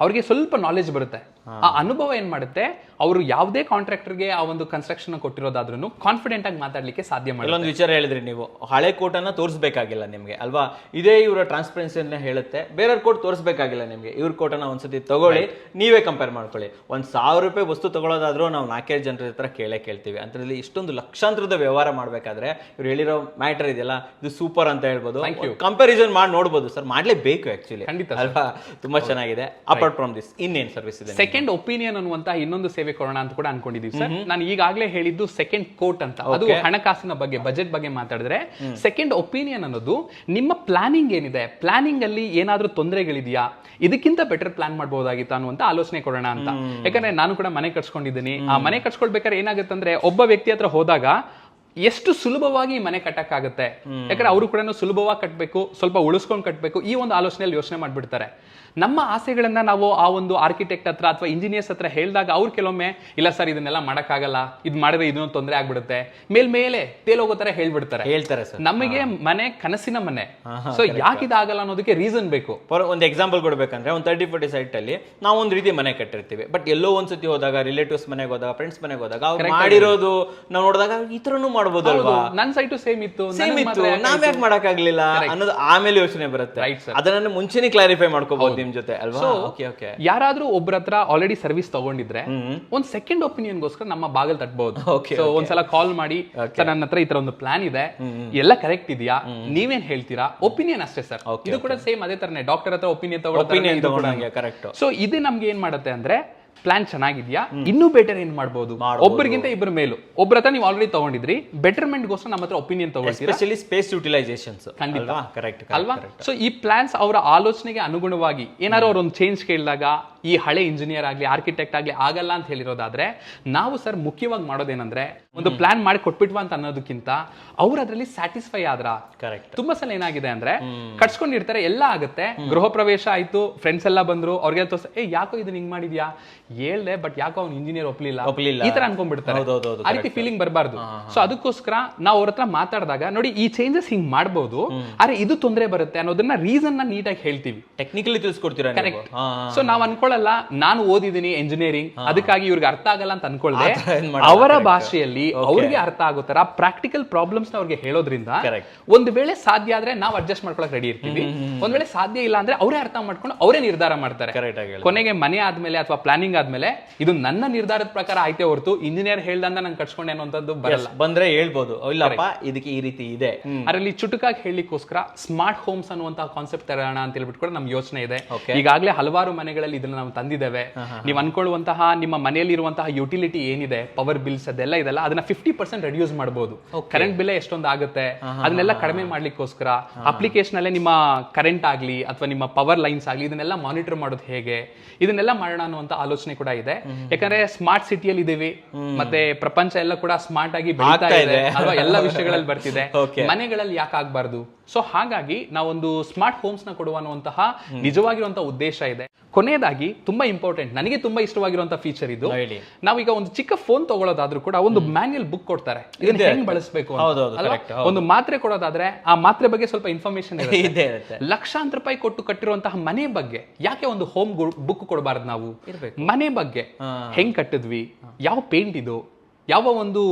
ಅವ್ರಿಗೆ ಸ್ವಲ್ಪ ನಾಲೆಜ್ ಬರುತ್ತೆ. ಆ ಅನುಭವ ಏನ್ ಮಾಡುತ್ತೆ, ಅವರು ಯಾವುದೇ ಕಾಂಟ್ರಾಕ್ಟರ್ಗೆ ಆ ಒಂದು ಕನ್ಸ್ಟ್ರಕ್ಷನ್ ಕೊಟ್ಟಿರೋದಾದ್ರೂ ಕಾನ್ಫಿಡೆಂಟ್ ಆಗಿ ಮಾತಾಡ್ಲಿಕ್ಕೆ ಸಾಧ್ಯ ಮಾಡಿ. ಒಂದು ವಿಚಾರ ಹೇಳಿದ್ರಿ ನೀವು, ಹಳೆ ಕೋಟ್ ಅನ್ನ ತೋರಿಸಬೇಕಾಗಿಲ್ಲ ನಿಮ್ಗೆ ಅಲ್ವಾ, ಇದೇ ಇವರ ಟ್ರಾನ್ಸ್ಪರೆನ್ಸಿಯನ್ನ ಹೇಳುತ್ತೆ. ಬೇರೆಯವ್ರ ಕೋಟ್ ತೋರಿಸಬೇಕಾಗಿಲ್ಲ ನಿಮ್ಗೆ, ಇವ್ರ ಕೋಟನ್ನ ಒಂದ್ಸತಿ ತಗೊಳ್ಳಿ, ನೀವೇ ಕಂಪೇರ್ ಮಾಡ್ಕೊಳ್ಳಿ. 1,000 ರೂಪಾಯಿ ವಸ್ತು ತಗೊಳ್ಳೋದಾದ್ರೂ ನಾವು 4 ಜನರ ಹತ್ರ ಕೇಳ್ತೀವಿ. ಅಂತರಲ್ಲಿ ಇಷ್ಟೊಂದು ಲಕ್ಷಾಂತರದ ವ್ಯವಹಾರ ಮಾಡ್ಬೇಕಾದ್ರೆ ಇವ್ರು ಹೇಳಿರೋ ಮ್ಯಾಟರ್ ಇದೆಯಲ್ಲ, ಇದು ಸೂಪರ್ ಅಂತ ಹೇಳ್ಬೋದು. ಕಂಪ್ಯಾರಿಸನ್ ಮಾಡಿ ನೋಡ್ಬೋದು ಸರ್, ಮಾಡ್ಲೇಬೇಕು ಆಕ್ಚುಲಿ, ಅಲ್ವಾ? ತುಂಬಾ ಚೆನ್ನಾಗಿದೆ. ಅಪಾರ್ಟ್ ಫ್ರಮ್ ದಿಸ್ ಇನ್ನೇನ್ ಸರ್ವಿಸ್ ಇದೆ? ಸೆಕೆಂಡ್ ಒಪಿನಿಯನ್ ಅನ್ನುವಂತ ಇನ್ನೊಂದು ಸೇವೆ ಕೊಡೋಣ ಅಂತ ಕೂಡ ಅನ್ಕೊಂಡಿದೀವಿ ಸರ್. ನಾನು ಈಗಾಗಲೇ ಹೇಳಿದ್ದು ಸೆಕೆಂಡ್ ಕೋಟ್ ಅಂತ, ಅದು ಹಣಕಾಸಿನ ಬಗ್ಗೆ, ಬಜೆಟ್ ಬಗ್ಗೆ ಮಾತಾಡಿದ್ರೆ, ಸೆಕೆಂಡ್ ಒಪಿನಿಯನ್ ಅನ್ನೋದು ನಿಮ್ಮ ಪ್ಲಾನಿಂಗ್ ಏನಿದೆ, ಪ್ಲಾನಿಂಗ್ ಅಲ್ಲಿ ಏನಾದ್ರೂ ತೊಂದರೆಗಳಿದೆಯಾ, ಇದಕ್ಕಿಂತ ಬೆಟರ್ ಪ್ಲಾನ್ ಮಾಡಬಹುದಾಗಿತ್ತು ಅನ್ನುವಂತ ಆಲೋಚನೆ ಕೊಡೋಣ ಅಂತ. ಯಾಕಂದ್ರೆ ನಾನು ಕೂಡ ಮನೆ ಕಟ್ಸ್ಕೊಂಡಿದ್ದೀನಿ. ಆ ಮನೆ ಕಟ್ಸ್ಕೊಳ್ಬೇಕಾದ್ರೆ ಏನಾಗುತ್ತೆ ಅಂದ್ರೆ, ಒಬ್ಬ ವ್ಯಕ್ತಿ ಹತ್ರ ಹೋದಾಗ ಎಷ್ಟು ಸುಲಭವಾಗಿ ಮನೆ ಕಟ್ಟಕ್ಕಾಗುತ್ತೆ, ಯಾಕಂದ್ರೆ ಅವರು ಕೂಡ ಸುಲಭವಾಗಿ ಕಟ್ಟಬೇಕು, ಸ್ವಲ್ಪ ಉಳಿಸ್ಕೊಂಡು ಕಟ್ಟಬೇಕು, ಈ ಒಂದು ಆಲೋಚನೆಯಲ್ಲಿ ಯೋಚನೆ ಮಾಡ್ಬಿಡ್ತಾರೆ. ನಮ್ಮ ಆಸೆಗಳನ್ನ ನಾವು ಆ ಒಂದು ಆರ್ಕಿಟೆಕ್ಟ್ ಹತ್ರ ಅಥವಾ ಇಂಜಿನಿಯರ್ಸ್ ಹತ್ರ ಹೇಳಿದಾಗ ಅವ್ರು ಕೆಲವೊಮ್ಮೆ ಇಲ್ಲ ಸರ್ ಇದನ್ನೆಲ್ಲ ಮಾಡಕ್ಕಾಗಲ್ಲ, ಇದು ಮಾಡಿದ್ರೆ ಇದೊಂದು ತೊಂದರೆ ಆಗ್ಬಿಡುತ್ತೆ, ಮೇಲ್ಮೇಲೆ ತೇಲೋಗೋ ತರ ಹೇಳ್ತಾರೆ ಸರ್. ನಮಗೆ ಮನೆ ಕನಸಿನ ಮನೆ, ಸೊ ಯಾಕೆ ಇದಾಗಲ್ಲ ಅನ್ನೋದಕ್ಕೆ ರೀಸನ್ ಬೇಕು. ಒಂದು ಎಕ್ಸಾಂಪಲ್ ಕೊಡ್ಬೇಕಂದ್ರೆ, ಒಂದು 30-40 ಸೈಟ್ ಅಲ್ಲಿ ನಾವು ಒಂದು ರೀತಿ ಮನೆ ಕಟ್ಟಿರ್ತೀವಿ, ಬಟ್ ಎಲ್ಲೋ ಒಂದ್ಸತಿ ಹೋದಾಗ, ರಿಲೇಟಿವ್ಸ್ ಮನೆಗೆ ಹೋದಾಗ, ಫ್ರೆಂಡ್ಸ್ ಮನೆಗೆ ಹೋದಾಗ ಅವ್ರು ಮಾಡಿರೋದು ನಾವು ನೋಡಿದಾಗ ಈ ತರನು ಮಾಡಬಹುದು ಅಲ್ವಾ, ನನ್ನ ಸೈಟು ಸೇಮ್ ಇತ್ತು, ನಾವ್ ಯಾಕೆ ಮಾಡಕ್ಕಾಗ್ಲಿಲ್ಲ ಅನ್ನೋದು ಆಮೇಲೆ ಯೋಚನೆ ಬರುತ್ತೆ. ಅದನ್ನ ಮುಂಚೆನೆ ಕ್ಲಾರಿಫೈ ಮಾಡ್ಕೋಬಹುದು ನಿಮ್ ಜೊತೆ ಅಲ್ವಾ? ಯಾರಾದ್ರೂ ಒಬ್ರ ಹತ್ರ ಆಲ್ರೆಡಿ ಸರ್ವಿಸ್ ತಗೊಂಡಿದ್ರೆ ಒಂದ್ ಸೆಕೆಂಡ್ ಒಪಿನಿಯನ್ ಗೋಸ್ಕರ ನಮ್ಮ ಬಾಗಲ್ ತಟ್ಟಬಹುದು. ಒಂದ್ಸಲ ಕಾಲ್ ಮಾಡಿ, ಸರ್ ನನ್ನ ಹತ್ರ ಈ ತರ ಒಂದು ಪ್ಲಾನ್ ಇದೆ, ಎಲ್ಲ ಕರೆಕ್ಟ್ ಇದೆಯಾ, ನೀವೇನ್ ಹೇಳ್ತೀರಾ, ಒಪಿನಿಯನ್ ಅಷ್ಟೇ ಸರ್. ಇದು ಕೂಡ ಸೇಮ್ ಅದೇ ತರನೇ, ಡಾಕ್ಟರ್ ಹತ್ರ ಒಪಿನಿಯನ್ ತಗೊಳ್ತಾರೆ. ಸೊ ಇದು ನಮ್ಗೆ ಏನ್ ಮಾಡುತ್ತೆ ಅಂದ್ರೆ, ಪ್ಲಾನ್ ಚೆನ್ನಾಗಿದ್ಯಾ, ಇನ್ನೂ ಬೆಟರ್ ಏನ್ ಮಾಡಬಹುದು, ಒಬ್ಬರಿಗಿಂತ ಇಬ್ಬರ ಮೇಲೂ. ಒಬ್ಬರ ಹತ್ರ ನೀವು ಆಲ್ರೆಡಿ ತಗೊಂಡಿದ್ರಿ, ಬೆಟರ್ಮೆಂಟ್ ಗೋಸ್ಕರ ನಮ್ಮ ಹತ್ರ ಒಪಿನಿಯನ್ ತಗೊಳ್ತೀರಾ, ಎಸ್ಪೆಷಲಿ ಸ್ಪೇಸ್ ಯುಟಿಲೈಸೇಷನ್ಸ್. ಖಂಡಿತ ಕರೆಕ್ಟ್ ಅಲ್ವಾ? ಸೊ ಈ ಪ್ಲಾನ್ಸ್ ಅವರ ಆಲೋಚನೆಗೆ ಅನುಗುಣವಾಗಿ ಏನಾದ್ರು ಅವ್ರ ಒಂದು ಚೇಂಜ್ ಕೇಳಿದಾಗ, ಈ ಹಳೆ ಇಂಜಿನಿಯರ್ ಆಗ್ಲಿ ಆರ್ಕಿಟೆಕ್ಟ್ ಆಗ್ಲಿ ಆಗಲ್ಲ ಅಂತ ಹೇಳಿರೋದಾದ್ರೆ, ನಾವು ಸರ್ ಮುಖ್ಯವಾಗಿ ಮಾಡೋದೇನಂದ್ರೆ, ಒಂದು ಪ್ಲಾನ್ ಮಾಡಿ ಕೊಟ್ಬಿಟ್ವಾ ಅಂತ ಅನ್ನೋದಕ್ಕಿಂತ ಅವ್ರು ಅದರಲ್ಲಿ ಸ್ಯಾಟಿಸ್ಫೈ ಆದ್ರ. ಕರೆಕ್ಟ್. ತುಂಬಾ ಸಲ ಏನಾಗಿದೆ ಅಂದ್ರೆ, ಕಟ್ಸ್ಕೊಂಡಿರ್ತಾರೆ, ಎಲ್ಲ ಆಗುತ್ತೆ, ಗೃಹ ಪ್ರವೇಶ ಆಯ್ತು, ಫ್ರೆಂಡ್ಸ್ ಎಲ್ಲ ಬಂದ್ರು, ಅವ್ರಿಗೆ ಯಾಕೋ ಇದನ್ನ ಹಿಂಗ್ ಮಾಡಿದ್ಯಾ, ಹೇಳ್ದೆ ಬಟ್ ಯಾಕೋ ಅವ್ನು ಇಂಜಿನಿಯರ್ ಒಪ್ಲಿಲ್ಲ, ಈ ತರ ಅನ್ಕೊಂಡ್ಬಿಡ್ತಾರೆ. ಆ ರೀತಿ ಫೀಲಿಂಗ್ ಬರಬಾರ್ದು. ಸೊ ಅದಕ್ಕೋಸ್ಕರ ನಾವು ಅವ್ರ ಹತ್ರ ಮಾತಾಡಿದಾಗ, ನೋಡಿ ಈ ಚೇಂಜಸ್ ಹಿಂಗ್ ಮಾಡಬಹುದು, ಆದ್ರೆ ಇದು ತೊಂದರೆ ಬರುತ್ತೆ ಅನ್ನೋದನ್ನ ರೀಸನ್ ನ ನೀಟಾಗಿ ಹೇಳ್ತೀವಿ, ಟೆಕ್ನಿಕಲಿ ತಿಳಿಸ್ಕೊಡ್ತೀರಾ. ಕರೆಕ್ಟ್. ಸೊ ನಾವ್ ಅನ್ಕೊಳ್ಳಲ್ಲ ನಾನು ಓದಿದ್ದೀನಿ ಇಂಜಿನಿಯರಿಂಗ್, ಅದಕ್ಕಾಗಿ ಇವ್ರಿಗೆ ಅರ್ಥ ಆಗಲ್ಲ ಅಂತ ಅನ್ಕೊಳ್ಳದೆ, ಅವರ ಭಾಷೆಯಲ್ಲಿ ಅವ್ರಿಗೆ ಅರ್ಥ ಆಗೋ ತರ ಪ್ರಾಕ್ಟಿಕಲ್ ಪ್ರಾಬ್ಲಮ್ಸ್ ನ ಅವ್ರಿಗೆ ಹೇಳೋದ್ರಿಂದ, ಒಂದ್ ವೇಳೆ ಸಾಧ್ಯ ಆದ್ರೆ ನಾವು ಅಡ್ಜಸ್ಟ್ ಮಾಡ್ಕೊಳಕ್ ರೆಡಿ ಇರ್ತೀವಿ, ಒಂದ್ ವೇಳೆ ಸಾಧ್ಯ ಇಲ್ಲ ಅಂದ್ರೆ ಅವರೇ ಅರ್ಥ ಮಾಡ್ಕೊಂಡು ಅವರೇ ನಿರ್ಧಾರ ಮಾಡ್ತಾರೆ. ಕೊನೆಗೆ ಮನೆ ಆದ್ಮೇಲೆ ಅಥವಾ ಪ್ಲಾನಿಂಗ್ ಆದ್ಮೇಲೆ ಇದು ನನ್ನ ನಿರ್ಧಾರದ ಪ್ರಕಾರ ಆಯ್ತೆ ಹೊರತು ಇಂಜಿನಿಯರ್ ಹೇಳ್ದಂಗ ನಂಗೆ ಕಟ್ಸ್ಕೊಂಡೆ ಅನ್ನೋಂಥದ್ದು ಬರಲ್ಲ. ಬಂದ್ರೆ ಹೇಳ್ಬೋದು, ಇಲ್ಲಪ್ಪ ಇದಕ್ಕೆ ಈ ರೀತಿ ಇದೆ. ಅದರಲ್ಲಿ ಚುಟುಕಾಗಿ ಹೇಳಲಿಕ್ಕೋಸ್ಕರ ಸ್ಮಾರ್ಟ್ ಹೋಮ್ಸ್ ಅನ್ನುವಂತಹ ಕಾನ್ಸೆಪ್ಟ್ ತರೋಣ ಅಂತ ಹೇಳ್ಬಿಟ್ಟು ಕೂಡ ನಮ್ಗೆ ಯೋಚನೆ ಇದೆ. ಈಗಾಗಲೇ ಹಲವಾರು ಮನೆಗಳಲ್ಲಿ ಇದನ್ನ ನಾವು ತಂದಿದ್ದೇವೆ. ನೀವು ಅನ್ಕೊಳ್ಳುವಂತಹ ನಿಮ್ಮ ಮನೆಯಲ್ಲಿರುವಂತಹ ಯುಟಿಲಿಟಿ ಏನಿದೆ, ಪವರ್ ಬಿಲ್ಸ್ ಅದೆಲ್ಲ ಇದೆಲ್ಲ, ಅದನ್ನ 50% ರೆಡ್ಯೂಸ್ ಮಾಡಬಹುದು. ಕರೆಂಟ್ ಬಿಲ್ ಎಷ್ಟೊಂದು ಆಗುತ್ತೆ ಅದನ್ನೆಲ್ಲ ಕಡಿಮೆ ಮಾಡ್ಲಿಕ್ಕೋಸ್ಕರ ಅಪ್ಲಿಕೇಶನ್ ಅಲ್ಲೇ ನಿಮ್ಮ ಕರೆಂಟ್ ಆಗ್ಲಿ ಅಥವಾ ನಿಮ್ಮ ಪವರ್ ಲೈನ್ಸ್ ಆಗ್ಲಿ ಇದನ್ನೆಲ್ಲ ಮಾನಿಟರ್ ಮಾಡೋದು ಹೇಗೆ, ಇದನ್ನೆಲ್ಲ ಮಾಡೋಣ ಅನ್ನುವಂತ ಆಲೋಚನೆ ಕೂಡ ಇದೆ. ಯಾಕಂದ್ರೆ ಸ್ಮಾರ್ಟ್ ಸಿಟಿಯಲ್ಲಿ ಇದೀವಿ, ಮತ್ತೆ ಪ್ರಪಂಚ ಎಲ್ಲ ಕೂಡ ಸ್ಮಾರ್ಟ್ ಆಗಿ ಬೆಳೀತಾ ಇದೆ ಅಲ್ವಾ, ಎಲ್ಲ ವಿಷಯಗಳಲ್ಲಿ ಬರ್ತಿದೆ. ಮನೆಗಳಲ್ಲಿ ಯಾಕೆ ಆಗ್ಬಾರ್ದು? ಸೊ ಹಾಗಾಗಿ ನಾವೊಂದು ಸ್ಮಾರ್ಟ್ ಹೋಮ್ಸ್ ನ ಕೊಡುವ ಅನ್ನುವಂತಹ ನಿಜವಾಗಿರುವಂತಹ ಉದ್ದೇಶ ಇದೆ. ಕೊನೆಯದಾಗಿ ತುಂಬಾ ಇಂಪಾರ್ಟೆಂಟ್, ನನಗೆ ತುಂಬಾ ಇಷ್ಟವಾಗಿರುವಂತಹ ಫೀಚರ್ ಇದು. ನಾವೀಗ ಒಂದು ಚಿಕ್ಕ ಫೋನ್ ತಗೊಳ್ಳೋದಾದ್ರೂ ಕೂಡ ಒಂದು ಮ್ಯಾನ್ಯಲ್ ಬುಕ್ ಕೊಡ್ತಾರೆ, ಇದನ್ನ ಹೆಂಗ್ ಬಳಸಬೇಕು. ಒಂದು ಮಾತ್ರೆ ಕೊಡೋದಾದ್ರೆ ಆ ಮಾತ್ರೆ ಬಗ್ಗೆ ಸ್ವಲ್ಪ ಇನ್ಫಾರ್ಮೇಶನ್ ಇದೆ. ಲಕ್ಷಾಂತರ ರೂಪಾಯಿ ಕೊಟ್ಟು ಕಟ್ಟಿರುವಂತಹ ಮನೆ ಬಗ್ಗೆ ಯಾಕೆ ಒಂದು ಹೋಮ್ ಬುಕ್ ಕೊಡಬಾರ್ದು? ನಾವು ಮನೆ ಬಗ್ಗೆ ಹೆಂಗ್ ಕಟ್ಟಿದ್ವಿ, ಯಾವ ಪೇಂಟ್ ಇದು, ಯಾವ ಒಂದು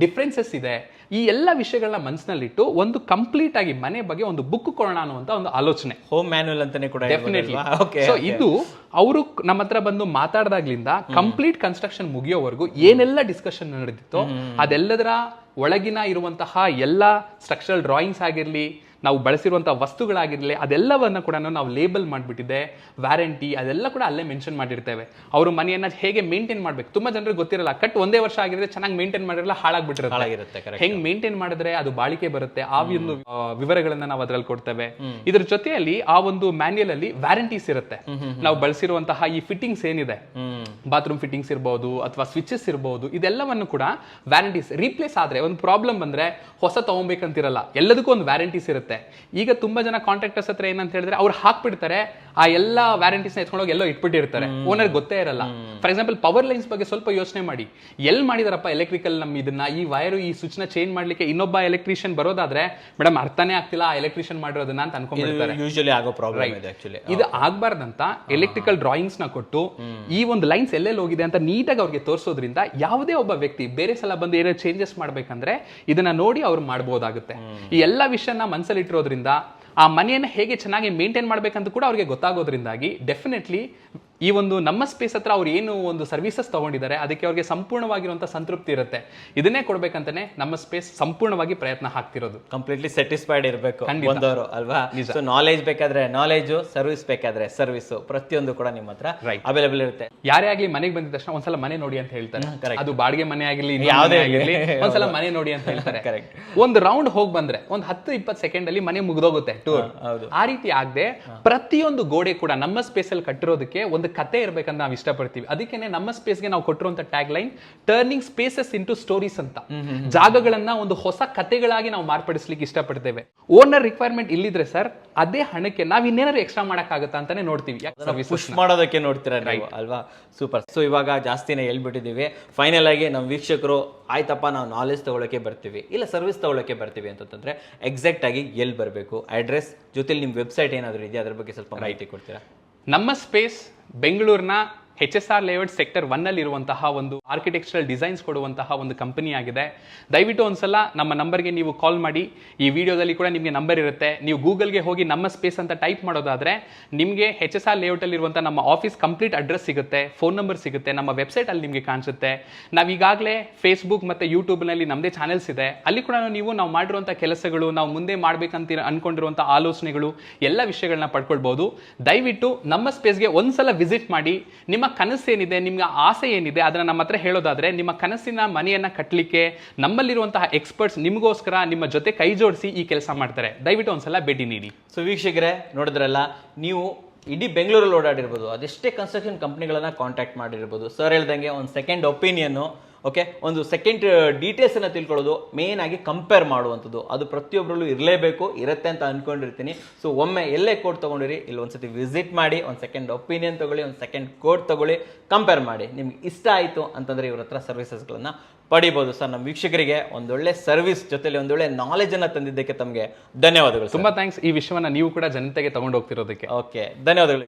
ಡಿಫ್ರೆನ್ಸಸ್ ಇದೆ, ಈ ಎಲ್ಲ ವಿಷಯಗಳನ್ನ ಮನಸ್ಸಿನಲ್ಲಿಟ್ಟು ಒಂದು ಕಂಪ್ಲೀಟ್ ಆಗಿ ಮನೆ ಬಗ್ಗೆ ಒಂದು ಬುಕ್ ಕೊಡೋಣ ಅನ್ನುವಂತ ಒಂದು ಆಲೋಚನೆ. ಹೋಮ್ ಮ್ಯಾನ್ಯುಯಲ್ ಅಂತಾನೆ ಕೂಡ ಡೆಫಿನೆಟ್ಲಿ. ಸೊ ಇದು ಅವರು ನಮ್ಮ ಹತ್ರ ಬಂದು ಮಾತಾಡ್ದಾಗ್ಲಿಂದ ಕಂಪ್ಲೀಟ್ ಕನ್ಸ್ಟ್ರಕ್ಷನ್ ಮುಗಿಯೋವರೆಗೂ ಏನೆಲ್ಲ ಡಿಸ್ಕಷನ್ ನಡೆದಿತ್ತೋ ಅದೆಲ್ಲದರ ಒಳಗಿನ ಇರುವಂತಹ ಎಲ್ಲ ಸ್ಟ್ರಕ್ಚರಲ್ ಡ್ರಾಯಿಂಗ್ಸ್ ಆಗಿರ್ಲಿ, ನಾವು ಬಳಸಿರುವಂತಹ ವಸ್ತುಗಳಾಗಿರ್ಲಿ, ಅದೆಲ್ಲವನ್ನ ಕೂಡ ನಾವು ಲೇಬಲ್ ಮಾಡ್ಬಿಟ್ಟಿದೆ. ವ್ಯಾರಂಟಿ ಅದೆಲ್ಲ ಕೂಡ ಅಲ್ಲೇ ಮೆನ್ಷನ್ ಮಾಡಿರ್ತೇವೆ. ಅವರು ಮನೆಯನ್ನ ಹೇಗೆ ಮೇಂಟೈನ್ ಮಾಡ್ಬೇಕು, ತುಂಬಾ ಜನರಿಗೆ ಗೊತ್ತಿರಲ್ಲ. ಕಟ್ ಒಂದೇ ವರ್ಷ ಆಗಿದ್ರೆ ಚೆನ್ನಾಗಿ ಮೇಂಟೈನ್ ಮಾಡಿರಲ್ಲ, ಹಾಳಾಗ್ಬಿಟ್ಟಿರುತ್ತೆ. ಹೆಂಗ್ ಮೇಂಟೈನ್ ಮಾಡಿದ್ರೆ ಅದು ಬಾಳಿಕೆ ಬರುತ್ತೆ, ಆ ಒಂದು ವಿವರಗಳನ್ನ ನಾವು ಅದ್ರಲ್ಲಿ ಕೊಡ್ತೇವೆ. ಇದ್ರ ಜೊತೆಯಲ್ಲಿ ಆ ಒಂದು ಮ್ಯಾನ್ಯಲ್ ಅಲ್ಲಿ ವ್ಯಾರಂಟೀಸ್ ಇರುತ್ತೆ. ನಾವು ಬಳಸಿರುವಂತಹ ಈ ಫಿಟ್ಟಿಂಗ್ಸ್ ಏನಿದೆ, ಬಾತ್ರೂಮ್ ಫಿಟ್ಟಿಂಗ್ಸ್ ಇರಬಹುದು ಅಥವಾ ಸ್ವಿಚಸ್ ಇರಬಹುದು, ಇದೆಲ್ಲವನ್ನು ಕೂಡ ವ್ಯಾರಂಟೀಸ್. ರೀಪ್ಲೇಸ್ ಆದ್ರೆ ಒಂದು ಪ್ರಾಬ್ಲಮ್ ಬಂದ್ರೆ ಹೊಸ ತಗೊಬೇಕಂತಿರಲ್ಲ, ಎಲ್ಲದಕ್ಕೂ ಒಂದು ವ್ಯಾರಂಟೀಸ್ ಇರುತ್ತೆ. ಈಗ ತುಂಬಾ ಜನ ಕಾಂಟ್ರಾಕ್ಟರ್ಸ್ ಹತ್ರ ಏನಂತ ಹೇಳಿದ್ರೆ ಅವ್ರು ಹಾಕ್ಬಿಡ್ತಾರೆ, ಆ ಎಲ್ಲ ವ್ಯಾರಂಟೀಸ್ ಎತ್ಕೊಂಡೋಗಿ ಎಲ್ಲೋ ಇಟ್ಬಿಟ್ಟಿರ್ತಾರೆ, ಓನರ್ ಗೊತ್ತೇ ಇರಲ್ಲ. ಫಾರ್ ಎಕ್ಸಾಂಪಲ್ ಪವರ್ ಲೈನ್ಸ್ ಬಗ್ಗೆ ಸ್ವಲ್ಪ ಯೋಚನೆ ಮಾಡಿ, ಎಲ್ಲಿ ಮಾಡಿದಾರಪ್ಪ ಎಲೆಕ್ಟ್ರಿಕಲ್ ನಮ್ ಇದನ್ನ, ಈ ವೈರು ಈ ಸ್ವಿಚ್ ನ ಚೇಂಜ್ ಮಾಡ್ಲಿಕ್ಕೆ ಇನ್ನೊಬ್ಬ ಎಲೆಕ್ಟ್ರಿಷಿಯನ್ ಬರೋದಾದ್ರೆ ಮೇಡಮ್ ಅರ್ಥನೇ ಆಗ್ತಿಲ್ಲ ಆ ಎಲೆಕ್ಟ್ರಿಷಿಯನ್ ಮಾಡಿರೋದನ್ನ ಅಂತ ಅನ್ಕೊಂಡ್ಬಿಡ್ತಾರೆ. ಯೂಶುವಲಿ ಆಗೋ ಪ್ರಾಬ್ಲಮ್ ಇದೆ ಆಕ್ಚುಲಿ. ಇದು ಆಗ್ಬಾರ್ದಂತ ಎಲೆಕ್ಟ್ರಿಕಲ್ ಡ್ರಾಯಿಂಗ್ಸ್ ನ ಕೊಟ್ಟು ಈ ಒಂದು ಲೈನ್ಸ್ ಎಲ್ಲೆಲ್ಲಿ ಹೋಗಿದೆ ಅಂತ ನೀಟಾಗಿ ಅವ್ರಿಗೆ ತೋರಿಸೋದ್ರಿಂದ ಯಾವುದೇ ಒಬ್ಬ ವ್ಯಕ್ತಿ ಬೇರೆ ಸಲ ಬಂದು ಏನೋ ಚೇಂಜಸ್ ಮಾಡ್ಬೇಕಂದ್ರೆ ಇದನ್ನ ನೋಡಿ ಅವ್ರು ಮಾಡಬಹುದಾಗುತ್ತೆ. ಈ ಎಲ್ಲಾ ವಿಷಯನ ಮನಸ್ಸಲ್ಲಿ ಇಟ್ಟಿರೋದ್ರಿಂದ ಆ ಮನೆಯನ್ನ ಹೇಗೆ ಚೆನ್ನಾಗಿ ಮೇಂಟೈನ್ ಮಾಡ್ಬೇಕಂತ ಕೂಡ ಅವ್ರಿಗೆ ಗೊತ್ತಾಗೋದ್ರಿಂದಾಗಿ ಡೆಫಿನೆಟ್ಲಿ ಈ ಒಂದು ನಮ್ಮ ಸ್ಪೇಸ್ ಹತ್ರ ಅವ್ರು ಏನು ಒಂದು ಸರ್ವಿಸಸ್ ತಗೊಂಡಿದ್ದಾರೆ ಅದಕ್ಕೆ ಅವ್ರಿಗೆ ಸಂಪೂರ್ಣವಾಗಿರುವಂತಹ ಸಂತೃಪ್ತಿ ಇರುತ್ತೆ. ಇದನ್ನೇ ಕೊಡ್ಬೇಕಂತಾನೆ ನಮ್ಮ ಸ್ಪೇಸ್ ಸಂಪೂರ್ಣವಾಗಿ ಪ್ರಯತ್ನ ಹಾಕ್ತಿರೋದು. ಕಂಪ್ಲೀಟ್ಲಿ ಸ್ಯಾಟಿಸ್ಫೈಡ್ ಇರಬೇಕು ಒಂದವರು ಅಲ್ವಾ. ಸೊ ನಾಲೆಜ್ ಬೇಕಾದ್ರೆ ನಾಲೆಜ್, ಸರ್ವಿಸ್ ಬೇಕಾದ್ರೆ ಸರ್ವಿಸ್, ಪ್ರತಿಯೊಂದು ಕೂಡ ನಿಮ್ಮ ಹತ್ರ ಅವೈಲೇಬಲ್ ಇರುತ್ತೆ. ಯಾರೇ ಆಗ್ಲಿ ಮನೆಗೆ ಬಂದಿದ ತಕ್ಷಣ ಒಂದ್ಸಲ ಮನೆ ನೋಡಿ ಅಂತ ಹೇಳ್ತಾರೆ. ಅದು ಬಾಡಿಗೆ ಮನೆ ಆಗಿರ್ಲಿ ಯಾವುದೇ ಆಗಿರ್ಲಿ ಒಂದ್ಸಲ ಮನೆ ನೋಡಿ ಅಂತ ಹೇಳ್ತಾರೆ. ಒಂದು ರೌಂಡ್ ಹೋಗಿ ಬಂದ್ರೆ ಒಂದು 10-20 ಸೆಕೆಂಡ್ ಅಲ್ಲಿ ಮನೆ ಮುಗಿದೋಗುತ್ತೆ ಟೂರ್. ಆ ರೀತಿ ಆಗದೆ ಪ್ರತಿಯೊಂದು ಗೋಡೆ ಕೂಡ ನಮ್ಮ ಸ್ಪೇಸ್ ಅಲ್ಲಿ ಕಟ್ಟಿರೋದಕ್ಕೆ ಒಂದು ಕತೆ ಇರ್ಬೇಕಂತ ನಾವು ಇಷ್ಟಪಡ್ತೀವಿ. ಅದಕ್ಕೇನೆ ನಮ್ಮ ಸ್ಪೇಸ್ಗೆ ನಾವು ಕೊಟ್ಟಿರುವಂತ tag line turning spaces into stories ಅಂತ. ಜಾಗಗಳನ್ನ ಒಂದು ಹೊಸ ಕತೆಗಳಾಗಿ ನಾವು ಮಾರ್ಪಡಿಸ್ಲಿಕ್ಕೆ ಇಷ್ಟಪಡ್ತೇವೆ. ಓನರ್ ರಿಕ್ವೈರ್ಮೆಂಟ್ ಇಲ್ಲಿದ್ರೆ ಸರ್ ಅದೇ ಹಣಕ್ಕೆ ನಾವ್ ಇನ್ನೇನಾದ್ರು ಎಕ್ಸ್ಟ್ರಾ ಮಾಡಕ್ಕಾಗತ್ತಾ ಅಂತಾನೆ ನೋಡ್ತೀವಿ, ಪುಷ್ ಮಾಡೋದಕ್ಕೆ ನೋಡ್ತೀರಾ ನೀವು ಅಲ್ವಾ. ಸೂಪರ್. ಸೊ ಇವಾಗ ಜಾಸ್ತಿನೇ ಹೇಳ್ಬಿಟ್ಟಿದೀವಿ. ಫೈನಲ್ ಆಗಿ ನಮ್ಮ ವೀಕ್ಷಕರು ಆಯ್ತಪ್ಪ ನಾವು ನಾಲೆಜ್ ತಗೊಳಕ್ಕೆ ಬರ್ತೀವಿ ಇಲ್ಲ ಸರ್ವಿಸ್ ತಗೊಳಕ್ಕೆ ಬರ್ತೀವಿ ಅಂತಂದ್ರೆ ಎಕ್ಸಾಕ್ಟ್ ಆಗಿ ಎಲ್ಲಿ ಬರಬೇಕು, ಅಡ್ರೆಸ್ ಜೊತೆಲಿ ನಿಮ್ಮ ವೆಬ್ಸೈಟ್ ಏನಾದರೂ ಇದೆಯಾ ಅದ್ರ ಬಗ್ಗೆ ಸ್ವಲ್ಪ ಮಾಹಿತಿ ಕೊಡ್ತೀರಾ? ನಮ್ಮ ಸ್ಪೇಸ್ ಬೆಂಗಳೂರಿನ HSR ಲೇಔಟ್ ಸೆಕ್ಟರ್ 1 ಅಲ್ಲಿ ಇರುವಂತಹ ಒಂದು ಆರ್ಕಿಟೆಕ್ಚರಲ್ ಡಿಸೈನ್ಸ್ ಕೊಡುವಂತಹ ಒಂದು ಕಂಪನಿ ಆಗಿದೆ. ದಯವಿಟ್ಟು ಒಂದ್ಸಲ ನಮ್ಮ ನಂಬರ್ಗೆ ನೀವು ಕಾಲ್ ಮಾಡಿ. ಈ ವಿಡಿಯೋದಲ್ಲಿ ಕೂಡ ನಿಮಗೆ ನಂಬರ್ ಇರುತ್ತೆ. ನೀವು ಗೂಗಲ್ಗೆ ಹೋಗಿ ನಮ್ಮ ಸ್ಪೇಸ್ ಅಂತ ಟೈಪ್ ಮಾಡೋದಾದ್ರೆ ನಿಮಗೆ HSR ಲೇಔಟ್ ಅಲ್ಲಿ ಇರುವಂತಹ ನಮ್ಮ ಆಫೀಸ್ ಕಂಪ್ಲೀಟ್ ಅಡ್ರೆಸ್ ಸಿಗುತ್ತೆ, ಫೋನ್ ನಂಬರ್ ಸಿಗುತ್ತೆ, ನಮ್ಮ ವೆಬ್ಸೈಟ್ ಅಲ್ಲಿ ನಿಮಗೆ ಕಾಣಿಸುತ್ತೆ. ನಾವು ಈಗಾಗಲೇ ಫೇಸ್ಬುಕ್ ಮತ್ತೆ ಯೂಟ್ಯೂಬ್ ನಲ್ಲಿ ನಮ್ಮದೇ ಚಾನೆಲ್ಸ್ ಇದೆ, ಅಲ್ಲಿ ಕೂಡ ನಾವು ಮಾಡಿರುವಂತಹ ಕೆಲಸಗಳು, ನಾವು ಮುಂದೆ ಮಾಡ್ಬೇಕಂತ ಅನ್ಕೊಂಡಿರುವಂತಹ ಆಲೋಚನೆಗಳು ಎಲ್ಲ ವಿಷಯಗಳನ್ನ ಪಡ್ಕೊಳ್ಬಹುದು. ದಯವಿಟ್ಟು ನಮ್ಮ ಸ್ಪೇಸ್ಗೆ ಒಂದ್ಸಲ ವಿಸಿಟ್ ಮಾಡಿ. ನಿಮ್ಮ ಕನಸೇನಿದೆ, ನಿಮ್ಗೆ ಆಸೆ ಏನಿದೆ ಅದನ್ನ ನಮ್ಮ ಹತ್ರ ಹೇಳೋದಾದ್ರೆ ನಿಮ್ಮ ಕನಸಿನ ಮನೆಯನ್ನ ಕಟ್ಟಲಿಕ್ಕೆ ನಮ್ಮಲ್ಲಿರುವಂತಹ ಎಕ್ಸ್ಪರ್ಟ್ಸ್ ನಿಮಗೋಸ್ಕರ ನಿಮ್ಮ ಜೊತೆ ಕೈ ಜೋಡಿಸಿ ಈ ಕೆಲಸ ಮಾಡ್ತಾರೆ. ದಯವಿಟ್ಟು ಒಂದ್ಸಲ ಭೇಟಿ ನೀಡಿ. ಸೊ ವೀಕ್ಷಕರೇ ನೋಡಿದ್ರಲ್ಲ, ನೀವು ಇಡೀ ಬೆಂಗಳೂರಲ್ಲಿ ಓಡಾಡಿರ್ಬೋದು, ಅದೆಷ್ಟೇ ಕನ್ಸ್ಟ್ರಕ್ಷನ್ ಕಂಪ್ನಿಗಳನ್ನ ಕಾಂಟ್ಯಾಕ್ಟ್ ಮಾಡಿರ್ಬೋದು, ಸರ್ ಹೇಳ್ದಂಗೆ ಒಂದು ಸೆಕೆಂಡ್ ಒಪಿನಿಯನ್ನು, ಓಕೆ, ಒಂದು ಸೆಕೆಂಡ್ ಡೀಟೇಲ್ಸ್ ಅನ್ನ ತಿಳ್ಕೊಳ್ಳೋದು, ಮೇನ್ ಆಗಿ ಕಂಪೇರ್ ಮಾಡುವಂಥದ್ದು, ಅದು ಪ್ರತಿಯೊಬ್ಬರಲ್ಲೂ ಇರಲೇಬೇಕು, ಇರುತ್ತೆ ಅಂತ ಅನ್ಕೊಂಡಿರ್ತೀನಿ. ಸೊ ಒಮ್ಮೆ ಎಲ್ಲೇ ಕೋಡ್ ತಗೊಂಡಿರಿ ಇಲ್ಲಿ ಒಂದ್ಸತಿ ವಿಸಿಟ್ ಮಾಡಿ, ಒಂದು ಸೆಕೆಂಡ್ ಒಪಿನಿಯನ್ ತಗೊಳ್ಳಿ, ಒಂದು ಸೆಕೆಂಡ್ ಕೋಡ್ ತಗೊಳ್ಳಿ, ಕಂಪೇರ್ ಮಾಡಿ. ನಿಮ್ಗೆ ಇಷ್ಟ ಆಯಿತು ಅಂತಂದ್ರೆ ಇವ್ರ ಹತ್ರ ಸರ್ವಿಸಸ್ಗಳನ್ನ ಪಡಿಬೋದು. ಸರ್ ನಮ್ಮ ವೀಕ್ಷಕರಿಗೆ ಒಂದೊಳ್ಳೆ ಸರ್ವಿಸ್ ಜೊತೆಲಿ ಒಂದೊಳ್ಳೆ ನಾಲೆಜ್ ಅನ್ನ ತಂದಿದ್ದಕ್ಕೆ ತಮಗೆ ಧನ್ಯವಾದಗಳು. ತುಂಬಾ ಥ್ಯಾಂಕ್ಸ್. ಈ ವಿಷಯವನ್ನ ನೀವು ಕೂಡ ಜನತೆಗೆ ತಗೊಂಡು ಹೋಗ್ತಿರೋದಕ್ಕೆ. ಓಕೆ, ಧನ್ಯವಾದಗಳು.